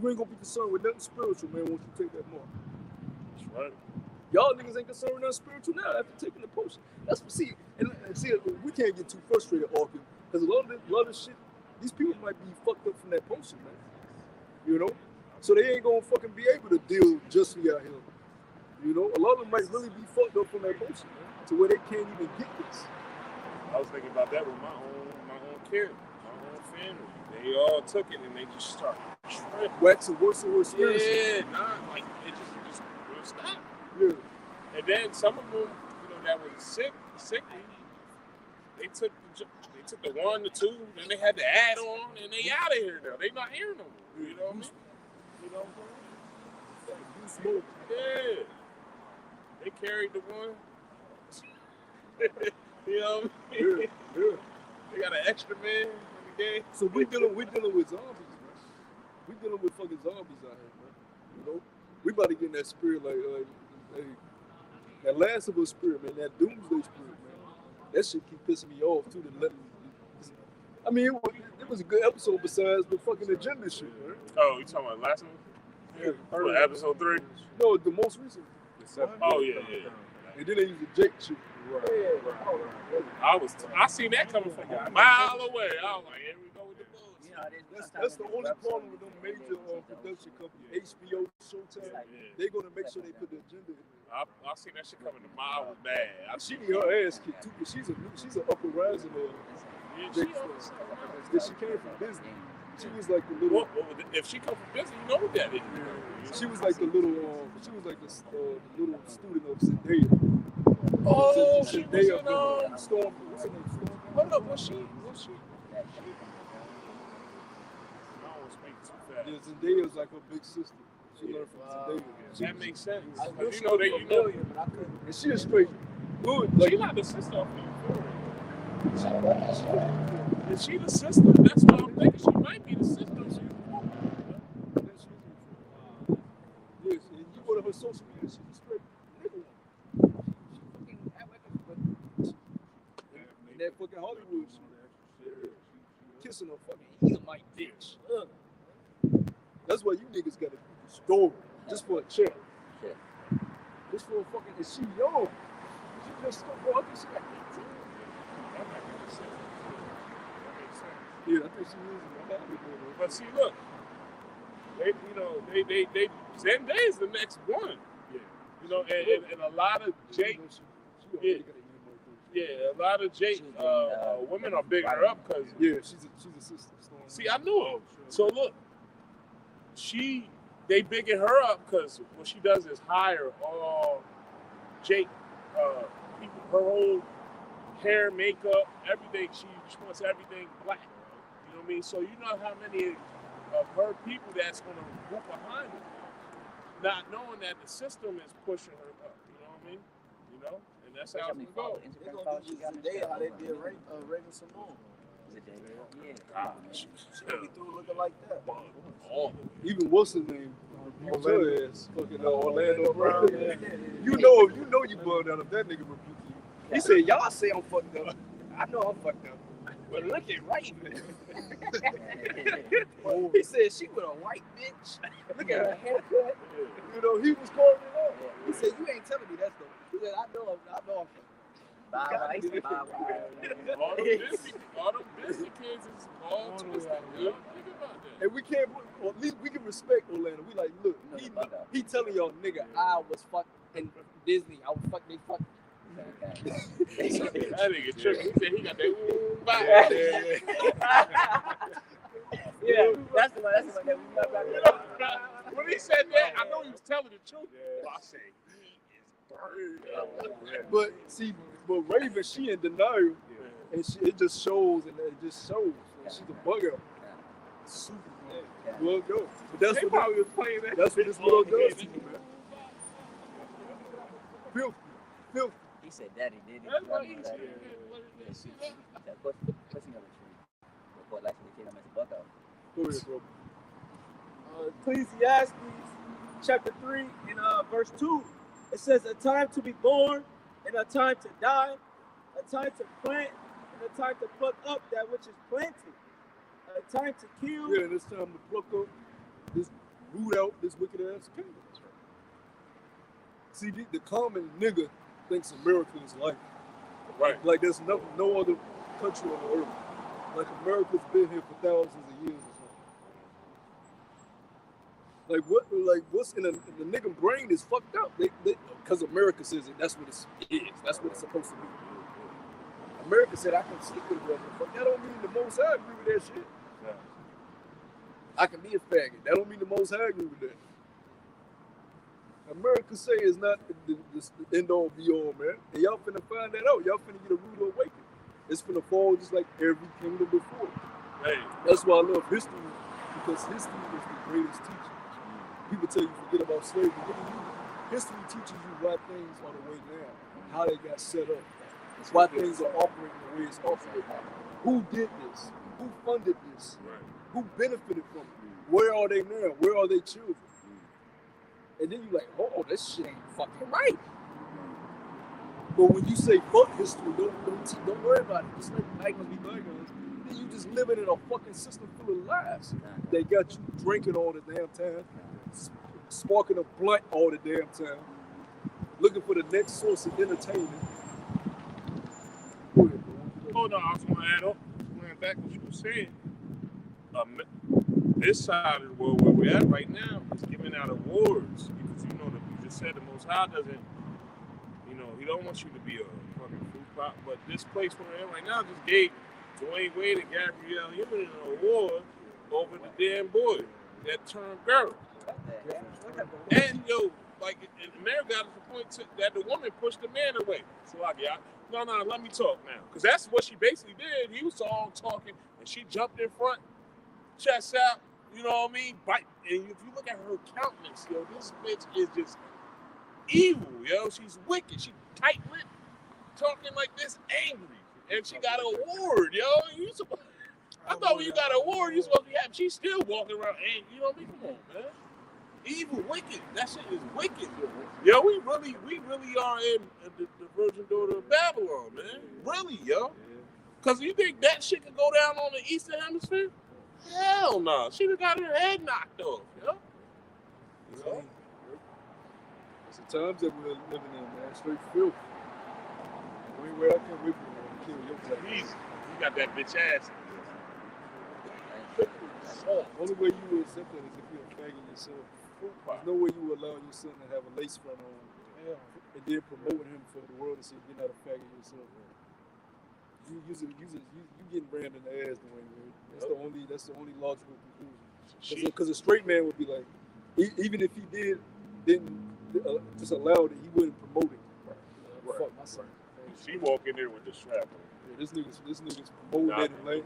You ain't gonna be concerned with nothing spiritual, man, once you take that mark. That's right. Y'all niggas ain't concerned with nothing spiritual now after taking the potion. That's what see, we can't get too frustrated arguing. Because a lot of shit, these people might be fucked up from that potion, man. So they ain't gonna fucking be able to deal justly out here. A lot of them might really be fucked up from that potion, man, to where they can't even get this. I was thinking about that with my own kid, my own family. They all took it and they just started tripping. Waxing worse and worse. Yeah, it just wouldn't stop. Yeah. And then some of them, that was sickly, they took the 1, the 2, then they had to add on, and they out of here now. They not here no more. You know what I mean? You know what I'm saying? Yeah. They carried the 1. You know what I mean? Yeah. They got an extra man every day. So we're dealing with zombies, man. We're dealing with fucking zombies out here, man. We about to get in that spirit that Last of Us spirit, man. That Doomsday spirit, man. That shit keep pissing me off too. I mean, it was a good episode besides the fucking agenda shit, man. Oh, you talking about last one? Yeah. What, episode 3? No, the most recent. Oh yeah. And then they used the Jake shit. I seen that coming from a mile away. I was like, here we go with the bullets. That's the only problem with them major production companies, HBO, Showtime. They're gonna make sure they put the agenda in there. I see that shit coming tomorrow with bad. She need her ass kicked too, because she's an upper rising big star. She came from Disney. She was like the little. If she come from Disney, you know what that is. She was like the little. She was like the little student of Zendaya. Oh, she was in Storm. What's her name? Storm. Hold up, was she? I don't want to speak too fast. Yeah, Zendaya was like her big sister. She learned from Zendaya. That makes sense. You know they, you know, And she is straight good. Like, she not the sister of Euphoria. Is she the sister? That's what I'm thinking. She might be the sister of Euphoria. yes, and you go to her social media, she's a straight nigga. In that fucking Hollywood shit. Kissing her fucking Edomite bitch. That's why you niggas gotta do the story. Just for a check. Just for a fucking, and she young. She just bro, I think she got 18. Yeah, I think she is. But see, look, they Zendaya's the next one. Yeah. You know, and a lot of Jake, a lot of Jake women are bigging her up because she's a sister. See, I knew her. So look, they bigging her up because what she does is hire all Jake people, her whole hair, makeup, everything. She wants everything black. You know what I mean? So you know how many of her people that's gonna group behind her, not knowing that the system is pushing her up. You know what I mean? You know, and that's how it's gonna go. They're gonna do Zendaya how they did Raven Simone. Gosh. She through looking like that. Even what's his name? Orlando ass. Fucking Orlando Brown. You know you bummed out if that nigga rebuked you. He said, y'all say I'm fucked up. I know I'm fucked up. But look at Raven. He said she was a white bitch. Look at her haircut. You know, he was calling it out. He said, you ain't telling me that's the. He said, I know I'm fucked up. All them busy kids is all twisted. Yo. Think about that. And we can't, or at least we can respect Orlando. We like, look, he telling y'all, nigga, I was fucked in Disney. I was fucked, they fucked. That nigga tripping. He said he got that ooh, bye. Yeah, that's the one that we love about. When he said that, I know he was telling the truth. I say, But see, but Raven, she in denial, and it just shows, and it just shows. She's a bugger. Super well go. But that's they what probably was playing that. that's what this little does to you, man. Filthy. He said, "Daddy did it." That's what he said. Report like the kid, I'm at the buck out. Go ahead, bro. Ecclesiastes chapter 3 and verse 2. It says, a time to be born and a time to die, a time to plant and a time to pluck up that which is planted, a time to kill. Yeah, and it's time to pluck up this, root out this wicked ass king. See, the common nigga thinks America is life. Right. Like there's no other country on the earth. Like America's been here for thousands of years or something. Like what's in the nigga brain is fucked up. Because America says it. That's what it is. That's what it's supposed to be. America said I can sleep with a brother. But that don't mean the Most High agree with that shit. Yeah. I can be a faggot. That don't mean the Most High agree with that. America say it's not the end all be all, man. And y'all finna find that out. Y'all finna get a rude awakening. It's finna fall just like every kingdom before. Hey. That's why I love history, because history is the greatest teacher. People tell you forget about slavery. History teaches you why things are the way now, how they got set up, why things are operating the way it's operating. Who did this? Who funded this? Right. Who benefited from it? Where are they now? Where are their children? And then you're like, oh, this shit ain't fucking right. But when you say fuck history, don't worry about it. Just let bygones be bygones. Then you just living in a fucking system full of lies. They got you drinking all the damn time, sparking a blunt all the damn time, looking for the next source of entertainment. Hold on, I was going to add up. Going back to what you were saying. this side of the world where we're at right now is giving out awards because you know that you just said the Most High doesn't, you know, He don't want you to be a fucking fruit pot. But this place we're in right now just gave Dwayne Wade and Gabrielle Union an award over the damn boy that turned girl. And yo, like in America, got to the point that the woman pushed the man away. So like, yeah, no, let me talk now, because that's what she basically did. He was all talking, and she jumped in front, chest out. You know what I mean? Bite. And if you look at her countenance, yo, this bitch is just evil, yo. She's wicked. She tight-lipped, talking like this, angry, and she got an award, yo. I thought when you got an award, you supposed to be happy. She's still walking around angry. You know what I mean? Come on, man. Evil, wicked. That shit is wicked. Yo, we really are in the virgin daughter of Babylon, man. Really, yo. Because you think that shit could go down on the Eastern Hemisphere? Hell no. She done got her head knocked off, yo. You know? It's the times that we're living in, man. Straight filth. Where I can't wait for you to kill your place. You got that bitch ass. Only way you will accept that is if you're a faggot yourself. There's no way you will allow your son to have a lace front on and then promoting him for the world to see you're not a faggot yourself. You getting branded in the ass the way that's the only logical conclusion. Because a straight man would be like, even if he didn't just allow it, he wouldn't promote it. Fuck my son. She walk in there with the strap on. Yeah, this nigga's promoting that in lane.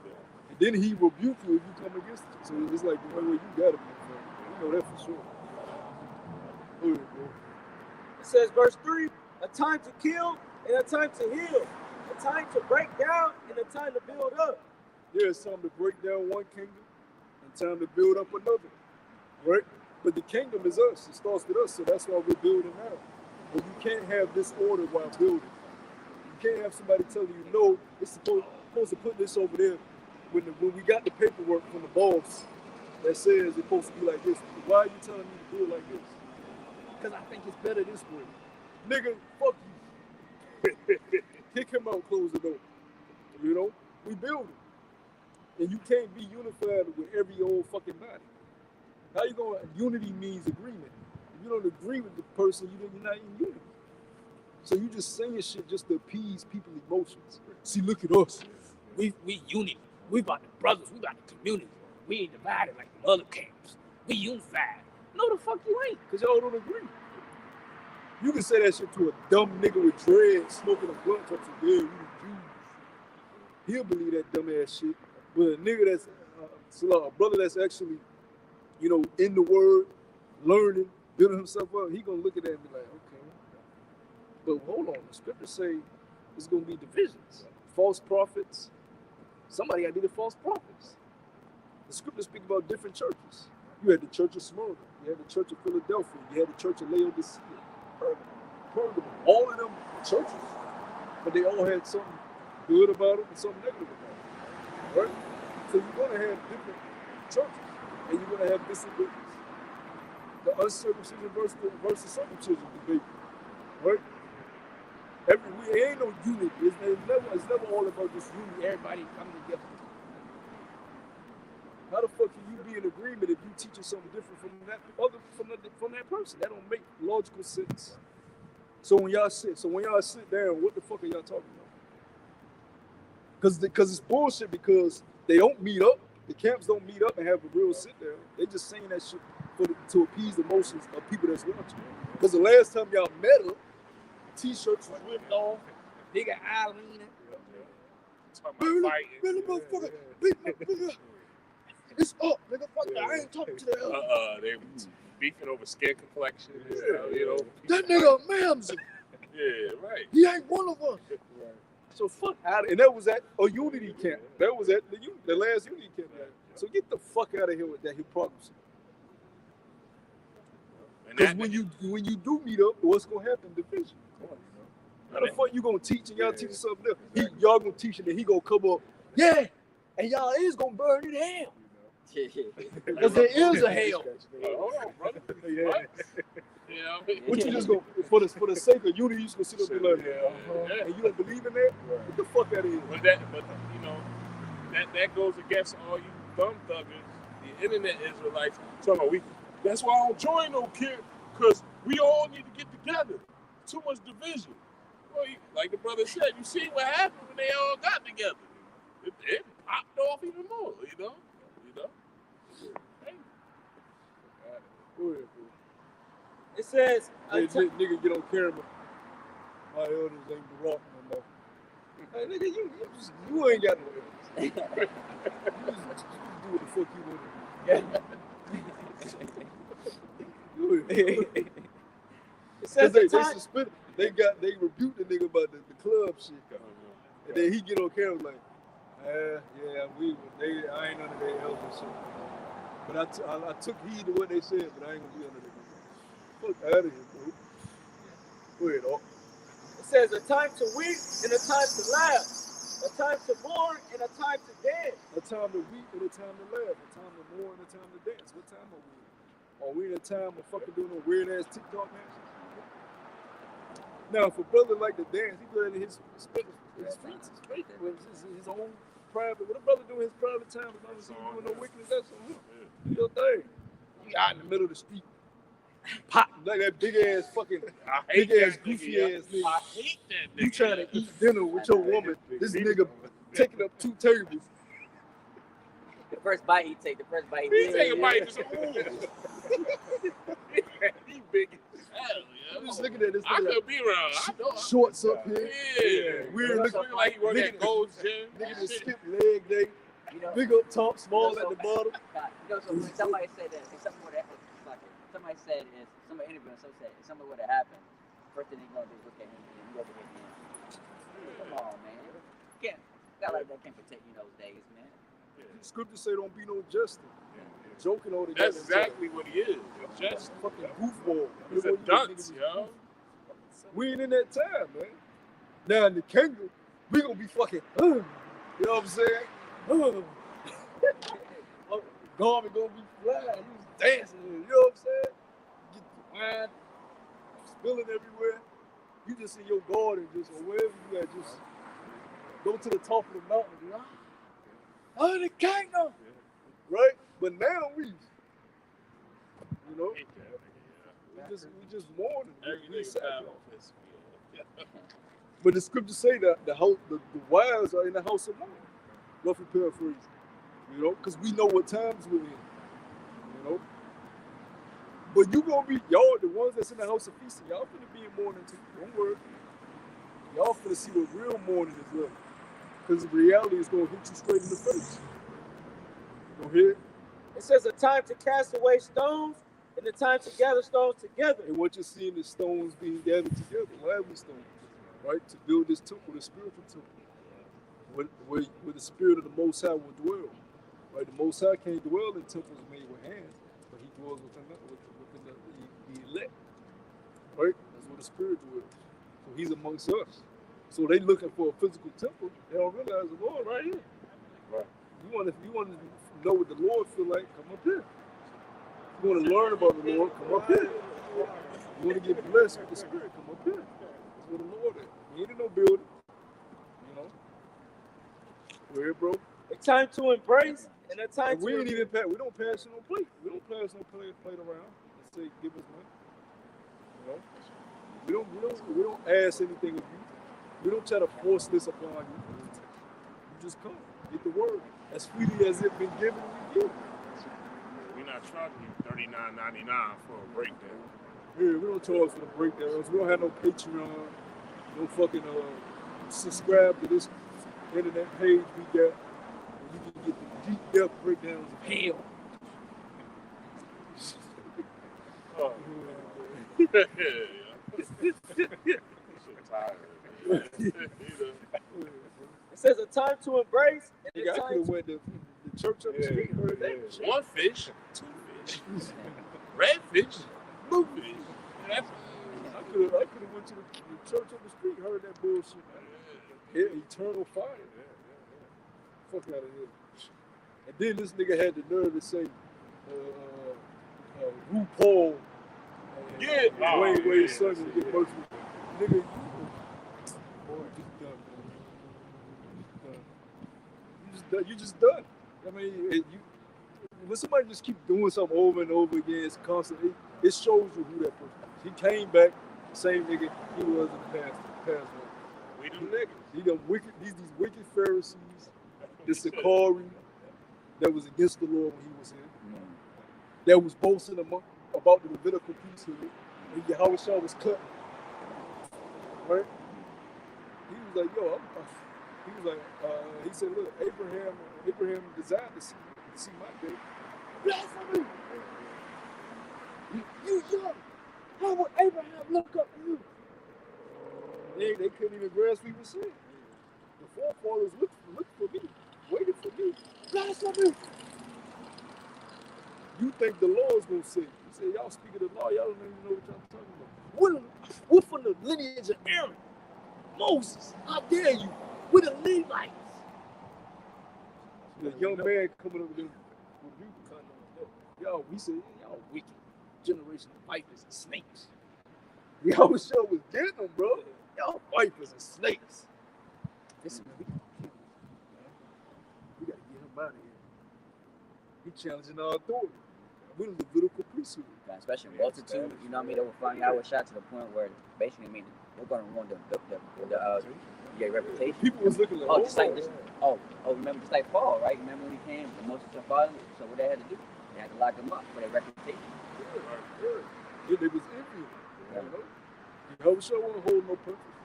And then he rebuke you if you come against it. So it's like the only way you gotta be. You know that for sure. It says, verse 3, a time to kill and a time to heal, a time to break down and a time to build up. Yeah, it's time to break down one kingdom and time to build up another, right? But the kingdom is us. It starts with us, so that's why we're building now. But you can't have disorder while building. You can't have somebody telling you, no, it's supposed to put this over there. When we got the paperwork from the boss that says it's supposed to be like this, why are you telling me to do it like this? Because I think it's better this way. Nigga, fuck you. Kick him out, close the door. You know? We building. And you can't be unified with every old fucking body. How you going? Unity means agreement. If you don't agree with the person, you're not in unity. So you just saying shit just to appease people's emotions. See, look at us. We unity. We about the brothers. We about the community. We ain't divided like the other camps. We unified. No, the fuck you ain't. Because y'all don't agree. You can say that shit to a dumb nigga with dreads smoking a blunt talking to yeah, we the Jews. He'll believe that dumb ass shit. But a nigga that's a brother that's actually, you know, in the word, learning, building himself up, he gonna look at that and be like, okay. But hold on, the scriptures say there's gonna be divisions, false prophets. Somebody gotta be the false prophets. The scriptures speak about different churches. You had the church of Smyrna, you had the church of Philadelphia, you had the church of Laodicea, Pergamum, all of them churches, but they all had something good about them and something negative about them, right? So you're gonna have different churches, and you're gonna have disagreements. The uncircumcision versus circumcision debate, right? We ain't no unity. It's never all about just unity. Everybody coming together. How the fuck can you be in agreement if you teaching something different from that person? That don't make logical sense. So when y'all sit down, what the fuck are y'all talking about? Because it's bullshit. Because they don't meet up. The camps don't meet up and have a real sit down. They just saying that shit to appease the emotions of people that's watching. Because the last time y'all met up, T-shirts was ripped off, nigga eye leaning. Talking about fighting. Man, motherfucker, beat my nigga. It's up, nigga. Fuck that. I ain't talking to that. They beefing over skin complexion. You know. That nigga Mamsie. Yeah, right. He ain't one of us. Right. So fuck out of, and that was at a unity camp. That was at the last unity camp. So get the fuck out of here with that hypocrisy. Because when you do meet up, what's gonna happen? Division. How the fuck you gonna teach and y'all teaching something else? Y'all gonna teach and then he gonna come up, yeah, and y'all is gonna burn in hell. Because there is a hell. Hold on, brother. Yeah. Yeah, What you just gonna for the sake of unity, you just gonna sit up and be like, and you don't believe in that? Get the fuck out of here. But you know, that goes against all you thumb thuggers, the internet Israelites, talking about that's why I don't join no kid, because we all need to get together. Too much division. Well, like the brother said, you see what happened when they all got together. It popped off even more, you know? Hey. Go ahead, bro. It says, Hey, nigga, get on camera. My elders ain't Barack no more. Hey, nigga, you ain't got no elders. You just do what the fuck you want to do. it says They the time. suspended. They rebuked the nigga about the club shit. And then he get on camera like, I ain't under their elders shit. But I took heed to what they said, but I ain't gonna be under their elders. Fuck out of here, bro. Go ahead, oh. It says a time to weep and a time to laugh, a time to mourn and a time to dance. A time to weep and a time to laugh, a time to mourn and a time to dance. What time are we in? Are we in a time of fucking doing a weird ass TikTok dances? Now, if a brother like to dance, he go into his streets, his own private. What a brother do in his private time, as long as he ain't doing no wickedness, that's on him. Do your thing. You out in the middle of the street, pop like that big ass fucking, big ass goofy ass nigga. I hate that nigga. You trying to eat dinner with your woman? This nigga taking up 2 tables. The first bite he take, He take a bite just he big as hell, I'm just looking at this I nigga could be wrong. I know. shorts up here. Yeah. Weird Looking like he work nigga, at Gold's Gym. Nigga just skip leg day. You know, Big up top, small at the bottom. You know, so when somebody said that, if something would have somebody said, if somebody interviewed him, said, if something would have happened, first thing they're gonna do is look at him and you over here. Come on, man. You can't, guy like that can't protect you those days, man. The scriptures say don't be no jester. Joking all together. That's exactly what he is. Just fucking goofball. he's a dunce, yo. We ain't in that time, man. Now in the kingdom, we gonna be fucking, you know what I'm saying? Garment gonna be flying. You was dancing, you know what I'm saying? Get the wine spilling everywhere. You just in your garden, just or wherever you at, just go to the top of the mountain. And be, oh, the kingdom, right? But now we just mourning. We sad. But the scriptures say that the wives are in the house of mourning. Roughly paraphrasing, you know, because we know what times we're in, you know. But you gonna be, y'all, the ones that's in the house of feasting, y'all finna be in mourning too. Don't worry. Y'all finna see what real mourning is like. Because the reality is gonna hit you straight in the face. Go ahead. It says a time to cast away stones and a time to gather stones together. And what you're seeing is stones being gathered together, lively stones, right? To build this temple, the spiritual temple. Where the spirit of the Most High will dwell. Right? The Most High can't dwell in temples made with hands, but he dwells within the elect. Right? That's where the spirit dwells. So he's amongst us. So they looking for a physical temple. They don't realize the Lord right here. Right. You want to know what the Lord feel like, come up here. You want to learn about the Lord, come up here. You want to get blessed with the spirit, come up here. That's where the Lord is. He ain't in no building. Where, bro? A time to embrace and a time and we to. Ain't even we don't pass no plate. We don't pass no plate around and say, give us money. You know? We don't ask anything of you. We don't try to force this upon you. You just come, get the word. As freely as it been given, we give. We're not charging you $39.99 for a breakdown. Yeah, we don't charge for the breakdowns. We don't have no Patreon. No fucking subscribe to this internet page we got, and you can get the deep depth breakdowns of hell. Oh. It says a time to embrace and Nigga, I could have went to the church up the street, heard that shit. 1 fish, 2 fish, red fish, blue fish. I could have went to the church up the street, heard that bullshit. Yeah, eternal fire. Fuck out of here. And then this nigga had the nerve to say, RuPaul. Wayne's son will get mercy. Nigga, you just done. You just done. You I mean, when somebody just keep doing something over and over again, it's constant. It shows you who that person is. He came back, the same nigga he was in the past one. We them niggas. He done wicked, these wicked Pharisees, the Sakari that was against the Lord when he was here, that was boasting about the Levitical priesthood, and Yahushua was cutting. Right? He was like, yo, he said, look, Abraham desired to see my day. Blasphemy! You young. How would Abraham look up to you? They couldn't even grasp what he was saying. The forefathers looked for me, waited for me. Blasphemy! You think the law is going to say? He said, y'all speak of the law, y'all don't even know what y'all talking about. We're from the lineage of Aaron. Moses, how dare you? We're the Levites. The young man coming up with them rebuke. Y'all, we said, y'all wicked. Generation of vipers and snakes. Y'all was getting them, bro. Y'all vipers and snakes. Listen, man, we gotta get him out of here. He challenging our authority. We're the Levitical priesthood. Especially multitude, you know what I mean? They were finding out shot to the point where basically, I mean, they're going to ruin the reputation. People was looking like, remember just like Paul, right? Remember when he came, the Moses and Father? So what they had to do? They had to lock him up for their reputation. Yeah, they was envying. You know? Yahushua wasn't holding no purpose.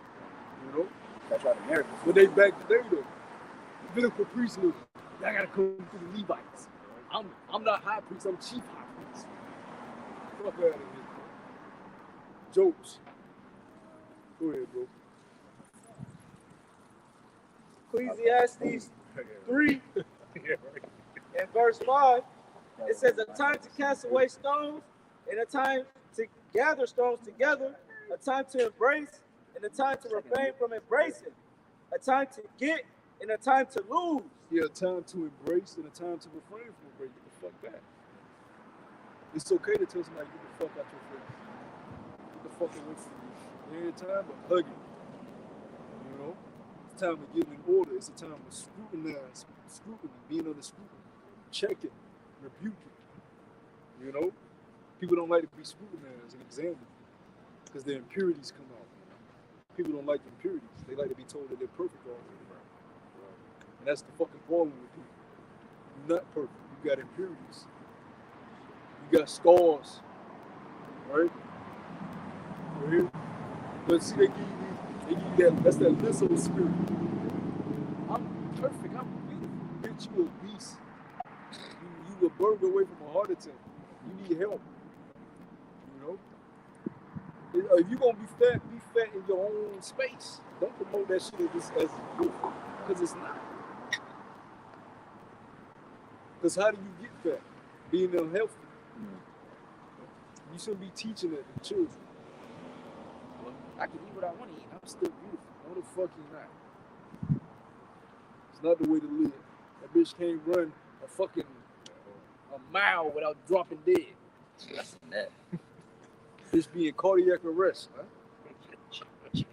You know? That's why the miracles. But they back today though. Levitical priesthood. I gotta come through the Levites. I'm not high priest, I'm chief high priest. Fuck out of here, bro. Jokes. Go ahead, bro. Ecclesiastes 3 and verse 5, it says a time to cast away stones and a time to gather stones together, a time to embrace and a time to refrain from embracing, a time to get and a time to lose. Yeah, a time to embrace and a time to refrain from embracing. Get the fuck back. It's okay to tell somebody, get the fuck out your face. Get the fuck away from you. There ain't a time to hug it. You know? It's time to give an order. It's a time to scrutiny, being under scrutiny, checking, rebuking. You know? People don't like to be scrutinized and examined because their impurities come out. People don't like impurities. They like to be told that they're perfect all the way around. And that's the fucking problem with people. You're not perfect. You got impurities. You got scars. Right? Right? But see, they give you that's that Lizzo spirit. I'm perfect. I'm beautiful. Bitch, you obese. You a burger away from a heart attack. You need help. You know? If you're gonna be fat in your own space. Don't promote that shit as beautiful. Because it's not. Because how do you get fat? Being unhealthy. You shouldn't be teaching that to children. I can eat what I want to eat. I'm still beautiful. No, the fuck you not. It's not the way to live. That bitch can't run a mile without dropping dead. That's that. Bitch be in cardiac arrest, huh? She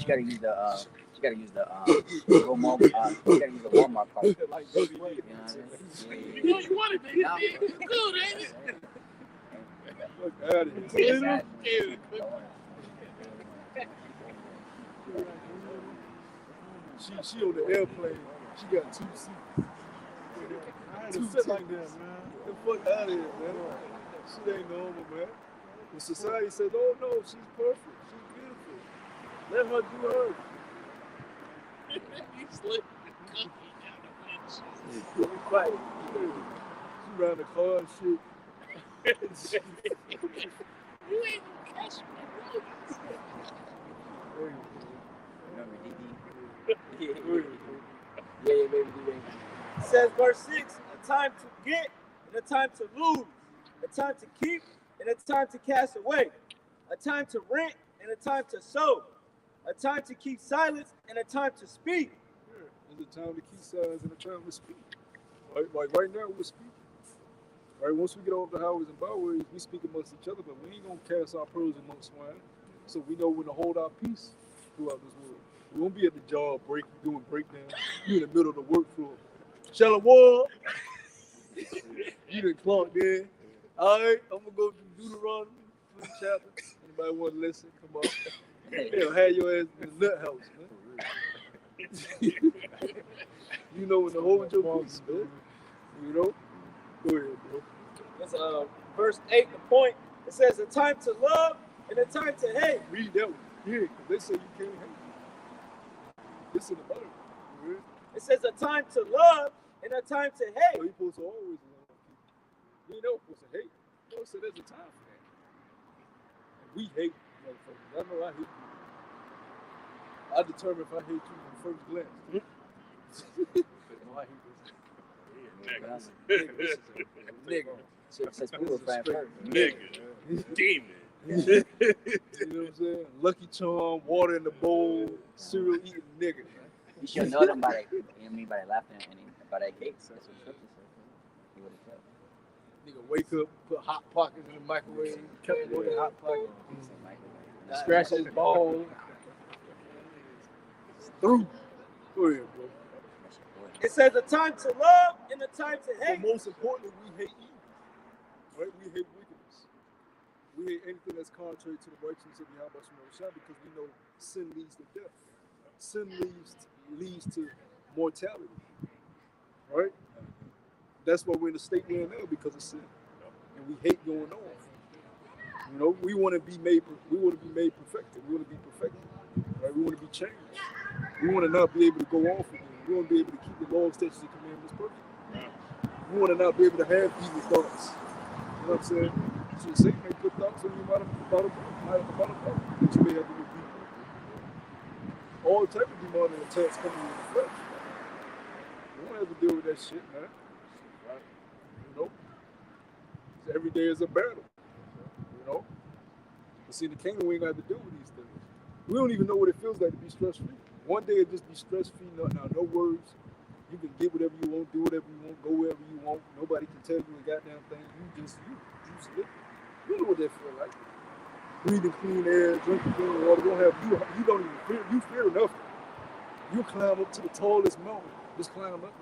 gotta use the Walmart card. You know what I mean? You know you wanted to eat it. It's good, ain't it? Fuck out of here. She on the airplane. She got 2 seats. I had to sit like that, man. Get the fuck out of here, man. Shit ain't normal, man. When society says, oh no, she's perfect. She's beautiful. Let her do her. He slipped the cookie down the windshield. Right. She ran the car and shit. You ain't gonna catch me. Remember DD? Yeah, baby. It says verse 6, a time to get and a time to lose, a time to keep and a time to cast away, a time to rent and a time to sow, a time to keep silence and a time to speak. There's a time to keep silence and a time to speak. Like right now, we're speaking. Right, once we get off the highways and byways, we speak amongst each other, but we ain't gonna cast our pearls amongst swine. So we know when to hold our peace throughout this world. We won't be at the job doing breakdown. You in the middle of the work floor Shalom. You done clocked in. All right, I'm gonna go to Deuteronomy chapter. Anybody want to listen? Come on. Hell, have your ass in the nut house, man. You know when to hold your peace, man. You know? Go ahead, bro. It's verse 8, the point. It says a time to love and a time to hate. Read that one. Yeah, because they say you can't hate. This in the Bible. Yeah. It says a time to love and a time to So hate. you're supposed to always love people. You ain't never supposed to hate. You know, so there's a time for that. And we hate motherfuckers. I know I hate people. I determine if I hate you from first glance. No, I hate this. Nigga. Since we were friends first. Nigga. Demon. You know what I'm saying? Lucky Charm, water in the bowl, cereal eating nigga. You should know them by that. You know what I mean? By that laughing and by that gate. So that's what scripture says. You would have Nigga wake up, put hot pockets in the microwave, kept it in hot pocket, kept. scratch his balls. Through. Go ahead, bro. It says a time to love and a time to But hate. most importantly, we hate evil. Right? We hate wickedness. We hate anything that's contrary to the righteousness of Yahweh Shah because we know sin leads to death. Sin leads to mortality. Right? That's why we're in the state we're in now because of sin. And we hate going off. You know, we want to be made perfected. We want to be perfected. Right? We want to be changed. We want to not be able to go off again. We want to be able to keep the law, statutes, and commandments perfect. We want to not be able to have evil thoughts. You know what I'm saying? So Satan may put thoughts on you about a that you may have to repeat. All type of demonic attacks coming in the flesh. We don't have to deal with that shit, man. Right? You know? So every day is a battle. You know? But see, in the kingdom, we ain't got to deal with these things. We don't even know what it feels like to be stress-free. One day it just be stress-free, no worries. You can get whatever you want, do whatever you want, go wherever you want. Nobody can tell you a goddamn thing. You sleep. You know what that feel like. Breathing clean air, drinking clean water. You don't even fear. You fear nothing. You climb up to the tallest mountain. Just climb up.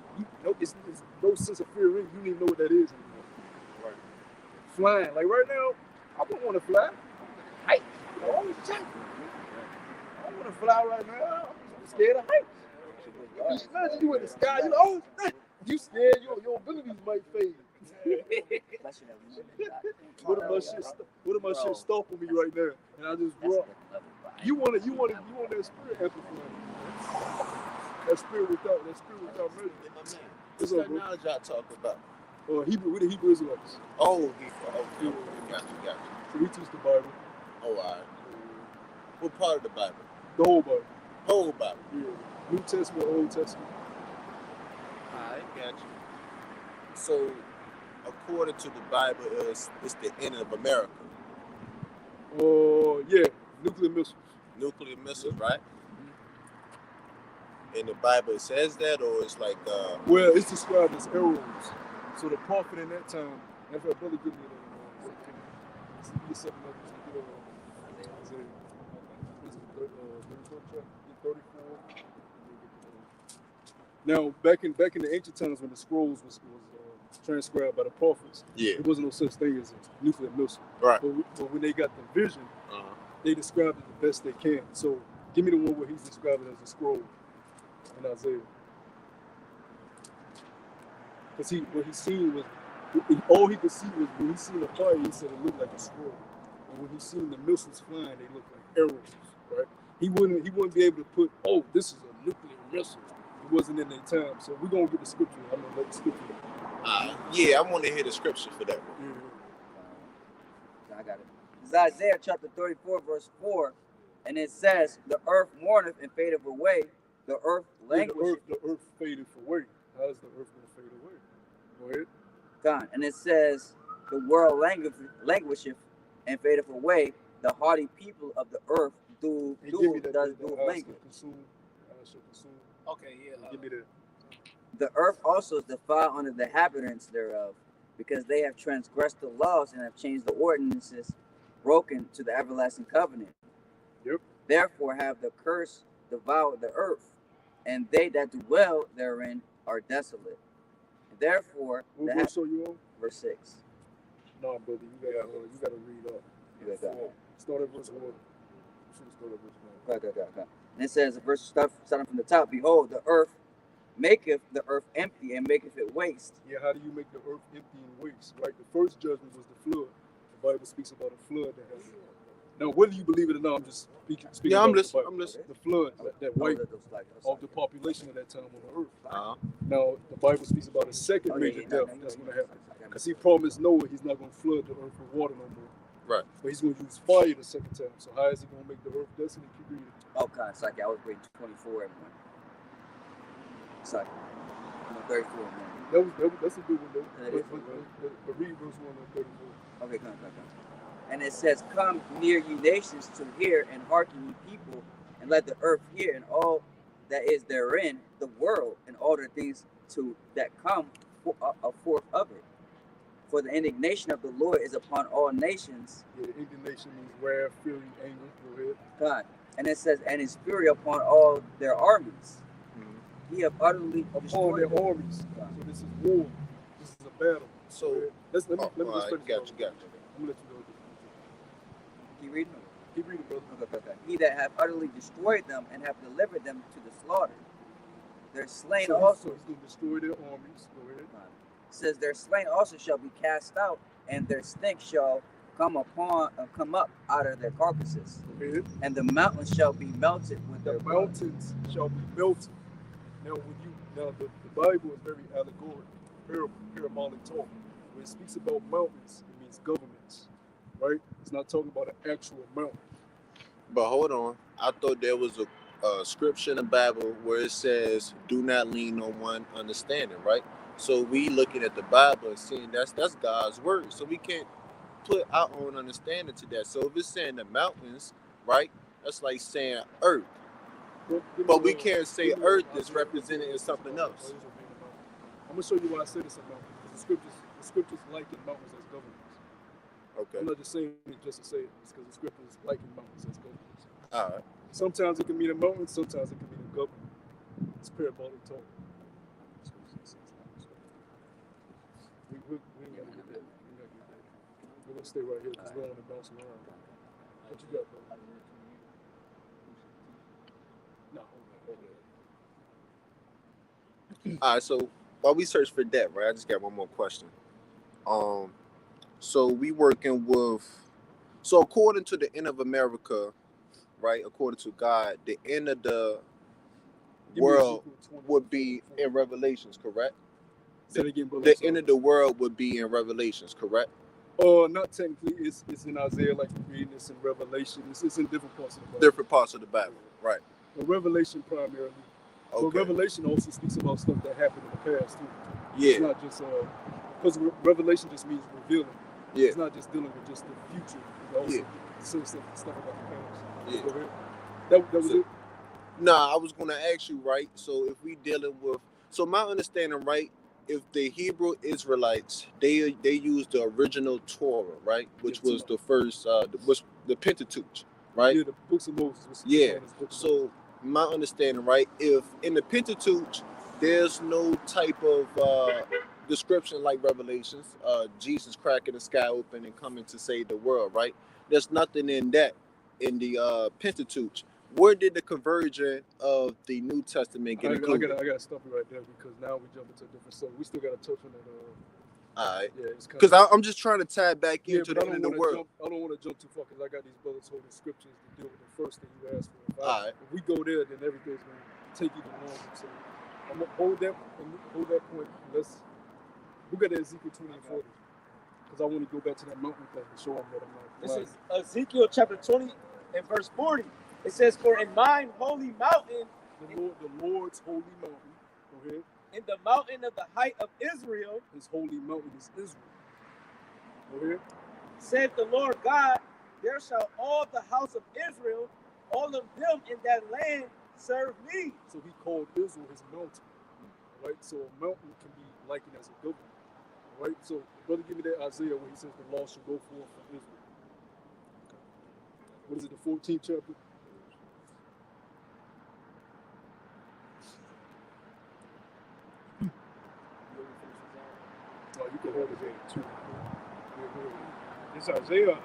It's no sense of fear in you. You don't even know what that is anymore. Right. Flying. Like right now, I don't want to fly. Height. I don't want to fly right now. I'm scared of heights. Imagine you in the sky, you scared, your abilities might fade. What if my shit stopping me right now and I just drop? You want that spirit amplified. That spirit without measure. What's that knowledge y'all talking about? We the Hebrew Israelites. Oh, got you. So we teach the Bible. Oh, all right. What part of the Bible? The whole Bible. Whole Bible. Yeah. New Testament, Old Testament. All right, got you. So, according to the Bible, it's the end of America. Oh, yeah. Nuclear missiles. Nuclear missiles, right? In the Bible, it says that, or it's like... Well, it's described as arrows. So the prophet in that time, if I brother give me that, Now, back in the ancient times when the scrolls was transcribed by the prophets, there wasn't no such thing as a nuclear missile. Right. But when they got the vision, they described it the best they can. So give me the one where he's describing it as a scroll in Isaiah. Because what he seen was, all he could see was when he seen the fire, he said it looked like a scroll. And when he seen the missiles flying, they looked like arrows, right? He wouldn't be able to put, oh, this is a nuclear missile. It wasn't in their time. So we're going to get the scripture. I'm going to let the scripture. Yeah, I want to hear the scripture for that one. I got it. It's Isaiah chapter 34, verse 4. And it says, the earth mourneth and fadeth away. The earth languisheth. The earth fadeth away. How is the earth going to fade away? Go ahead. Gone. And it says, the world languisheth and fadeth away. The hardy people of the earth do languish. Okay, yeah. Give me that. The earth also is defiled under the inhabitants thereof, because they have transgressed the laws and have changed the ordinances, broken to the everlasting covenant. Yep. Therefore have the curse devoured the earth, and they that dwell therein are desolate. Therefore, What the verse are you on? verse 6. No, brother, you gotta read up. You got that. Start at verse 1. You should have started at verse 1. Okay. And it says, verse starting from the top, behold, the earth maketh the earth empty and maketh it waste. Yeah, how do you make the earth empty and waste? Right? The first judgment was the flood. The Bible speaks about a flood that happened. Now, whether you believe it or not, I'm just speaking. Yeah, about I'm listening. the I'm Bible. listening. The flood that wiped Oh, off the population of that time on the earth. Uh-huh. Now, the Bible speaks about a second major death that's going to happen. Because he promised Noah he's not going to flood the earth with water no more. Right. But he's going to use fire the second time. So how is he going to make the earth desolate? Keep reading. Okay, it's like I was reading 24 everyone. It's like 34 everyone. That's a good one, though. That is. But read verse 1 and 34. Okay, come. And it says, come near ye nations to hear, and hearken ye people, and let the earth hear, and all that is therein, the world, and all the things that come forth of it. For the indignation of the Lord is upon all nations. Yeah, indignation means wrath, fury, anger. Go ahead. God. And it says, and his fury upon all their armies. Mhm. He have utterly Upon destroyed their them. armies. So this is war. This is a battle. So, Go ahead. Let me just finish. got you. I'm gonna let you go. Keep reading. Keep reading, brother. Okay. He that have utterly destroyed them and have delivered them to the slaughter. They're slain So also. he's going to destroy their armies. Go ahead. Says their slain also shall be cast out, and their stink shall come up out of their carcasses, Go ahead. and the mountains shall be melted with The their blood. mountains shall be melted. Now, the Bible is very allegorical, parabolic talk. When it speaks about mountains, it means governments, right? It's not talking about an actual mountain. but hold on. I thought there was a scripture in the Bible where it says, "Do not lean on one understanding." Right. So we looking at the Bible and seeing that's God's word. So we can't put our own understanding to that. So if it's saying the mountains, right, that's like saying earth. But we can't say earth is represented in something else. I'm gonna show you why I said it's a mountain. Because the scriptures liken mountains as governments. Okay. I'm not just saying it just to say it. It's because the scriptures liken mountains as governments. All right. Sometimes it can mean a mountain, sometimes it can mean a government. It's parabolic talk. We ain't gotta get that. We're gonna stay right here because we don't want to bounce around. What you got, bro? No, hold on. All right, so while we search for that, right, I just got one more question. So we working with, so according to the end of America, right, according to God, the end of the Give me world Ezekiel 20, would be in Revelations, correct? Say it again, brother. The end of the world would be in Revelations, correct? Not technically. It's in Isaiah, like you're reading. It's in Revelation. It's in different parts of the Bible. Different parts of the Bible, right? But Revelation primarily. But Okay. Revelation also speaks about stuff that happened in the past too. It's Yeah, not just because Revelation just means revealing. yeah, It's not just dealing with just the future. It also Yeah. says stuff about the past. yeah. Go ahead. That was So- it. Nah, I was gonna ask you, right? So if we dealing with, so my understanding, right? If the Hebrew Israelites, they used the original Torah, right, which Yeah, was the first, was the Pentateuch, right? Yeah, the books of Moses. was Yeah. known as books of So my understanding, right? If in the Pentateuch, there's no type of description like Revelations, Jesus cracking the sky open and coming to save the world, right? There's nothing in that in the Pentateuch. Where did the conversion of the New Testament get I included? gotta stop you right there because now we jump into a different story. We still gotta touch on that. All right. Yeah, it's kind Because I'm just trying to tie back into the end of the world. I don't want to jump too far because I got these brothers holding scriptures to deal with the first thing you asked for. Alright. If we go there, then everything's going to take even longer. So I'm gonna hold that point. We got the Ezekiel 20 and 40 because I want to go back to that mountain thing and show them that I'm not This lying. is Ezekiel chapter 20 and verse 40. It says, "For in mine holy mountain, The Lord's holy mountain. Go ahead. in the mountain of the height of Israel, His holy mountain is Israel. Go ahead. saith the Lord God, there shall all the house of Israel, all of them in that land, serve me." So he called Israel his mountain. Right? So a mountain can be likened as a government. Right? So brother, give me that Isaiah where he says the law shall go forth from Israel. What is it, the 14th chapter? quote Isaiah 2. It's Isaiah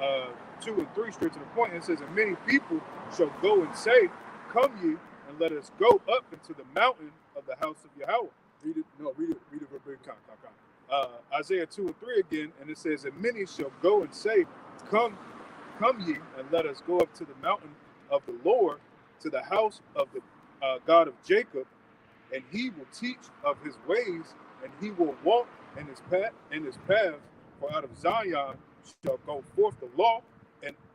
2 and 3, straight to the point. It says, and many people shall go and say, come ye, and let us go up into the mountain of the house of Yahweh. Read it verbatim. Isaiah 2 and 3 again, and it says, and many shall go and say, come ye, and let us go up to the mountain of the Lord, to the house of the God of Jacob, and he will teach of his ways, and he will walk in his path. For out of Zion shall go forth the law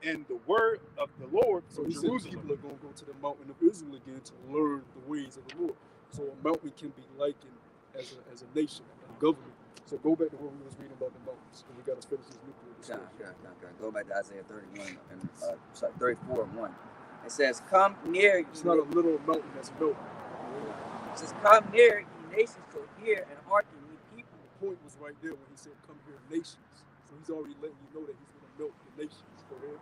and the word of the Lord So from he said Jerusalem. people are going to go to the mountain of Israel again to learn the ways of the Lord. So a mountain can be likened as a nation, a government. So go back to what we was reading about the mountains, and we got to finish this nuclear discussion. Go back to Isaiah 31 and 34 and 1. It says, "Come near, It's not a little mountain that's built. It says, "Come near, ye nations, to hear and hearken, ye people." The point was right there when he said, "Come here, nations." So he's already letting you know that he's going to melt the nations. Go ahead.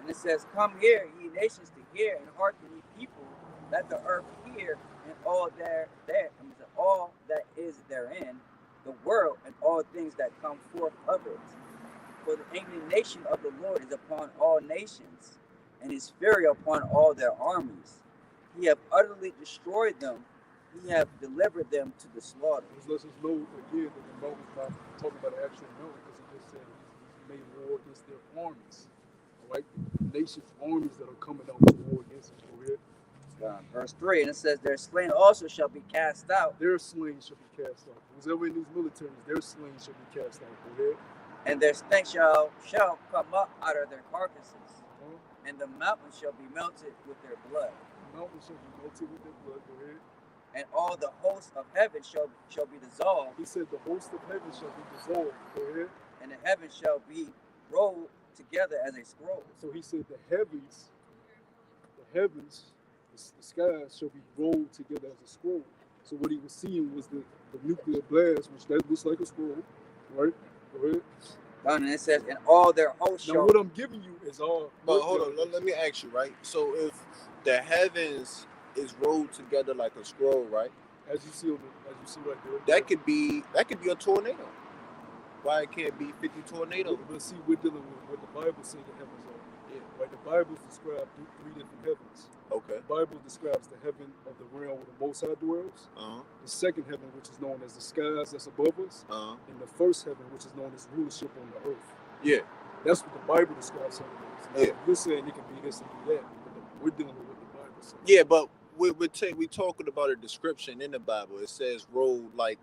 And it says, "Come here, ye nations, to hear and hearken, ye people. Let the earth hear, and all all that is therein, the world and all things that come forth of it. For the indignation of the Lord is upon all nations, and his fury upon all their armies. He hath utterly destroyed them; he hath delivered them to the slaughter." This lets us know again that the mountain's not talking about the actual mountain, because he just said he's made war against their armies. All right? Nations' armies that are coming out to war against us. Go ahead. Verse 3, and it says, "Their slain also shall be cast out, Their slain shall be cast out. Who's ever in these militaries, their slain shall be cast out. Go ahead. and their stench shall come up out of their carcasses, Huh? and the mountains shall be melted with their blood, The mountain shall be melted with their blood. Go ahead. and all the hosts of heaven shall be dissolved, He said the host of heaven shall be dissolved. Go ahead. and the heavens shall be rolled together as a scroll." So he said the heavens, the skies shall be rolled together as a scroll. So what he was seeing was the nuclear blast, which that looks like a scroll, right? Go ahead. And it says, "And all their hosts Now shall." what I'm giving you is all. But hold on, let me ask you, right? So if the heavens is rolled together like a scroll, right? As you see right there. That could be a tornado. Why it can't be 50 tornadoes? But see, we're dealing with what the Bible says the heavens are. Yeah. Right? The Bible describes three different heavens. Okay. The Bible describes the heaven of the realm where the Most High dwells. The second heaven, which is known as the skies that's above us. And the first heaven, which is known as rulership on the earth. Yeah. That's what the Bible describes heaven as. Yeah. You're saying it can be this and be that, but we're dealing with what the Bible says. Yeah, but we talking about a description in the Bible. It says roll like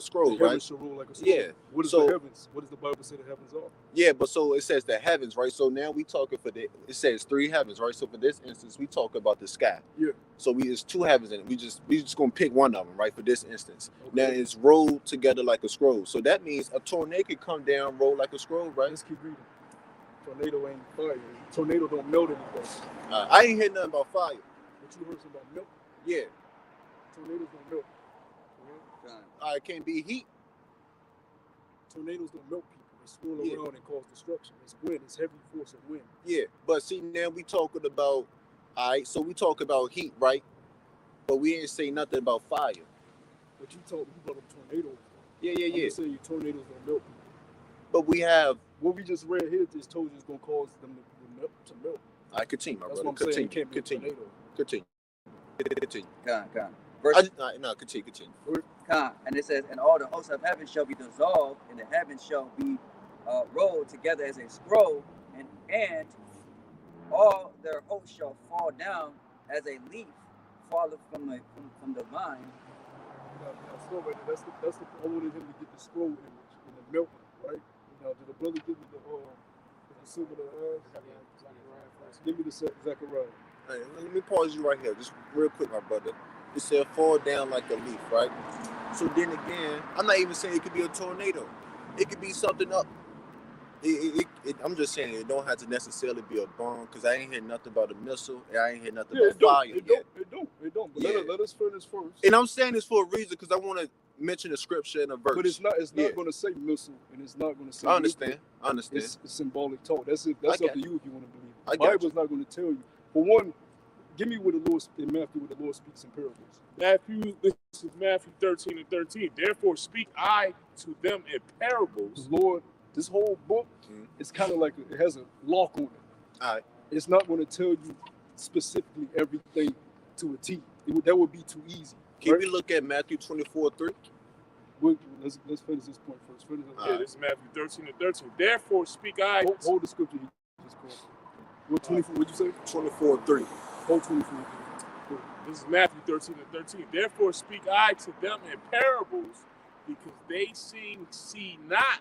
scroll, The right? heavens shall rule like a scroll. Yeah. What is So- the heavens? What does the Bible say the heavens are? Yeah, but so it says the heavens, right? So now we talking it says three heavens, right? So for this instance, we talk about the sky. Yeah. So it's two heavens in it. We just gonna pick one of them, right? For this instance. Okay. Now it's rolled together like a scroll. So that means a tornado could come down, roll like a scroll, right? Let's keep reading. Tornado ain't fire. Tornado don't melt anything. I ain't hear nothing about fire. But you heard something about milk. Yeah. Tornadoes don't milk. It can't be heat. Tornadoes don't milk people. They swirl Yeah. around and cause destruction. It's wind. It's heavy force of wind. Yeah. But see, now we talking about, all right, so we talk about heat, right? But we ain't say nothing about fire. But you brought up tornadoes. Yeah. I'm just saying tornadoes don't milk people. But we have, What we just read here just told you it's going to cause them to melt. I continue, my That's brother. what I'm saying. It can't be a Continue. tornado. Continue. Verse Continue. and it says, "And all the hosts of heaven shall be dissolved, and the heavens shall be rolled together as a scroll, and all their hosts shall fall down as a leaf falleth from the vine." Slow right there. That's the I wanted him to get the scroll image in the milk, right? Now, did the brother give me the symbol of the eyes? Give me the Zechariah. All right, let me pause you right here, just real quick, my brother. It said fall down like a leaf, right? So then again, I'm not even saying it could be a tornado. It could be something up. I'm just saying it don't have to necessarily be a bomb, because I ain't hear nothing about a missile. And I ain't hear nothing about fire yet. It don't. But Yeah. let us finish first. And I'm saying this for a reason, because I want to mention the scripture in a verse. But it's not Yeah. going to say missile, and it's not going to say. I understand. nuclear. I understand. It's symbolic talk. That's I up got to you if you want to believe it. I The got Bible's not going to tell you. For one, Give me what the Lord in Matthew, what the Lord speaks in parables. Matthew, this is Matthew 13 and 13. Therefore speak I to them in parables. The Lord, this whole book, it's kind of like it has a lock on it. All right. It's not going to tell you specifically everything to a T. That would be too easy. Can right? we look at Matthew 24:3? Let's finish this point first. Yeah, this is Matthew 13 and 13. Therefore speak I. Hold the scripture he just quoted. What 24? What'd you say? 24:3. Hold 24. This is Matthew 13 and 13. Therefore speak I to them in parables, because they see not,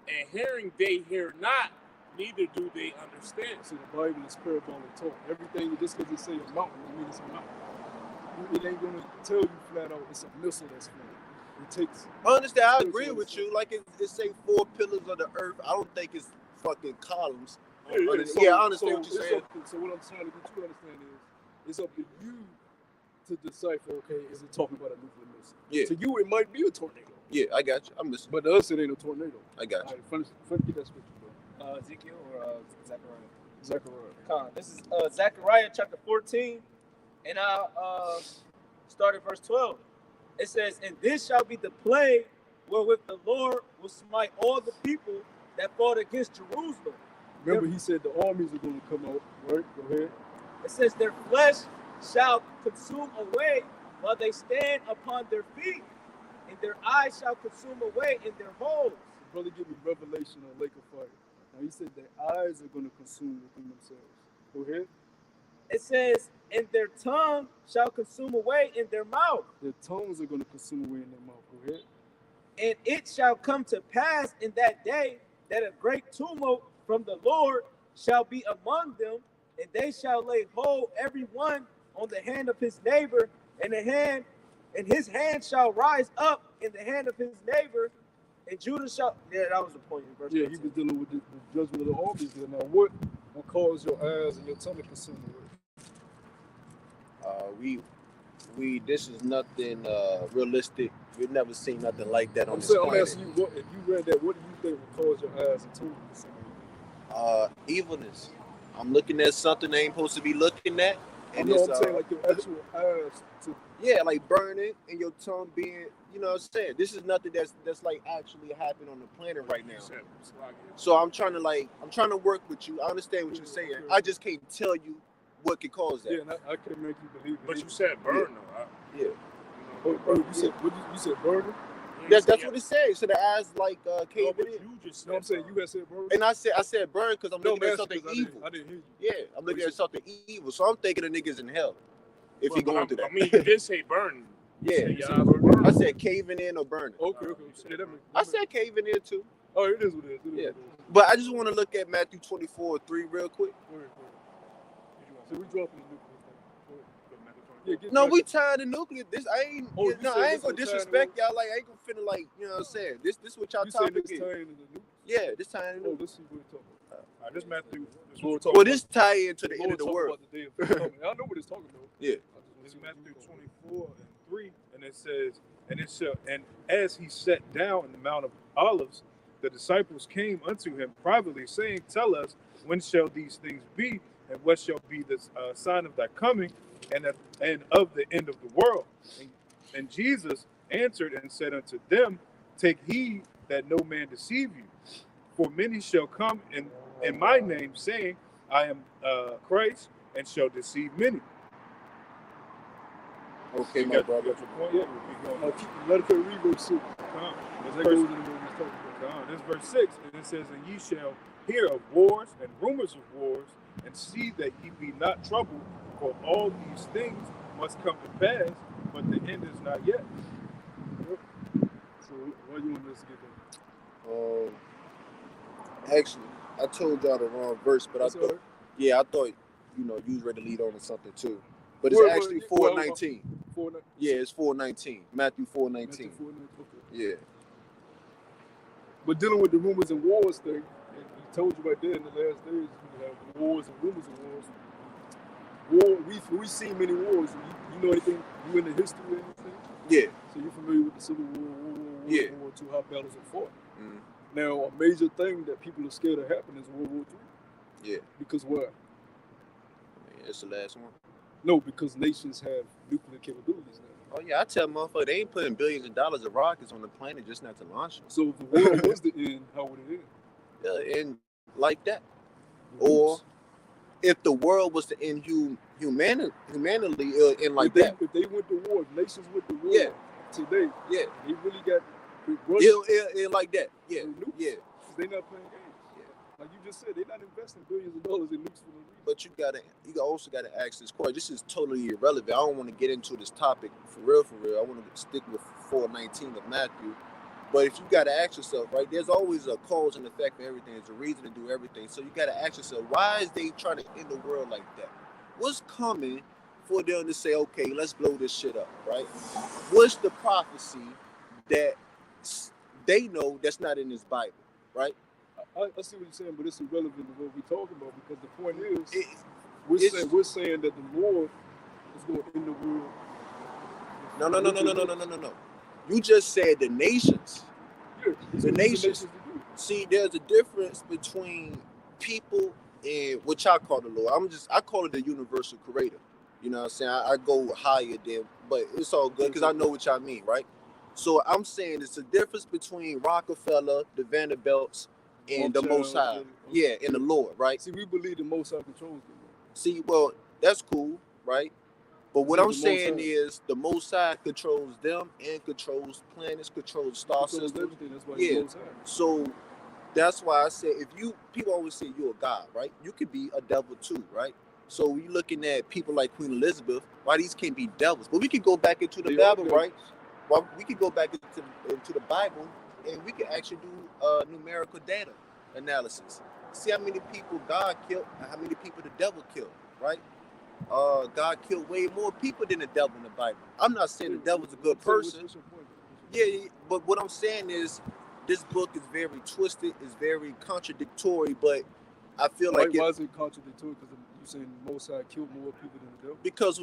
and hearing they hear not, neither do they understand. So the Bible is parabolic talk. Everything, just because it say a mountain, it means it's a mountain. It ain't going to tell you flat out it's a missile that's flying. It takes. I understand. I agree with you. Like it say 4 pillars of the earth. I don't think it's fucking columns. Yeah, I understand what you're saying. So what I'm trying to get you to understand is, it's up to you to decipher. Okay, is it talking about a nuclear missile? Yeah. To you, it might be a tornado. Yeah, I got you. I'm listening. But to us, it ain't a tornado. I got you. All right, get that scripture, bro. Ezekiel or Zechariah? Zechariah. This is Zechariah chapter 14, and I'll start at verse 12. It says, "And this shall be the plague wherewith the Lord will smite all the people that fought against Jerusalem." Remember, he said the armies are going to come out, right? Go ahead. It says, "Their flesh shall consume away while they stand upon their feet, and their eyes shall consume away in their holes." Brother, give me revelation on lake of fire. Now, he said their eyes are going to consume within themselves. Go ahead. It says, "And their tongue shall consume away in their mouth. Their tongues are going to consume away in their mouth. Go ahead. And it shall come to pass in that day that a great tumult from the Lord shall be among them, and they shall lay hold every one on the hand of his neighbor, and his hand shall rise up in the hand of his neighbor, and Judah shall." Yeah, that was the point in verse 13. He was dealing with the judgment of the armies there. Now, what will cause your eyes and your tongue to consume away? This is nothing realistic. We've never seen nothing like that on I'm this saying, I'm planet. asking you, if you read that, what do you think will cause your eyes and tongue to consume away? Evilness. I'm looking at something I ain't supposed to be looking at. And I'm it's, saying like your actual eyes to. Yeah, like burning and your tongue being, you know what I'm saying? This is nothing that's like actually happening on the planet right now. So I'm trying to work with you. I understand what you're saying. I just can't tell you what could cause that. Yeah, and I can't make you believe it. But you said burn, though. Yeah. You said you said burning? That's what it says. So the eyes like caving in. You just No, I'm saying you had said burn. And I said burn because I'm looking at something evil. I didn't hear you. Yeah, I'm looking at something evil. So I'm thinking the niggas in hell. If you're going through that. I mean, you did say burn. Yeah. You said burn. I said caving in or burning. Okay. Yeah, I said caving in too. Oh, it is what it is. Yeah. But I just want to look at Matthew 24:3 real quick. So we dropping the nuclear thing. No, we tired of nuclear. This I ain't. Oh, you no, said I ain't this gonna was disrespect y'all. Like I ain't gonna finna like, you know what I'm saying. This what y'all You said topic this is. time in the nuke. Yeah, this time. Oh, let's see what we're talking about. This Matthew. Lord Well, this tie into the end of the talking world. about the day of coming. I know what it's talking about. Yeah. This is Matthew 24:3, and it says, and as he sat down in the Mount of Olives, the disciples came unto him privately, saying, "Tell us, when shall these things be, and what shall be the sign of thy coming, and of the end of the world?" And Jesus answered and said unto them, "Take heed that no man deceive you, for many shall come in my name, saying, I am Christ, and shall deceive many." Okay, You my got brother. your point? Yeah, we'll keep going. Let it read verse 6. Come on. That goes into what he's talking about. This verse 6, and it says, "And ye shall hear of wars and rumors of wars, and see that ye be not troubled, for all these things must come to pass, but the end is not yet." So why you want us to get that? Actually, I told y'all the wrong verse, but That's I thought, all right. yeah, I thought, you know, you was ready to lead on to something too. But it's Well, actually well, 4:19. 4:19. Yeah, it's 4:19. Matthew 4:19. Matthew 4:19. Okay. Yeah. But dealing with the rumors and wars thing, and he told you right there in the last days, you have wars and rumors of wars. We see many wars. You know anything? You in the history or anything? Yeah. So you're familiar with the Civil War, World War I, Yeah. World War II, how battles are fought. Mm. Now, a major thing that people are scared of happening is World War III. Yeah. Because why? It's the last one. No, because nations have nuclear capabilities now. Oh yeah, I tell motherfucker they ain't putting billions of dollars of rockets on the planet just not to launch them. So if the world was to end, how would it end? Yeah, and like that. With Or nukes. if the world was to end humanity, and like if they, that. If they went to war, if nations went to war Yeah. today, Yeah. they really got with Russia Yeah, like that. Yeah. with nukes. Yeah. They not playing games. Yeah. Like you just said, they're not investing billions of dollars in nukes for no reason. But you also gotta ask this question. This is totally irrelevant. I don't want to get into this topic for real. I want to stick with 4:19 of Matthew. But if you gotta ask yourself, right, there's always a cause and effect for everything. There's a reason to do everything. So you gotta ask yourself, why is they trying to end the world like that? What's coming for them to say, okay, let's blow this shit up, right? What's the prophecy that they know that's not in this Bible, right? I see what you're saying, but it's irrelevant to what we're talking about because the point is, It's- we're saying that the Lord is going to end the world. No. You just said the nations. Yeah, The nations. to do. See, there's a difference between people and which I call the Lord. I call it the universal creator. You know what I'm saying? I go higher than, but it's all good because I know what y'all mean, right? So I'm saying it's a difference between Rockefeller, the Vanderbilts, and the Most High. Yeah, and the Lord, right? See, we believe the Most High controls the world. See, well, that's cool, right? But what See, I'm the Most saying High- is the Most High controls them and controls planets, controls star Controls systems. everything. That's why Yeah. the Most High. So that's why I said people always say you're a god, right? You could be a devil too, right? So we looking at people like Queen Elizabeth, why these can't be devils? But we could go back into the They are Bible, devils. right? Well, we could go back into the Bible and we could actually do numerical data analysis. See how many people God killed and how many people the devil killed, right? God killed way more people than the devil in the Bible. I'm not saying the devil's a good person. What's your point? Yeah, but what I'm saying is this book is very twisted, it's very contradictory, but I feel Why like is it contradictory? Because you're saying the Most High killed more people than the devil? because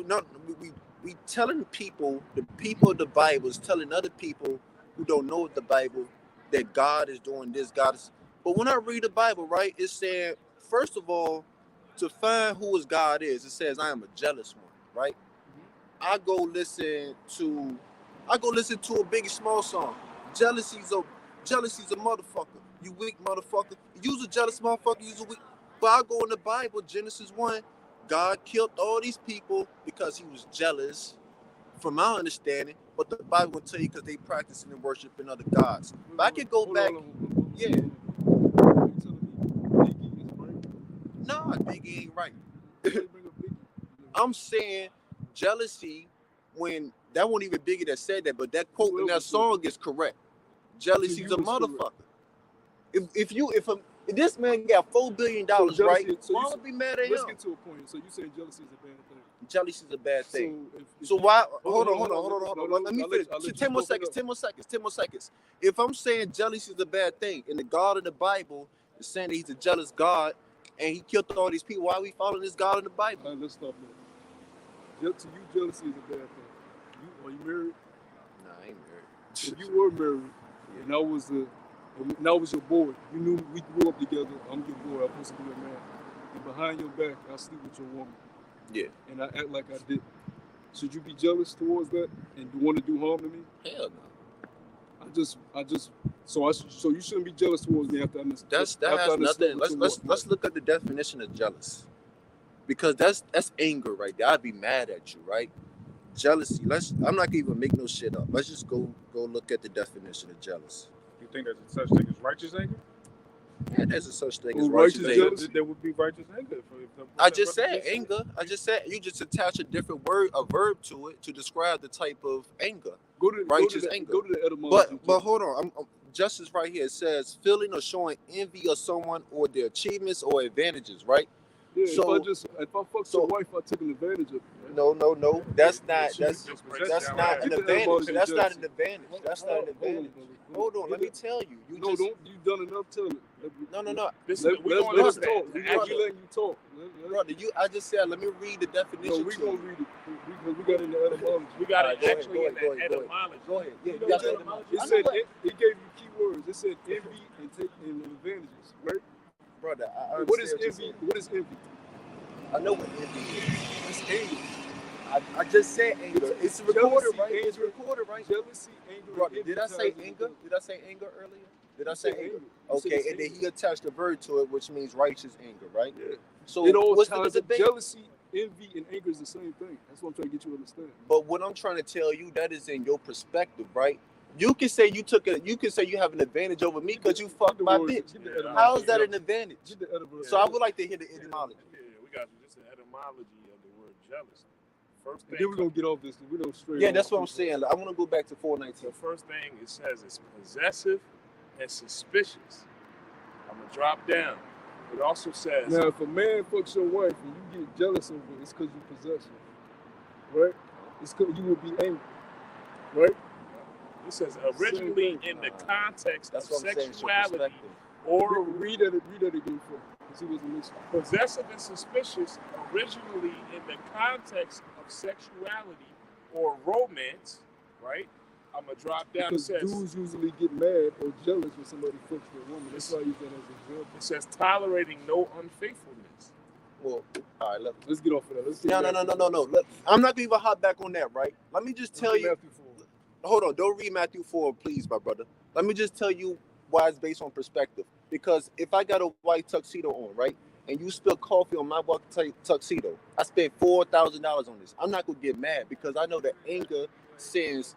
we telling people, the people of the Bible is telling other people who don't know the Bible that God is doing this, God is. But when I read the Bible, right, it said, first of all, to find who his God is, it says, I am a jealous one, right? I go listen to a Biggie Small song. Jealousy's a motherfucker. You weak motherfucker. You's a jealous motherfucker. You's a weak. But I go in the Bible, Genesis 1, God killed all these people because he was jealous, from my understanding. But the Bible will tell you because they practicing and worshiping other gods. But I could go Hold back. on. Yeah. You telling me Biggie is right? Nah, Biggie ain't right. Why you bring up Biggie? I'm saying jealousy, when that wasn't even Biggie that said that, but that quote in that song is correct. Jealousy's a was motherfucker. correct. If this man got $4 billion, So jealousy- right? so Why you- would be mad at Let's him? get to a point. So you saying jealousy is a bad thing? Jealousy is a bad thing. if So you- why? Hold on, on. Let me finish. I'll let you 10 more talk it seconds. up. 10 more seconds. If I'm saying jealousy is a bad thing, and the God of the Bible is saying that he's a jealous God, and he killed all these people, why are we following this God in the Bible? All right, let's stop there. To you, jealousy is a bad thing. Are you married? Nah, I ain't married. If you were married, and I was your boy, you knew we grew up together. I'm your boy. I'm supposed to be your man. And behind your back, I sleep with your woman. Yeah. And I act like I did. Should you be jealous towards that and want to do harm to me? Hell no. So you shouldn't be jealous towards me after I understand. That has nothing. Let's look at the definition of jealous, because that's anger right there. I'd be mad at you, right? Jealousy. I'm not gonna even make no shit up. Let's just go look at the definition of jealous. You think there's a such thing as righteous anger? Yeah, there's a such thing as Righteous righteous jealousy? anger. There would be righteous anger. I just said anger. I just said you just attach a different verb to it to describe the type of anger. Righteous anger. Go to the etymology. But hold on. Justice right here. It says feeling or showing envy of someone or their achievements or advantages, right? yeah, so- if I fucked your wife, I took an advantage of it. Right? No. That's not an Get the advantage. etymology That's of not jealousy. an advantage. That's not an advantage. Hold on, let me tell you. You You've done enough telling. No. Let's We're going talk. into that. We Brother. letting you talk. Brother, I just said let me read the definition. No, we to gonna you. read it. We got in the etymology. We got Alright, it go ahead, actually go in ahead, the go ahead. etymology. Go ahead. Yeah, You you know got the what etymology. it I know said what- it gave you key words. It said envy and advantages, right? brother. I What is understand envy? What is envy? I know what envy is. It's anger. I just said anger. It's recorded, Jealousy, right? It's anger. recorded, right? Jealousy, anger. Brother, and did I say envy anger? ties Did I say anger earlier? Did I You say said anger? anger. You said Okay, it's and then anger. he attached a verb to it, which means righteous anger, right? Yeah. So It all what's the ties up. debate? Jealousy, envy, and anger is the same thing. That's what I'm trying to get you to understand. But what I'm trying to tell you, that is in your perspective, right? You can say you can say you have an advantage over me because you fucked my bitch. Get the etymology. How is that an advantage? Get the etymology. So I would like to hear the etymology. Yeah, we got you. This is the etymology of the word jealous. First And thing, then we're gonna get off this. We don't straight. Yeah, off. that's what I'm saying. I want to go back to the 419. first thing it says is possessive and suspicious. I'm gonna drop down. It also says Now, if a man fucks your wife and you get jealous over it, it's because you possess her, right? It's because you will be angry, right? it says originally in the context That's of what I'm saying. It's your sexuality perspective. or Read that again for because he wasn't listening. possessive and suspicious originally in the context of sexuality or romance, right? I'm gonna drop down. Because It says dudes usually get mad or jealous when somebody fucks their woman. That's why I use that as an example. it says tolerating no unfaithfulness. Well, all right. Let's get off of that. Let's get No. Matthew Look, I'm not gonna even hop back on that, right? Let me just tell you. Matthew 4. Hold on, don't read Matthew 4, please, my brother. Let me just tell you why it's based on perspective. Because if I got a white tuxedo on, right, and you spill coffee on my white tuxedo, I spent $4,000 on this. I'm not gonna get mad because I know that anger sends,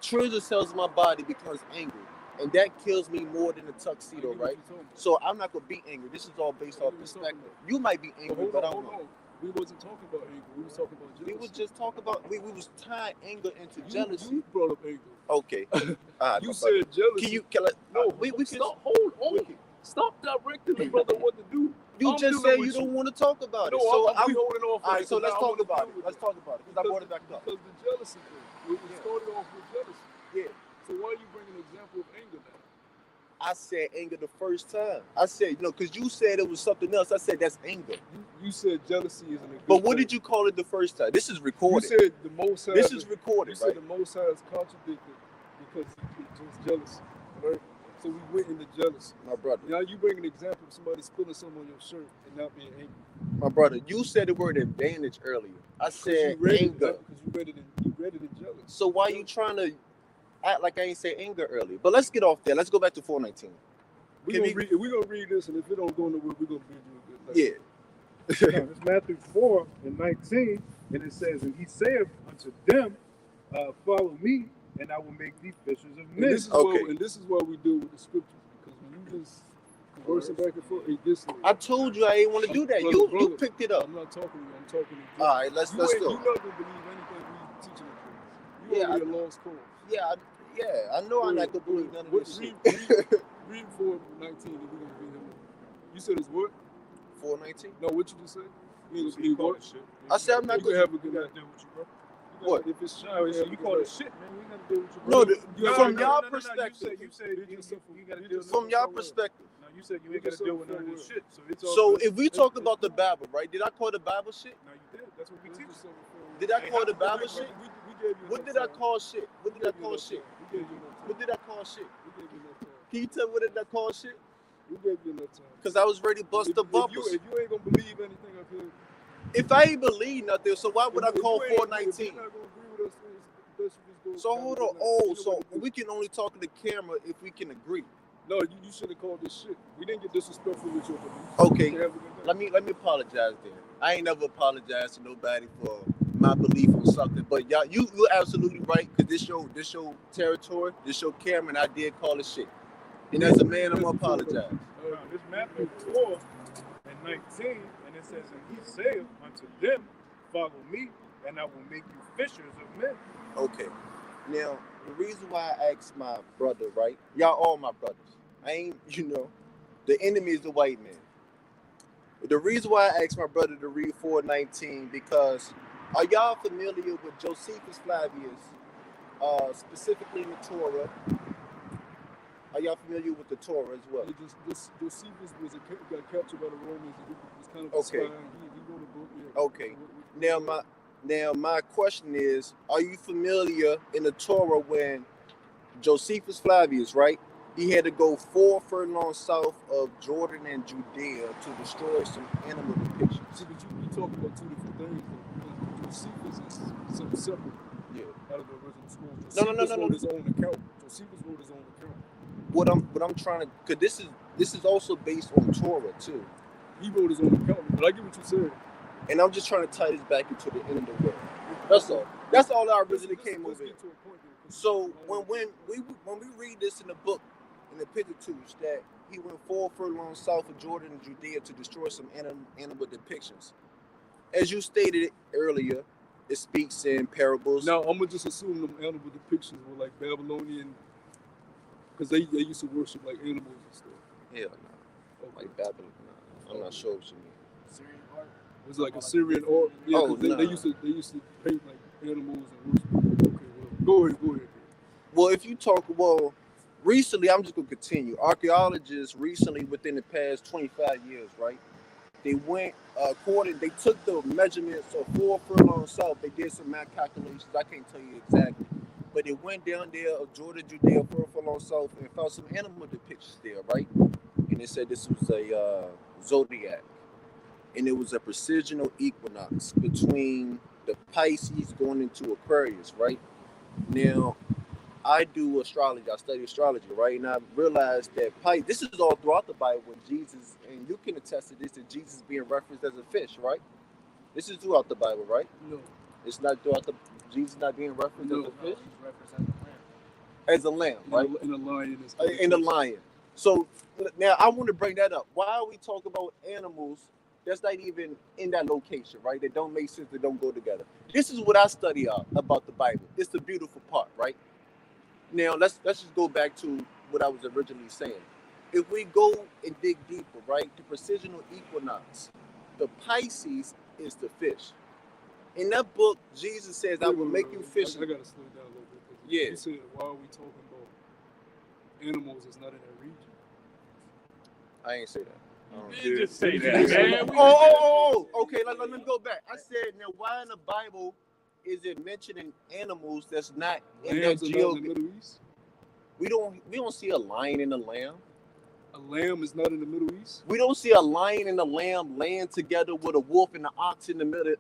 trillions of cells in my body becomes angry, and that kills me more than a tuxedo, right? So I'm not gonna be angry. This is all based off perspective. You might be angry, but I don't know. We wasn't talking about anger. We was talking about jealousy. We was just talking about we was tying anger into jealousy. You brought up anger. Okay. All right, You my said brother. jealousy. No, we can Stop. Hold on. Stop directing the brother what to do. You I'm just dealing said with you don't want to talk about No, it. So I'm holding off. all right, so because let's I talk wanna about deal it. with Let's talk about it because I brought it back up. Because the jealousy thing. We started off with jealousy. Yeah. So why are you bringing an example of anger now? I said anger the first time. I said, because you said it was something else. I said that's anger. You said jealousy isn't a good But what thing. did you call it the first time? This is You recorded. said the Most High. This is You recorded, said right? the Most High is contradicted because he was jealous, right? So we went into jealousy. My brother. Now you bring an example of somebody spilling something on your shirt and not being angry. My brother, you said the word advantage earlier. I said you read anger. Because you read it in jealous. So why you trying to act like I ain't say anger earlier? But let's get off there. Let's go back to 419. We're gonna read this, and if it don't go nowhere, we're gonna bring you a good night. Yeah. Now, it's Matthew 4:19, and it says, "And he saith unto them, Follow me, and I will make thee fishers of And men." this is Okay. why we deal with the scriptures, because when you just conversing back and forth, it gets I told you I ain't want to do that. You Brother, picked it up. I'm not talking to you. I'm talking to you. All right, let's You're go. not gonna believe anything we teaching in class. You Yeah, already a lost cause. Yeah, I know I'm not gonna believe none of this shit. Read 4:19, and we're gonna bring him up. You said it's what? 419. No, what you just said? You You believe call what? it shit. I said I'm not You can gonna. have a good You night. gotta deal with you, bro. What? If it's No, you you call it shit, man. We gotta deal with you, bro. No, You from gotta- y'all You perspective. said you gotta deal From with y'all perspective. No, you said you ain't gotta deal with none of this shit. So it's all So good. if we talk about the Bible, right? Did I call the Bible shit? No, you did. That's what we teach. Did I call the Bible shit? We gave you What enough did I time. call shit? What did I call shit? We gave you enough time. What did I call shit? We gave you enough time. Can you tell me what did I call shit? We gave you enough time. Because I was ready to bust the bubbles. If you ain't gonna believe anything up here, If I ain't believe nothing, so why would I call if you 419? not gonna agree with us, it's best you just go. So have hold a on. good night. Oh, You know so what to do. we can only talk to the camera if we can agree. No, you should have called this shit. We didn't get disrespectful with your beliefs. Okay. You can have a good night. Let me apologize then. I ain't never apologized to nobody for my belief on something. But y'all, you're absolutely right, because this your territory, this your camera, and I did call it shit. And as a man, I'm gonna apologize. Now, this Matthew 4:19, and it says, "And he saith unto them, Follow me, and I will make you fishers of men." Okay. Now, the reason why I asked my brother, right? Y'all all my brothers. I ain't, the enemy is the white man. The reason why I asked my brother to read 419, because are y'all familiar with Josephus Flavius, specifically in the Torah? Are y'all familiar with the Torah as well? Josephus got captured by the Romans. And he was kind of a Okay. spy. He wrote a book. Yeah. Okay. Now my question is, are you familiar in the Torah when Josephus Flavius, right? He had to go 4 furlongs south of Jordan and Judea to destroy some animal depictions. See, but you talking about two different things, though. Josephus is something separate Yeah. out of the original scroll. No. Josephus wrote his own account. Josephus wrote his own account. What I'm trying to, cause this is also based on Torah too, He wrote his own account. But I get what you said. and I'm just trying to tie this back into the end of the world. That's all. That's all I originally came Let's over. get to a point there, 'cause- So when we read this in the book, in the Pentateuch, that he went 4 furlongs south of Jordan and Judea to destroy some animal depictions. As you stated earlier, it speaks in parables. Now I'm gonna just assume them animal depictions were like Babylonian, because they used to worship like animals and stuff. Hell no. Okay. Like Babylon. No. I'm not sure what you mean. Syrian art. It was like Assyrian art. Yeah, 'cause Oh, they nah. used to paint like animals and worship. Okay, well, go ahead. Well, if you talk, recently, I'm just gonna continue. Archaeologists recently, within the past 25 years, right? They went they took the measurements of 4 furlongs south. They did some math calculations. I can't tell you exactly, but they went down there of Jordan, Judea, 4 furlongs south, and found some animal depictions there, right? And they said this was a zodiac, and it was a precisional equinox between the Pisces going into Aquarius, right? Now, I do astrology. I study astrology, right? And I realized that this is all throughout the Bible when Jesus, and you can attest to this, that Jesus is being referenced as a fish, right? This is throughout the Bible, right? No. It's not throughout Jesus not being referenced No. as a fish, He's representing the lamb. as a lamb, right? In a lion. In the lion. So now I want to bring that up. Why are we talking about animals that's not even in that location, right? That don't make sense, that don't go together. This is what I study about the Bible. It's the beautiful part, right? Now let's just go back to what I was originally saying. If we go and dig deeper, right, the precisional equinox, the Pisces is the fish. In that book, Jesus says, "I will make you fish." I gotta slow down a little bit. 'Cause Yeah. You said, why are we talking about animals that's not in that region? I ain't say that. You just say that, man. Okay. Let me go back. I said, now why in the Bible is it mentioning animals that's not in that Lambs are not in the Middle East. We don't see a lion and a lamb. A lamb is not in the Middle East. We don't see a lion and a lamb laying together with a wolf and an ox in the Middle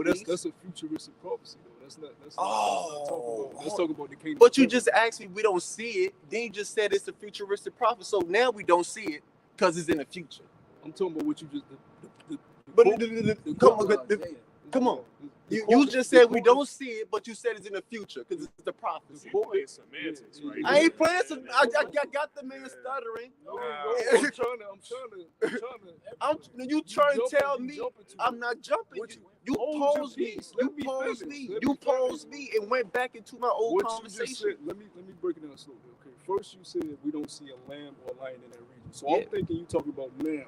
Well, East. that's a futuristic prophecy, though. That's not Oh. let's talk about the kingdom. But you just asked me we don't see it. Then you just said it's a futuristic prophecy. So now we don't see it because it's in the future. I'm talking about what you just But the come on. You quote- just the said we quote- don't see it, but you said it's in the future because it's the prophecy. You playing semantics, right? I ain't playing some. I got the man stuttering. No, Nah. I'm trying to. You trying to tell You me jumping to I'm it. not jumping? What You hold your posed me. peace. You Let me posed finish. me. Let You me posed finish. me and went back into my old What you just conversation. said, let me break it down slowly. Okay, first you said we don't see a lamb or a lion in that region. So Yeah. I'm thinking you talking about now.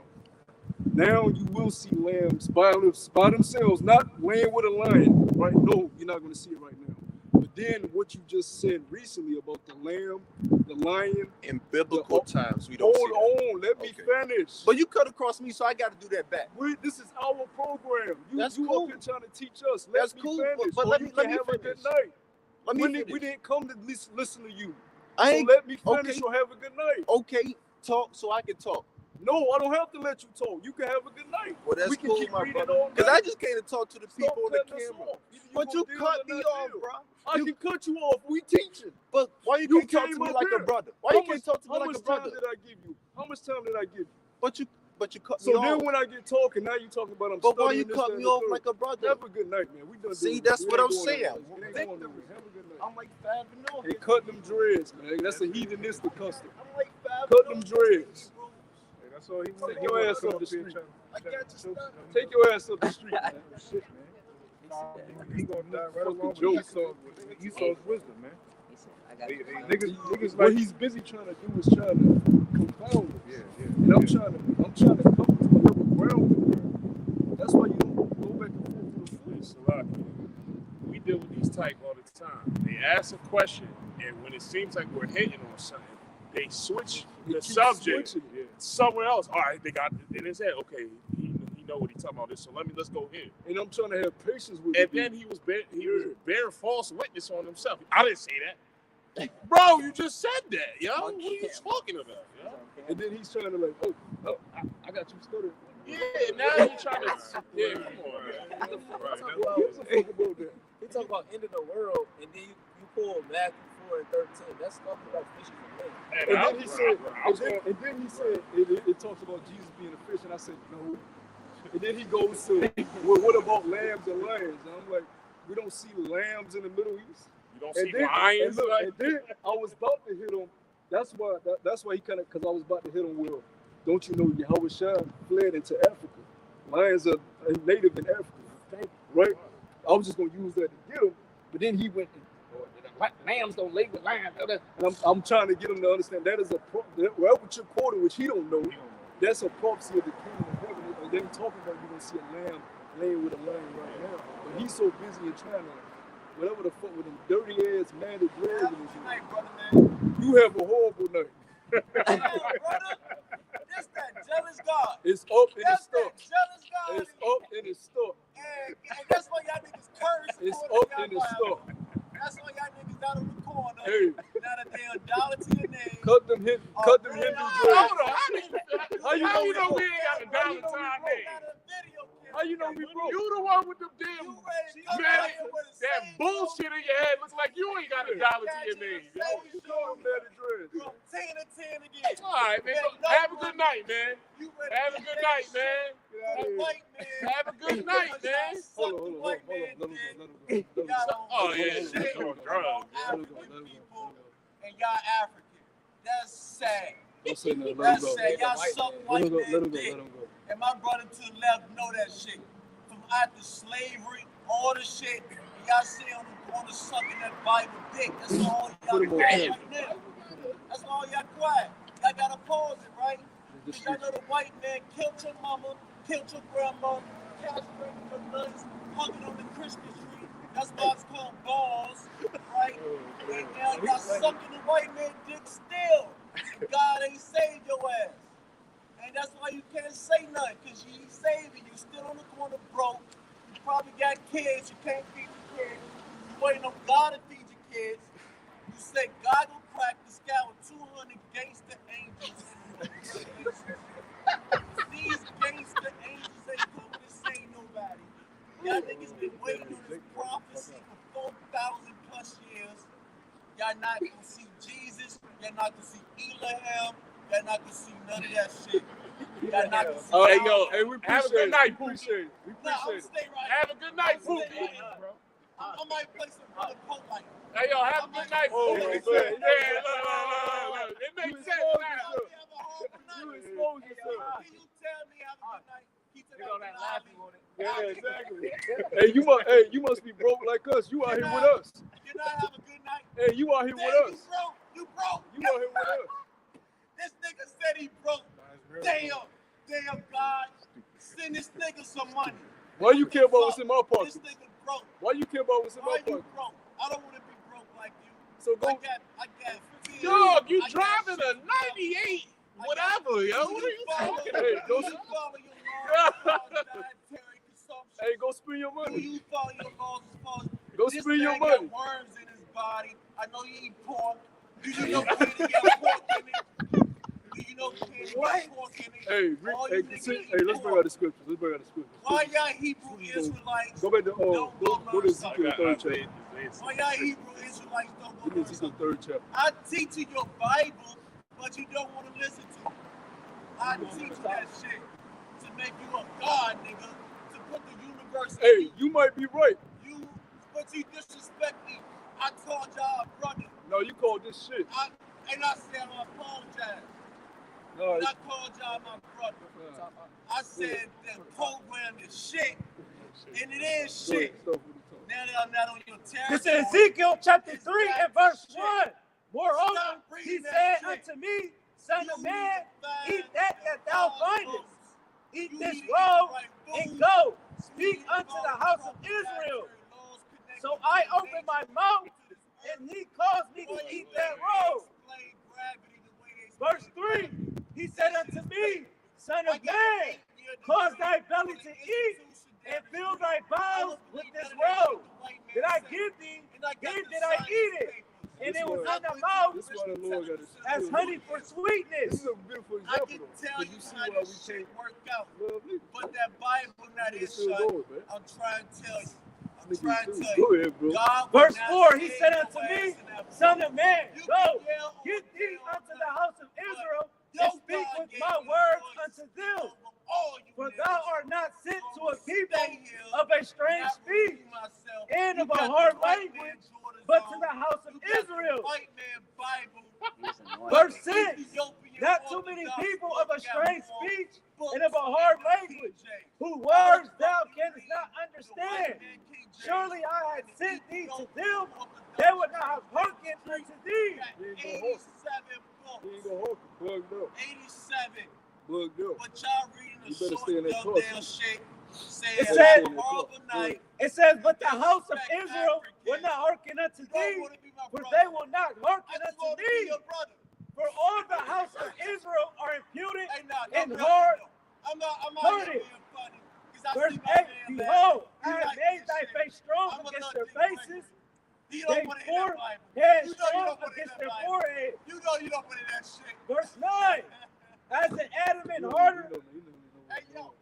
Now you will see lambs by themselves, not laying with a lion, right? No, you're not going to see it right now. But then what you just said recently about the lamb, the lion. In biblical times, we don't see Hold that. on, let me Okay. finish. But you cut across me, so I got to do that back. This is our program. That's you cool. up here trying to teach us. Let That's me cool, finish. but so let you me can have a finish. good night. Let me We finish. didn't come to listen to you. I So ain't let me finish. okay. So have a good night. Okay. Talk so I can talk. No, I don't have to let you talk. You can have a good night. Well, that's we can cool, keep my reading brother. all Because night. I just came to talk to the people Stop on the cutting us camera. off. But you gonna cut deal me or not off, deal? bro. I can cut you off. We teaching. But why you You can't talk to came me up like here. a brother? Why How you can't much- talk to me How like a much time brother? did I give you? How much time did I give you? But you cut So me then off. when I get talking, now you talking about I'm But why stuttering you this, cut that, me and the off third. like a brother? Have a good night, man. We done See, doing that's this. what We I'm ain't going saying. nowhere. It ain't going nowhere. Have a good night. I'm like 5 and 0. Hey, cut them dreads, man. That's a heathenistic custom. I'm like 5 Cut and them 0. dreads. Hey, that's all he wanted. Take He your wanted ass to come up the here street. trying- I got you stuck. Take your ass up the street, man. Shit, man. He gonna die right Fucking along with jokes. Esau's wisdom, man. He said, I got Hey, you. niggas What like he's busy trying to do is trying to confound us. yeah. And I'm trying to come to a level ground with him. That's why you don't go back and forth with the flesh. Salaki, we deal with these type all the time. They ask a question, and when it seems like we're hitting on something, they switch the subject somewhere else. All right, they got in his head. Okay, he know what he's talking about. So let's go here. And I'm trying to have patience with And you. then he was bearing false witness on himself. I didn't say that, bro. You just said that, yo. What are you talking about, yo? And then he's trying to like, I got you stuttering. Yeah, now you're trying to. Yeah, come on, man. He talk about ending the world, and then you pull Matthew 4 and 13. That's talking about fishing for men. And then he said, it talks about Jesus being a fish, and I said, no. And then he goes to, well, what about lambs and lions? And I'm like, we don't see lambs in the Middle East. You don't see lions. And then I was about to hit him. That's why he kind of, because I was about to hit him. Well, don't you know Yahweh Shah fled into Africa? Lions are native in Africa, right? I was just gonna use that to get him, but then he went. Lambs don't lay with lambs. And I'm trying to get him to understand that is what you're quoting, which he don't know. That's a prophecy of the kingdom of heaven. And then talking about you gonna see a lamb laying with a lion right now. But he's so busy in trying to, whatever the fuck with them dirty ass man that dreads in his head. You have a horrible night. That's that jealous God. It's up and That's it's stuck. that jealous God. It's up and it's stuck. And that's why y'all niggas curse. It's up and it's stuck. That's why y'all niggas out on the corner. Hey. Not a damn dollar to your name. Cut them Hindu dreads. Hold on. How you know we ain't got a dollar to our name? How you know we broke? You the one with them damn man, that bullshit in your head looks like you ain't got a dollar to your name. From 10 to 10 again. All right, man. Have a good night, man. Have a good night, man. Have a good night, man. Hold on. Oh, yeah. Shit on drugs. And y'all African. That's sad. Don't say nothing. That's sad. Y'all suck white man Let him dick. go. And my brother to the left know that shit. From after slavery, all the shit, y'all see on the corner sucking that Bible dick. That's all y'all quiet right now. That's all y'all quiet. Y'all gotta pause it, right? Because y'all know the white man killed your mama, killed your grandma, castrated your nuts, hung it on the Christmas tree. That's why it's called balls, right? And now y'all sucking the white man dick still. God ain't saved your ass. And that's why you can't say nothing, because you ain't saving. You still on the corner broke. You probably got kids. You can't feed your kids. You waiting on God to feed your kids. You say God will crack the sky with 200 gangster angels. These gangster angels ain't coming to save nobody. Y'all niggas been waiting on this prophecy for 4,000 plus years. Y'all not gonna see Jesus. Y'all not gonna see Elohim. Y'all not gonna see none of that shit. Y'all not gonna see Hey, yo, Hey, we have a appreciate good night, it. We Pookie. appreciate it. We Nah, I'm appreciate it. stay right Have a good night, I'm stay Pookie. right here. I might play some brother Pope like Hey, yo, have a good night, Oh, Pookie. man. Yeah, look. It makes sense now. You expose yourself. Can you tell me have a good night? Keep it on that laughing on it. Yeah, exactly. Hey, you must be broke like us. You out here with us. You not have a good night? Hey, you out here with Damn, us. you broke. You out here with us. This nigga said he broke. Damn, God. Send this nigga some money. Why you care about what's in my This pocket? nigga broke. Why you care about what's in my Why you pocket? broke? I don't want to be broke like you. So go. I got Dog, you I got driving a shit. 98 whatever, yo. What are you talking Hey, about? go. Do you follow your laws as far as dietary consumption? Hey, go spend your Do money. you follow your laws as far as Go this spend your man money. got worms in his body? I know you eat pork. Do you know Kenny got pork in it? Do you know Kenny got pork in it? Hey, All hey, you niggas eat let's bring out the scriptures. Why y'all Hebrew Israelites Go back to don't go to learn Ezekiel something? 3rd chapter. Why y'all Hebrew Israelites don't Go go to learn Ezekiel something? 3rd chapter. I teach you your Bible, but you don't want to listen to it. I teach you that shit to make you a god, nigga, to put the universe in Hey, you might be right. but you disrespect me. I called y'all brother. No, you called this shit. I said I apologize. No, And I called y'all my brother. I said the program is shit, and it is shit. Now that I'm not on your territory. This is Ezekiel chapter 3 and verse 1. Moreover, Stop he reading said that shit. unto me, Son of You man, need to find eat that thou God's findest. laws. Eat You this need to roll write and rules. go. You Speak need to unto the follow house of proper Israel. dietary laws connected So to I the opened nature my of mouth, to this and earth. he caused me Why to you eat that ain't roll. explain gravity the way they Verse explain 3, he said unto me, Son I of got man, 8 years cause degree thy belly for to the eat institution and down the fill street. thy I bowels don't with believe this none of that shit roll. the white man Did I say. give thee? And I got Then the did I science eat it. papers. and This it was why- in the mouth This is why the Lord got to as honey for This sweetness. is a beautiful I example, can though. tell But you you see how why we this shit can't work out. love niggas. But that Bible not Niggas is, still son. going, man. I'm trying to tell you. I'm Niggas trying to still- tell Go you. ahead, bro. God will Verse not 4, he save said your unto ass me, in that Son book. of man, You go, can yell all get thee day, all unto the night, house of Israel, your and speak God with gave my you words voice to unto speak them. over all you For niggas. thou art not sent to a people Stay here, of a strange not speech repeat myself. and You of a got the hard white man language, Jordan but to zone. the house of You got the Israel. white man Bible. He's annoying. Verse The 6, Ethiopian not too many Orthodox people book of a got strange more speech books and of a than hard the King language, James. whose How the words fuck thou you canst read not the white understand. man King James Surely I had and the sent thee to Ethiopian them, Orthodox they would not have King hearkened James unto thee. got He ain't 87 He ain't books. gonna hold you. Bugged up. 87. Bugged up. But y'all reading the You better short stay in that dumb car, down too. shit saying It have said- a horrible night. It says, but the house of Disrespect Israel will Africans. not hearken unto You don't thee, want to be my for brother. they will not I hearken just unto want to be thee. your brother. For all the house of Israel are imputed Hey, nah, and don't hard. no. I'm not heard here it. being funny. 'Cause I Verse see my 8, man behold, I You have like made this thy shit. face strong I'm a against little their dick faces, You they don't put it in that Bible. forehead You know you strong don't put it in against that their Bible. forehead. You know you don't put it in that shit. Verse 9, as an adamant You harder know Hey, yo.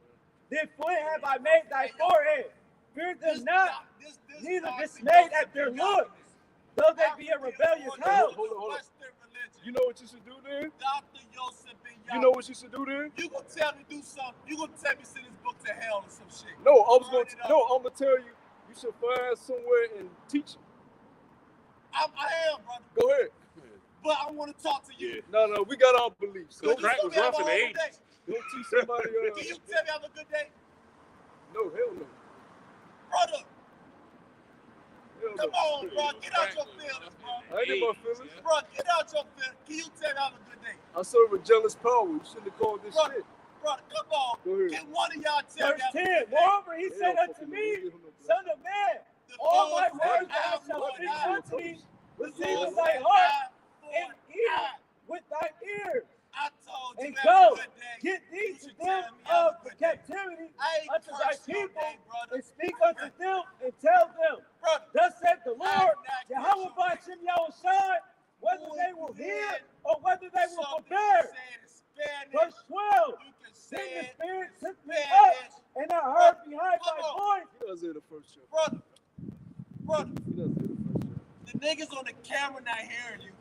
than flint have I made thy forehead. Fear them not, This neither Dr. dismayed Joseph at their be looks, godliness. though they be a African rebellious order house. of Hold on, hold on. Western religion. You know what you should do then? Dr. Joseph ben You know what you should do then? You gonna tell me do something? You gonna tell me send this book to hell or some shit? No, I was Burn going it to. up. No, I'm gonna tell you. You should find somewhere and teach. I am, brother. Go ahead. But I want to talk to you. Yeah. No, we got our beliefs. Because Don't, crack you was tell me rough in have the a horrible 80s. day. don't teach somebody. Can you tell me have a good day? No, hell no. Brother, Hell come no. on, bro. Get out your feelings, bro. I ain't in my feelings. Bro, get out your feelings. Can you tell me have a good day? I serve a jealous power. You shouldn't have called this Bro, shit. bro, come on. Go ahead. Can one of y'all tell Verse me have a 10, good day? moreover, he They said don't unto fucking me, believe him, no bro. Son of man, The all my Lord words said, thou "I shalt want speak eye unto me, for receive eye, in thy eye heart for and hear eye." with thy ears, I told you and have go, a good day. get thee You to should them tell me have of a the good day. captivity I ain't unto thy cursed your people, day, brother. and speak unto them and tell them, Brother, thus saith the I Lord, did not Jehovah curse your Bashem Yahushai, whether Boy, they will you hear had or whether they will something forbear. to say in Spanish. Verse 12, You can then say the it Spirit in took me up, Spanish. and I heard behind Come my on. voice, He does it the first chapter. Brother, He does it the first chapter. the niggas on the camera not hearing you.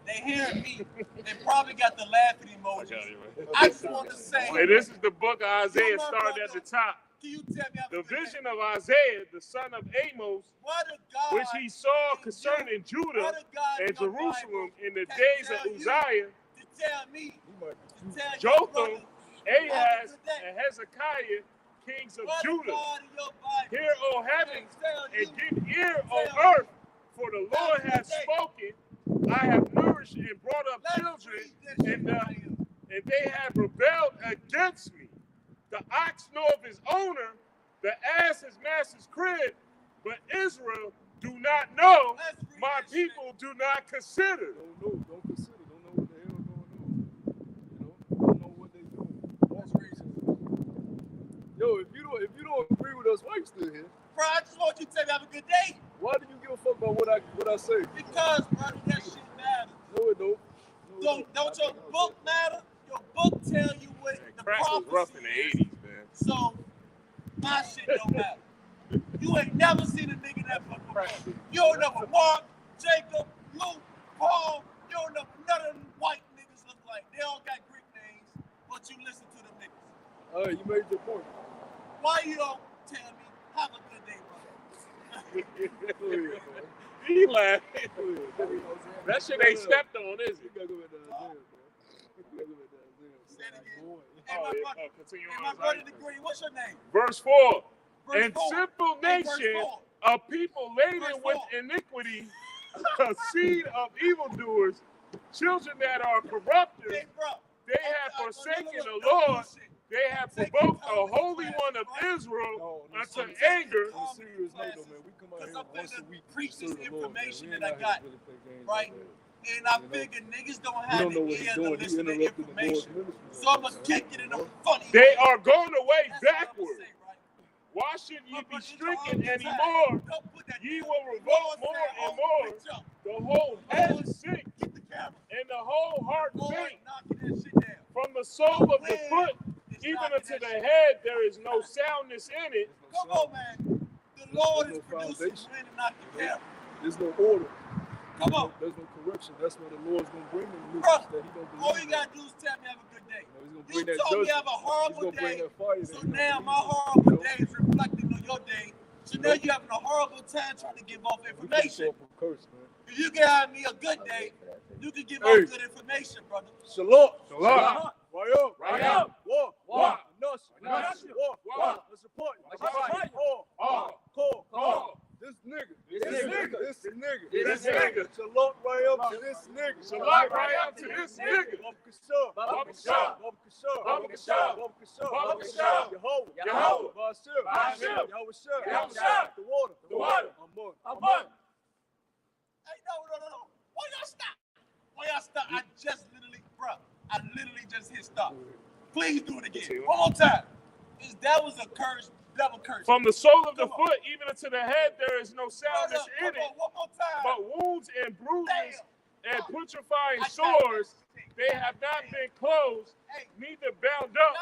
They hearing me. They probably got the laughing emojis. I just want to say, Hey, this is the book of Isaiah You my started at brother. the top. can you tell me how The to do vision that? of Isaiah, the son of Amos, What a God which he saw concerning Judah what a God and in your Jerusalem in the can days of tell you Uzziah, to tell me, He might to tell your Jotham, brother, Ahaz, good day. and Hezekiah, kings of what a Judah. God in your Bible Hear, O heavens, can tell and you give ear, O Tell earth, for the Lord has spoken. I have nourished and brought up Let's children, read this shit and right here. and they have rebelled against me. The ox knoweth his owner, the ass his master's crib, but Israel do not know, Let's read my this shit. people do not consider. don't know, don't consider, don't know what the hell going on. You know, don't know what they doing. Let's read this. Yo, if you don't agree with us, why you still here? Bro, I just want you to tell me have a good day. Why do you give a fuck about what I say? Because, brother, that shit matters. No, it don't. No, it Don't your book matter? Your book tell you what Man, the crack was rough in prophecy the is. 80s, man. So, my shit don't matter. You ain't never seen a nigga that book before. You don't know what Mark, Jacob, Luke, Paul, you don't know what none of them white niggas look like. They all got Greek names, but you listen to them niggas. All right, you made your point. Why you don't tell me, have a good day, brother? Go ahead, man. He laughed. Go ahead. Go ahead. That shit ain't stepped on, is You it? gotta go back to Isaiah, man. You gotta go back to Isaiah. Say it again. Boy. Hey, Oh, my yeah. brother, Oh, continue hey, on. my brother Isaiah. Degree, what's your name? Verse 4. Verse And 4. simple Hey, verse nation, 4. a people laden Verse with 4. iniquity, a seed of evildoers, children that are corrupters, Hey, bro. they have forsaken Look, the don't Lord, bullshit. they have Take provoked your the time, Holy class, One of right? Israel No, unto serious- anger. on a serious note, though, man, we come out Because here I'm once a finna week to preach serve this the Lord, man. information We ain't that I out here got, to really play games right? like that. And I You know? figure niggas don't We have don't know the what he's ear to doing. He listen to interrupted the Lord's information. ministry. So I'm going to kick it in a funny They way. are going away That's what I'ma backward. say, right? Why should ye My be brother, stricken you know, anymore? don't put that Ye down. will The revolt Lord more said, and "Oh, more. bitch up." the whole head Lord, sinks, get the camera. and the whole heart Lord, faints. knocking that shit down. From the sole of the Wind foot is even knocking unto that the shit head, there is no soundness in it. Come on, man. The Lord There's is no producing foundation. wind and knocking down. There's no order. Come on. There's no correction. That's why the Lord's gonna bring them new Bro, that he don't believe. all you in. gotta do is tell me have a good day. You know, he's gonna You bring that told me judgment. have a He's horrible gonna bring day. that fire. So that he now don't my believe in. horrible You know? day is reflecting on your day. So now you're having a horrible time trying to give off We can't information. show up a curse, man. If you can have me a good day, you can give Hey. off good information, brother. Shalom. Shalom. Rayam. Rayam. War. War. Nush. Nush. War. War. Let's support. Fire. All. Call. Call. This nigga. This nigga. This nigga. This nigga. Shalom Rayam to this nigga. Shalom Rayam to this nigga. Baba Kashab. Baba Kashab. Baba Kashab. Baba Kashab. Baba Kashab. Baba Kashab. Yehovah. Yehovah. Bashir. Bashir. Yahweh Yahweh. The water. The water. Amun. Amen. Hey, no. Why y'all stop? Why y'all stop? I just literally just hit stop. Please do it again. One more time. That was a curse, double curse. From the sole of the Come on. foot even unto the head, there is no soundness in Come on, it, one more time. but wounds and bruises Damn. and putrefying I got sores, they have not been closed, Hey, neither bound y'all up,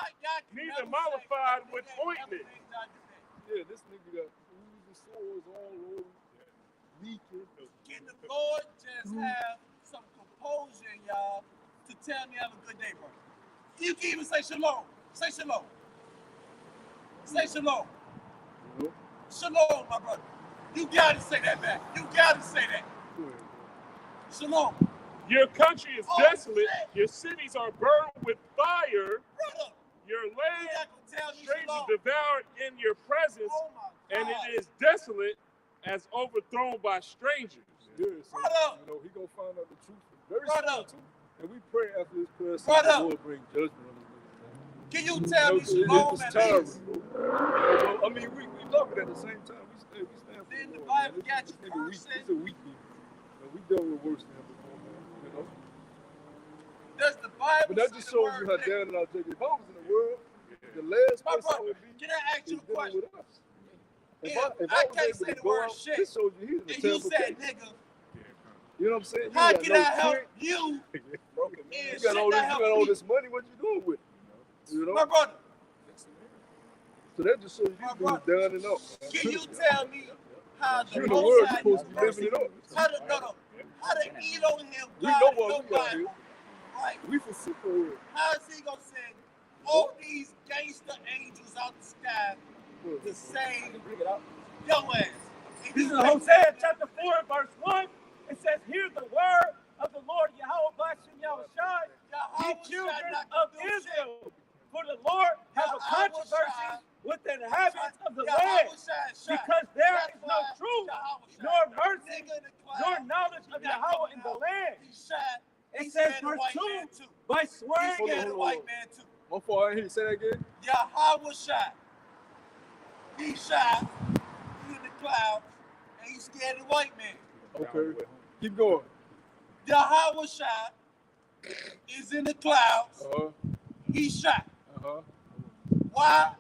can neither never mollified say with that nigga ointment. ain't never done that. Yeah, this nigga got bruises, sores all over, leaking. Can the Lord just have some composure in y'all to tell me have a good day, bro? You can even say shalom. Say shalom. Say shalom. Shalom, my brother. You gotta say that back. You gotta say that. Go ahead, Shalom. Your country is Oh, desolate, shit. your cities are burned with fire, Brother, your you land not gonna tell me strangers shalom. devoured in your presence, Oh my and God. it is desolate as overthrown by strangers. Yeah, so, Brother. you know, he gonna find out the truth very Brother. soon too. And we pray after this prayer, so Brother. the Lord bring judgment on this nigga, man. Can you tell me You know, shalom it's at tiring, least? bro. You know, I mean, we love it at the same time. We stand for Then the the Lord, Bible man. got This you nigga weak. cursing. He's a weak nigga. And we dealt with worse than him before, man. You know? Does the Bible But that say just the shows word you how nigga? down and out there. If I was in the world, the last My place I brother, would be can I ask is you a dealing question? with us. If If I I was can't able say to the go word out, shit, this shows you he's in a and you terrible said case. nigga, You know what I'm saying? how You can got I no help kid. you? You And got all shit this, that you got help all me? this money. What you doing with it? You know? My brother, So that just shows you My dudes down and out. Man. can you tell me how the You in the world, Most you're High supposed to be living it up. how to Elohim We know God why and we out nobody, here. right? We for super world. How is he gonna send all these gangster angels out the sky to save your ass? And This you is Hosea chapter 4, verse 1. It says, "Hear the word of the Lord Yahweh Bashem Yahushai, ye Yahweh children shall not of do shit. Israel. For the Lord have a Yahweh controversy shall- with the inhabitants of the Yahweh land, shall- because there That's is no why truth, Yahweh shall- nor mercy, Nigga in the cloud, nor knowledge of he not Yahweh coming in the out. land. He shot. It He says, scared the verse white 2, man too. by He swearing scared against the hold white on. man too. My fault. I ain't hear you say that again. Yahweh shot. He shot. He in the clouds, and he scared the white man. Okay. Keep going. Yahweh shot is in the clouds. He shot. Why?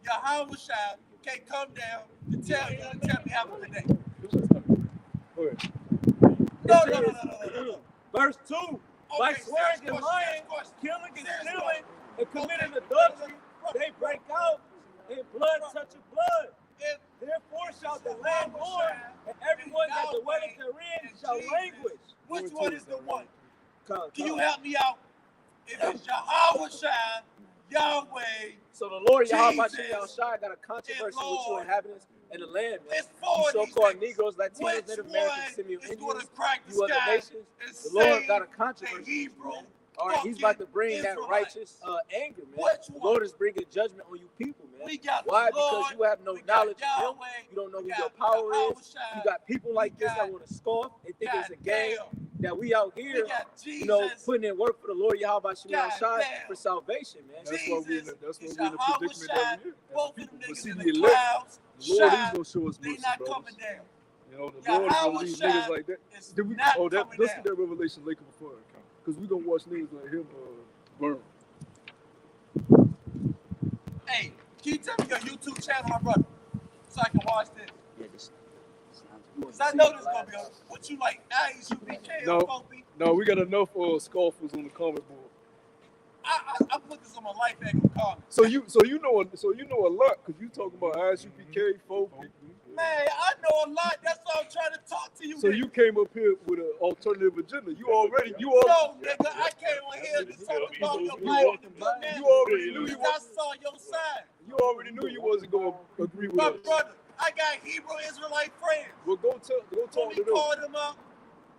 Yahweh shot can't come down to tell me how to day. Go ahead. No. Verse 2, by Okay, swearing serious and question, lying, serious question. killing and Serious stealing, question. and committing Okay. adultery, they break out, and blood touches blood. If Therefore shall the land mourn, and everyone that dwelleth therein shall languish. which one is the one? Come. Can you help me out? If it's Yahweh Shai, Yahweh, So the Lord Yahweh Jesus Bashem Yahushai got a controversy with you Lord. inhabitants in the land, man. it's for You these so-called niggas. Negroes, Latinos, Which Native one Americans, Simeon is going Indians, to crack the you other sky nations. and The Lord save got a the controversy. Hebrew? All right, he's about to bring that Israelites. righteous anger, man. Which The one? Lord is bringing judgment on you people, man. We got Why? the Lord, Because you have no we got knowledge of Him. Yahweh, You don't know we who got your power Yahweh is. Shai, You got people like we this that got- want to scoff and think it's a game. damn. That we out We here, got Jesus. you know, putting in work for the Lord Yahweh Bashem God Yahushai damn. for salvation, man. That's why we in Jesus the, that's why is we in the Yahweh predicament Shai. that we in. Both As of people. them But niggas see, in the the elect, clouds. the Lord is Shai, gonna show us they mercy, not brothers. coming down. You know, the Yahweh Lord is gonna leave Shai niggas like that. is Did we? not Oh, that coming let's down. get that revelation later before it comes, because we gonna watch niggas like him burn. Hey, can you tell me your YouTube channel, my brother, so I can watch this? Yeah, this sounds Cause I know this gonna be on. What you like? ISUPK No. or Kobe? No, we got enough scoffers on the comment board. I put this on my life angle comment. So you know a lot because you talking about ISUPK, Fopi. Man, I know a lot. That's why I'm trying to talk to you. So you came up here with an alternative agenda. You already No, nigga, I came on here to talk about your life. You already knew you I saw your side. You already knew you wasn't gonna agree with My us. brother, I got Hebrew Israelite friends. Well, go When talk we to them. call them up,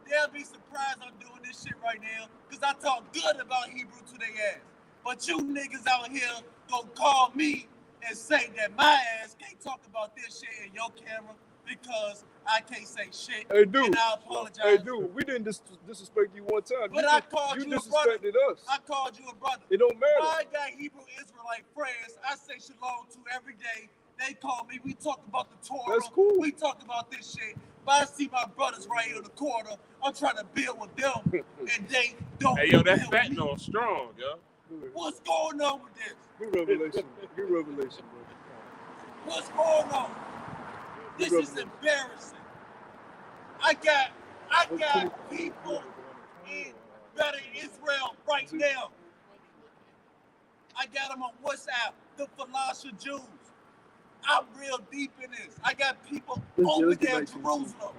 they'll be surprised I'm doing this shit right now because I talk good about Hebrew to their ass. But you niggas out here gonna call me and say that my ass can't talk about this shit in your camera because I can't say shit. Hey, dude. And I apologize. Hey, dude, we didn't disrespect you one time. But I called you a brother. disrespected us. I called you a brother. It don't matter. I got Hebrew Israelite friends I say shalom to every day. They call me. We talk about the Torah. That's cool. We talk about this shit. But I see my brothers right here in the corner. I'm trying to build with them, and they don't. Hey, yo, that build with me. fentanyl strong, yo. What's going on with this? Good revelation. Good revelation, bro. What's going on? This is embarrassing. I got people in better Israel right now. I got them on WhatsApp, the Falasha Jews. I'm real deep in this. I got people over there in Jerusalem.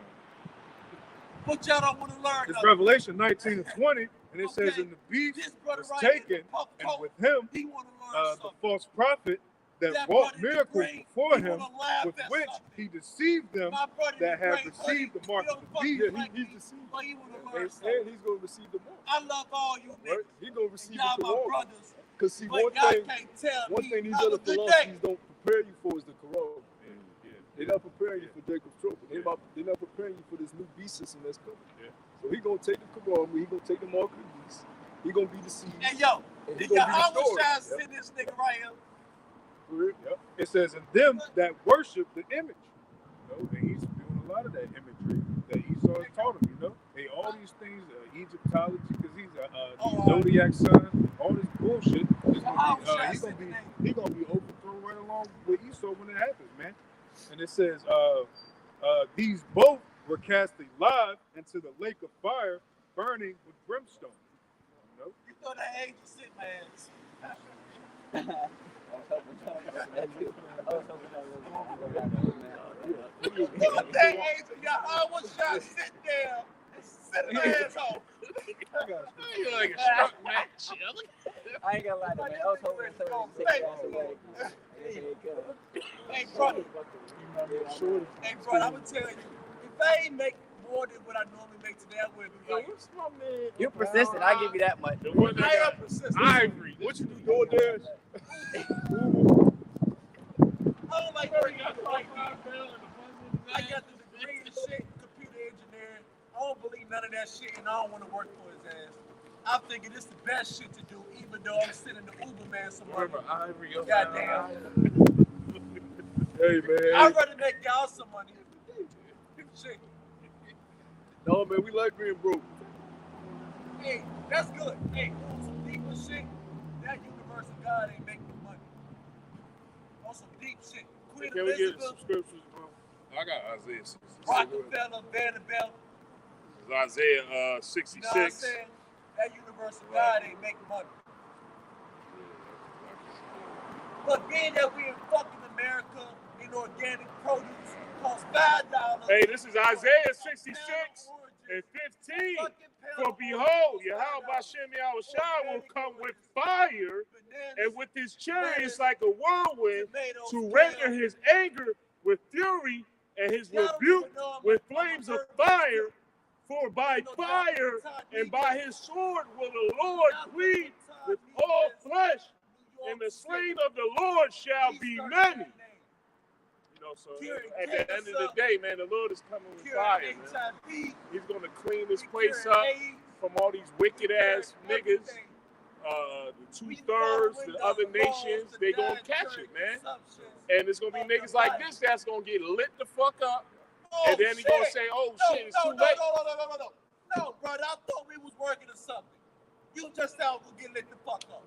But y'all don't want to learn It's nothing. Revelation 19 and 20, and it says, Okay. "And the beast This brother was right here, taken, Puff and Coat, with him he want to learn the something. false prophet that That wrought brother in miracles Ukraine, before he him, wanna laugh with at which something. he deceived them My brother that in have Ukraine, received the mark he of don't the fucking beast." like he's me, deceived. but he want to learn And something. he's gonna receive the mark. I love all you Right? niggas. He gonna receive Y'all the my Quran. brothers. Cause see, But one y'all thing can't tell these me other have a good day. philosophies don't prepare you for is the Quran. They're not preparing you for Jacob's trouble. They're not preparing you for this new beast system that's coming. Yeah. So he gonna take the Quran, he gonna take the mark of the beast. He gonna be deceived. Hey, yo, And he did gonna be y'all destroyed. wish I send this nigga right here? For real. Yep. It says, "And them that worship the image." You know, and he's doing a lot of that imagery that Esau taught him. You know, hey, all these things, Egyptology, because he's a zodiac sign, all this bullshit. Is How gonna should I be, send the name? he gonna be overthrown right along with Esau when it happens, man. And it says, "These both were cast alive into the lake of fire, burning with brimstone." You know? You thought that angel sent my ass. You thought that angel, y'all was y'all sit there and sit in the asshole. You're like a struck match. I ain't gonna lie to you, man. I was hoping someone would take your ass away. Hey, brother. Hey, brother, I'm gonna tell you, if I ain't make more than what I normally make today, I wouldn't be like, You persistent, I give you that much. The one I that am got persistent. ivory. What you do, DoorDash? I don't like working out like I got the degree in shit, computer engineering. I don't believe none of that shit, and I don't want to work for his ass. I figure this the best shit to do, even though I'm sending the Uber man some money. Remember ivory? Goddamn. Hey man. I'd rather make y'all some money. Shit. No man, we like being broke. Hey, that's good. Hey, on some deeper shit, that universe of God ain't making money. On some deep shit. Queen Can we get Elizabeth, subscriptions, bro? I got Isaiah 66. Rockefeller, Vanderbilt. Isaiah You know what I'm 66. saying? That universe of God ain't making money. But being that we in fucking America in organic produce costs $5. Hey, this is Isaiah 66 and 15. For behold, Yahweh Hashem Yahushua will come with fire, and with his chariots like a whirlwind, to render his anger with fury and his rebuke with flames of fire. For by fire and by his sword will the Lord plead with all flesh, and the slain of the Lord shall be many. You know, so at the end of the day, man, the Lord is coming with fire, man. He's going to clean this place up from all these wicked ass niggas. The 2/3, the other nations, they gonna catch it, man. And it's gonna be niggas like this that's gonna get lit the fuck up. And then he gonna say, oh shit, it's too late. No, brother, I thought we was working or something. You just out to get lit the fuck up.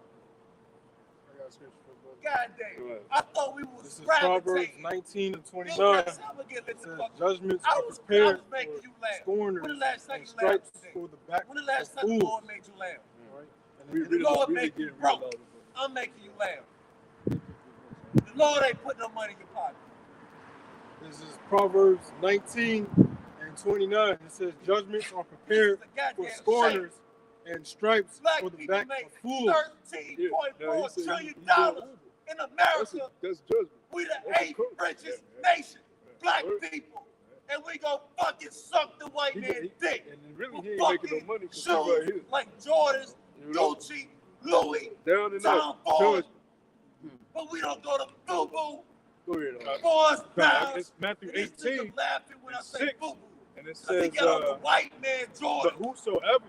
got a scripture for brother. God damn. Go ahead. I thought we was This is Proverbs gravitating. 19 and You 29. know, It I'm gonna get lit the says, fuck. judgments I are was prepared making for you laugh. scorners When the last time and you laughed stripes today? for the back When the last of time the fools. Lord made you laugh? Right? And We The really, Lord really make you getting broke. real out of it. I'm making you laugh. The Lord ain't putting no money in your pocket. this is Proverbs 19 and 29. It says, judgments are This is prepared the for goddamn shame. scorners and stripes Black for the people back make of fools. $13.4 said trillion he dollars doing in That's America. judgment. We the That's a 8th curse. richest nation, black people, and we gon' fucking suck the white He- man he- dick. And really, For he ain't making fucking no money because shoes he's right here. like Jordans, You know? Gucci, Louis, Down and Tom up. Ford, Judgment. but we don't go to Boo Boo, Go ahead. Boys Pounds. It's Matthew And this 18, nigga laughing when I say 6. Boo Boo. and it Cause he says, got on the white man but Jordan. whosoever,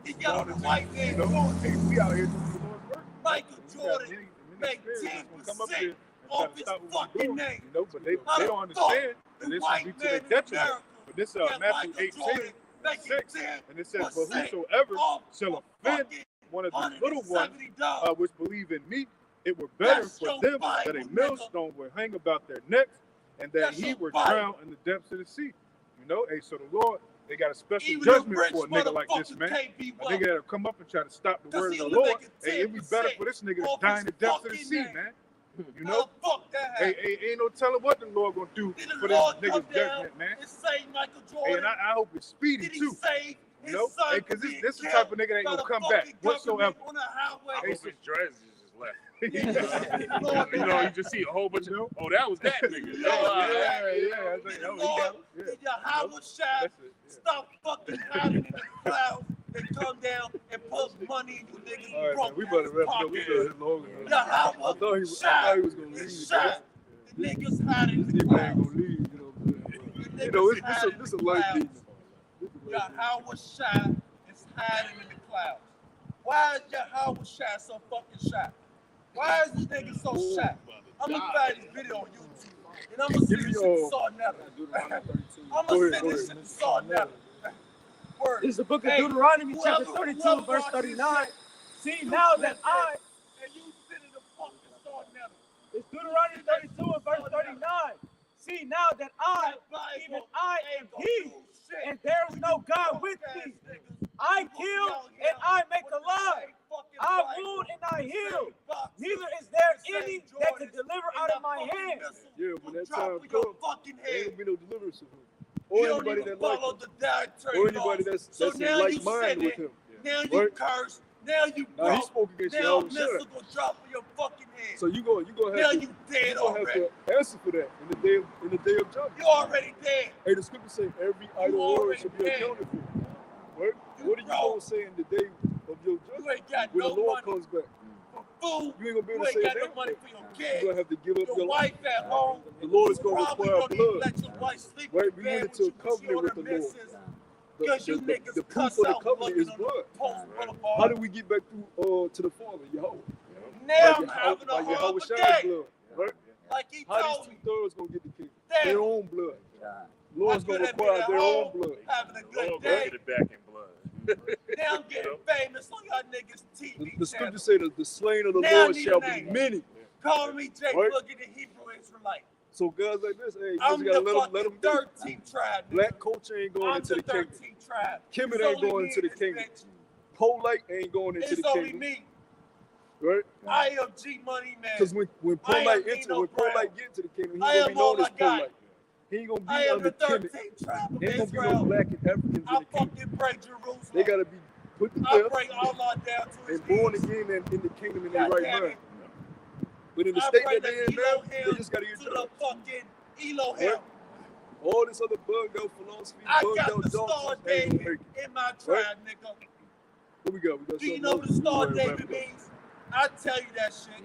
He got on the white man you know, Jordan. hey, we out here doing the Lord's work. Michael We got Jordan many make spirits that's gonna come up 10% here and try off to his stop what we're fucking doing, name. you know, but they How the don't understand fuck that the this will white be to man their in detriment. America But this got Matthew Michael 18, Jordan making 6, 10% and it says, but whosoever off shall of offend fucking one of these little ones $170. which believe in me, it were better That's for your them Bible, that a nigga. millstone would hang about their necks, and that That's he your were Bible. drowned in the depths of the sea. You know, hey, so the Lord, they got a special Even the judgment rich for a nigga like this, motherfucker man. can't be A wealthy. nigga that'll come up and try to stop the 'Cause word he of the only Lord. making Hey, it'd be better 10% for this nigga to off die his in the depths of the fucking sea, name. man. You How know? the fuck that Hey, happened? ain't no telling what the Lord gonna do Did for the this Lord nigga's come down judgment, man. and save Michael Hey, Jordan? and I hope it's speedy Did he too. save You his know? son Hey, from cause being this the killed type of nigga that ain't by gonna the come back fucking whatsoever. government on the highway? I hope his dreads is just left. Lord, You know, you just see a whole bunch of, oh, that was that nigga. Lord, Yeah. I was Did like, the oh, he Lord, got it. did Yeah. Yahweh Shai That's it. Yeah. stop fucking hiding in the clouds and come down and put money in you niggas' All right, man. broke We better ass wrap it up. pockets? We better hit longer. Man. Yahweh I thought he was Shai gonna leave. is but Shai. The niggas hiding in This the nigga ain't clouds. gonna leave. You know, The you know, niggas it's hiding in this the a life clouds. demon. This a life demon. Yahweh Shai is hiding in the clouds. Why is Yahweh Shai so fucking shy? Why is this nigga so shy? I'm gonna find this video on YouTube and I'm gonna send this shit to Sarnetta. I'm gonna send this shit to Sarnetta. Word. This is the book of Hey, Deuteronomy, chapter whoever 32, verse watched this 39. shit, See, you now clip that I, and you send it to fucking Sarnetta. it's Deuteronomy 32 and verse 39. See, now that I, even I am he, and there is no God with me. I kill and I make alive. I wound and I heal. Neither is there any that can deliver out of my hand. Yeah, when that Drop time for your comes, fucking there ain't head. gonna be no deliverance of him. You Or don't anybody even that like follow him. the dietary Or anybody laws. that's So in now like you mind said with it. him. Now you Right? curse. Now you Now he broke. spoke against Now Yahweh missile Shai. gonna drop for your fucking head. So you gonna Now have to you dead you gonna already. have to answer for that in the day of judgment. You already dead. Hey, the scripture say every idle word already should be dead. accounted for. Right? You What are you broke. gonna say in the day of your You judgment ain't got when no the Lord money comes back? for food. You ain't gonna be You able to say ain't a got no damn money thing. for your You're kids. gonna have to give up Your your life. wife at home. The Lord is You gonna probably require don't even blood. let your wife sleep Right? in We bed went with into you a 'cause she covenant on with her the Lord. missus. The, Because you the, niggas the proof cuss of the out covenant is looking on blood. the post boulevard. How do we get back to the Father, Yahweh? Now I'm By having a Yahweh horrible Shai's day. blood, right? Like he How told these me. 2/3 gonna get the kingdom? Damn. Their own blood. I Lord's could gonna have been require at their own home blood. having a good Lord gonna day. get it back in blood. Now I'm getting famous on y'all niggas TV The scripture channel. say that the slain of the Now I Lord need shall a be name. many. Call me Jay Right? Boogie, the Hebrew Israelite. So guys like this, hey, you I'm just gotta the let fucking them 13th tribe. nigga. Black culture ain't going I'm into the the kingdom. 13th tribe. Kemet It's ain't only going me into the in this kingdom. bitch. Polite ain't going into It's the only kingdom. me. Right? I am G Money Man. Because when I am Polite Nino when Brown. Polite get into the kingdom, I he's gonna am be all known I as got. Polite. He ain't gonna be I am under the Kemet. 13th tribe of There ain't gonna be no Israel. black and Africans in I the kingdom. fucking pray Jerusalem. They gotta be put to I death pray Allah down to his and born knees. again and in the kingdom in their God right damn mind. it. But in the I state pray that they the in now, Elohim they just gotta get to the judged. fucking Elohim. Right? All this other bugged out philosophy, I bugged got out the Star doctrines ain't gonna David make it. in my tribe, nigga. What we got? We got Do you something know else? what the Star We gonna wrap David it up. means? I tell you that shit.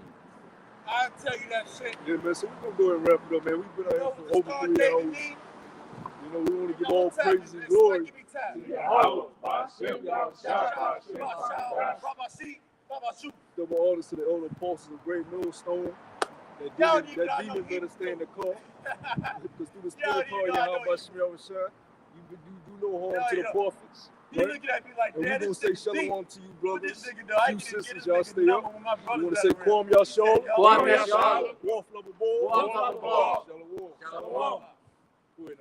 I tell you that shit. Yeah, man. So we gonna go ahead and wrap it up, man. We've been You know out what here the for over Star 3 David hours. means? You know, we want to give You know all what time praise it and is. glory. Give me time. Yahweh, Hashem, Double honors to the elder apostles of Great Millstone. Y'all That need demon, to that know demon better stay in the car. Because through the Y'all spirit need power to of know I Yahweh know Shemel Shai, you do no harm Y'all to need the to- prophets. He looking at me like, And damn, we're going this to say nigga deep. shalom to you, What this brothers. nigga do? I You can't get sisters, this y'all nigga stay number up. when my You brother's want to say at Kwam Yashar? Kwam Yashar. Wolf Level Ball. Wolf Level Ball. Shalom. Shalom. Who ain't